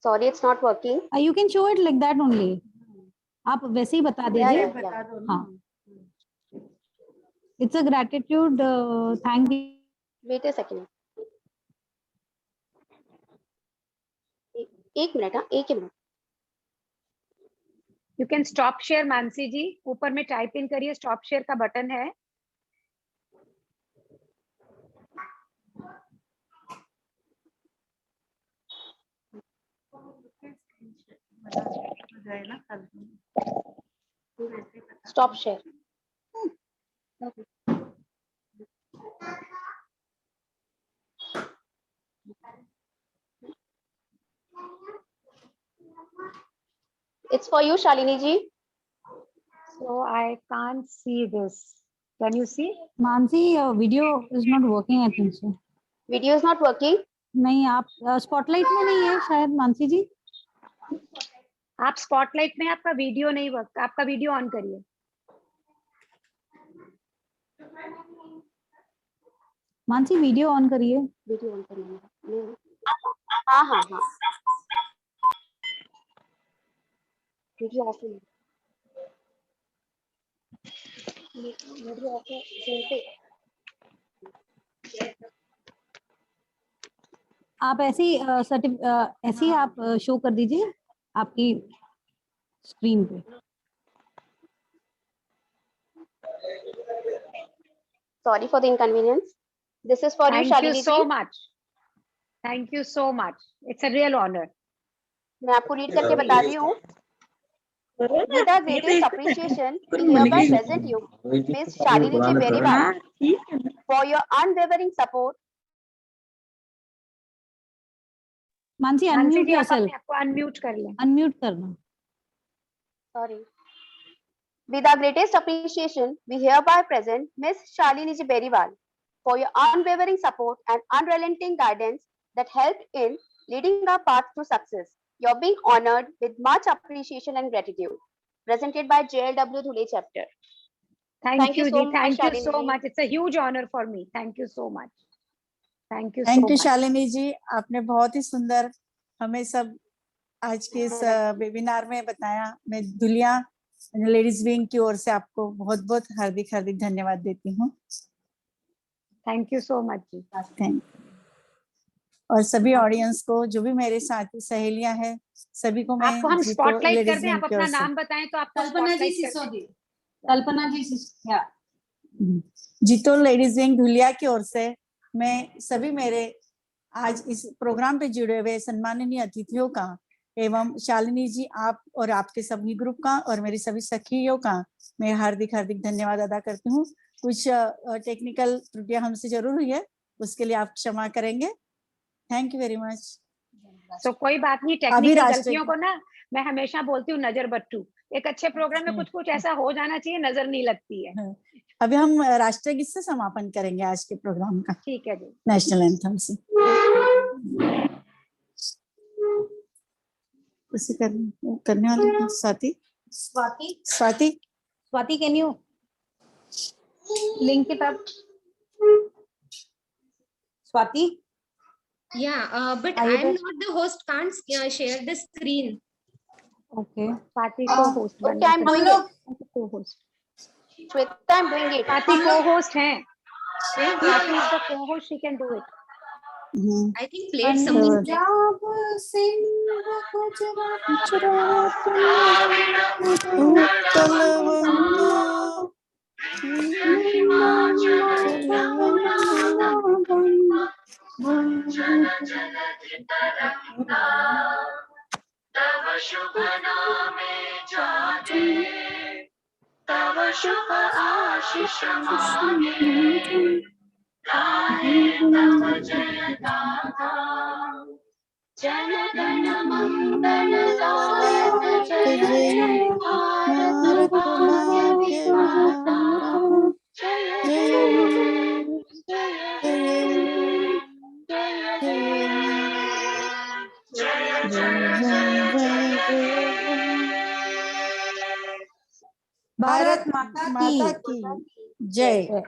Sorry, it's not working. You can show it like that only. आप वैसे ही बता दीजिए। हाँ, it's a gratitude, thank you. Wait a second. एक मिनट। You can stop share, Mansi ji, ऊपर में टाइप इन करिए, स्टॉप शेयर का बटन है। Stop share. It's for you, Shalini ji. So I can't see this. Can you see? Mansi, video is not working, I think so. Video is not working? नहीं, आप spotlight में नहीं है शायद मानसी जी। आप spotlight में, आपका वीडियो नहीं वर्क, आपका वीडियो ऑन करिए। मानसी वीडियो ऑन करिए। वीडियो ऑन करिए। हाँ। वीडियो ऑफ है। वीडियो ऑफ है। आप ऐसे ही आप शो कर दीजिए आपकी स्क्रीन पे। Sorry for the inconvenience. This is for you, Shalini ji. Thank you so much. Thank you so much. It's a real honor. मैं आपको रीड करके बता रही हूँ। With our greatest appreciation, we hereby present you, Miss Shalini ji Beriwal, for your unwavering support. Mansi unmute yourself. आपको unmute कर लें। Unmute करना। Sorry. With our greatest appreciation, we hereby present Miss Shalini ji Beriwal for your unwavering support and unrelenting guidance that helped in leading our path to success. You're being honored with much appreciation and gratitude. Presented by JLW Dhule chapter. Thank you so much, Shalini ji. It's a huge honor for me. Thank you so much. Thank you so much. Thank you Shalini ji, आपने बहुत ही सुंदर हमें सब आज के इस webinar में बताया। मैं दुलिया लेडीज विंग की ओर से आपको बहुत बहुत हार्दिक धन्यवाद देती हूँ। Thank you so much ji. Thank you. और सभी ऑडियंस को, जो भी मेरे साथी सहेलियां हैं, सभी को मैं आपको हम जीतो स्पॉटलाइट कर लेडीज दें, विंग आप की अपना ओर से नाम बताएं तो आपको कल्पना जी spotlight कर दें। सिसोदिया, कल्पना जी सिसोदिया। जीतो लेडीज विंग धुलिया की ओर से मैं सभी मेरे आज इस प्रोग्राम पे जुड़े हुए सम्माननीय अतिथियों का एवं शालिनी जी आप और आपके सभी ग्रुप का और मेरी सभी सखियों का मैं हार्दिक हार्दिक धन्यवाद अदा करती हूँ। कुछ टेक्निकल त्रुटियां हमसे जरूर हुई है, उसके लिए आप क्षमा करेंगे। Thank you very much. So कोई बात नहीं, अभी टेक्निकल राष्ट्र गलतियों को ना मैं हमेशा बोलती हूँ नजर बट्टू। एक अच्छे प्रोग्राम में कुछ कुछ ऐसा हो जाना चाहिए, नजर नहीं लगती है। अभी हम राष्ट्रगीत से समापन करेंगे आज के प्रोग्राम का। ठीक है जी। नेशनल एंथम से उसे करने वाले Swati Swati can you link it up? Swati? Yeah, but I am not the host. Can't share the screen. Okay. Swati को host Okay, बनना I'm doing पड़ेगा। Co-host. Shweta, I'm doing it. Swati co-host हैं। Swati is the co-host. She can do it. I think played something. तव शुभ नामे जागे, तव शुभ आशीष मांगे, गाए तव जय गाथा, जन गण मंगल गायक जय भारत भाग्य विधाता, जय जय भारत माता की जय।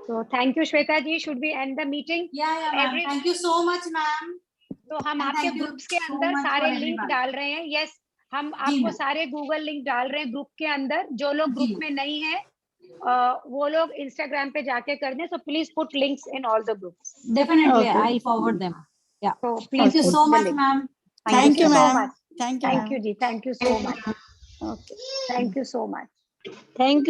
So thank you Shweta ji. Should we end the meeting? Yeah, ma'am. Thank you so much, ma'am. तो हम आपके ग्रुप्स के अंदर सारे लिंक डाल रहे हैं। यस, हम आपको सारे गूगल लिंक डाल रहे हैं ग्रुप के अंदर। जो लोग ग्रुप में नहीं है वो लोग इंस्टाग्राम पे जाके कर दें। So please put links in all the groups. Definitely, I'll forward them. Yeah. So Thank you so much, ma'am. Thank you, so ma'am. much. Thank you, Thank you ji. Thank you so much. Okay. Thank you so much. Thank you.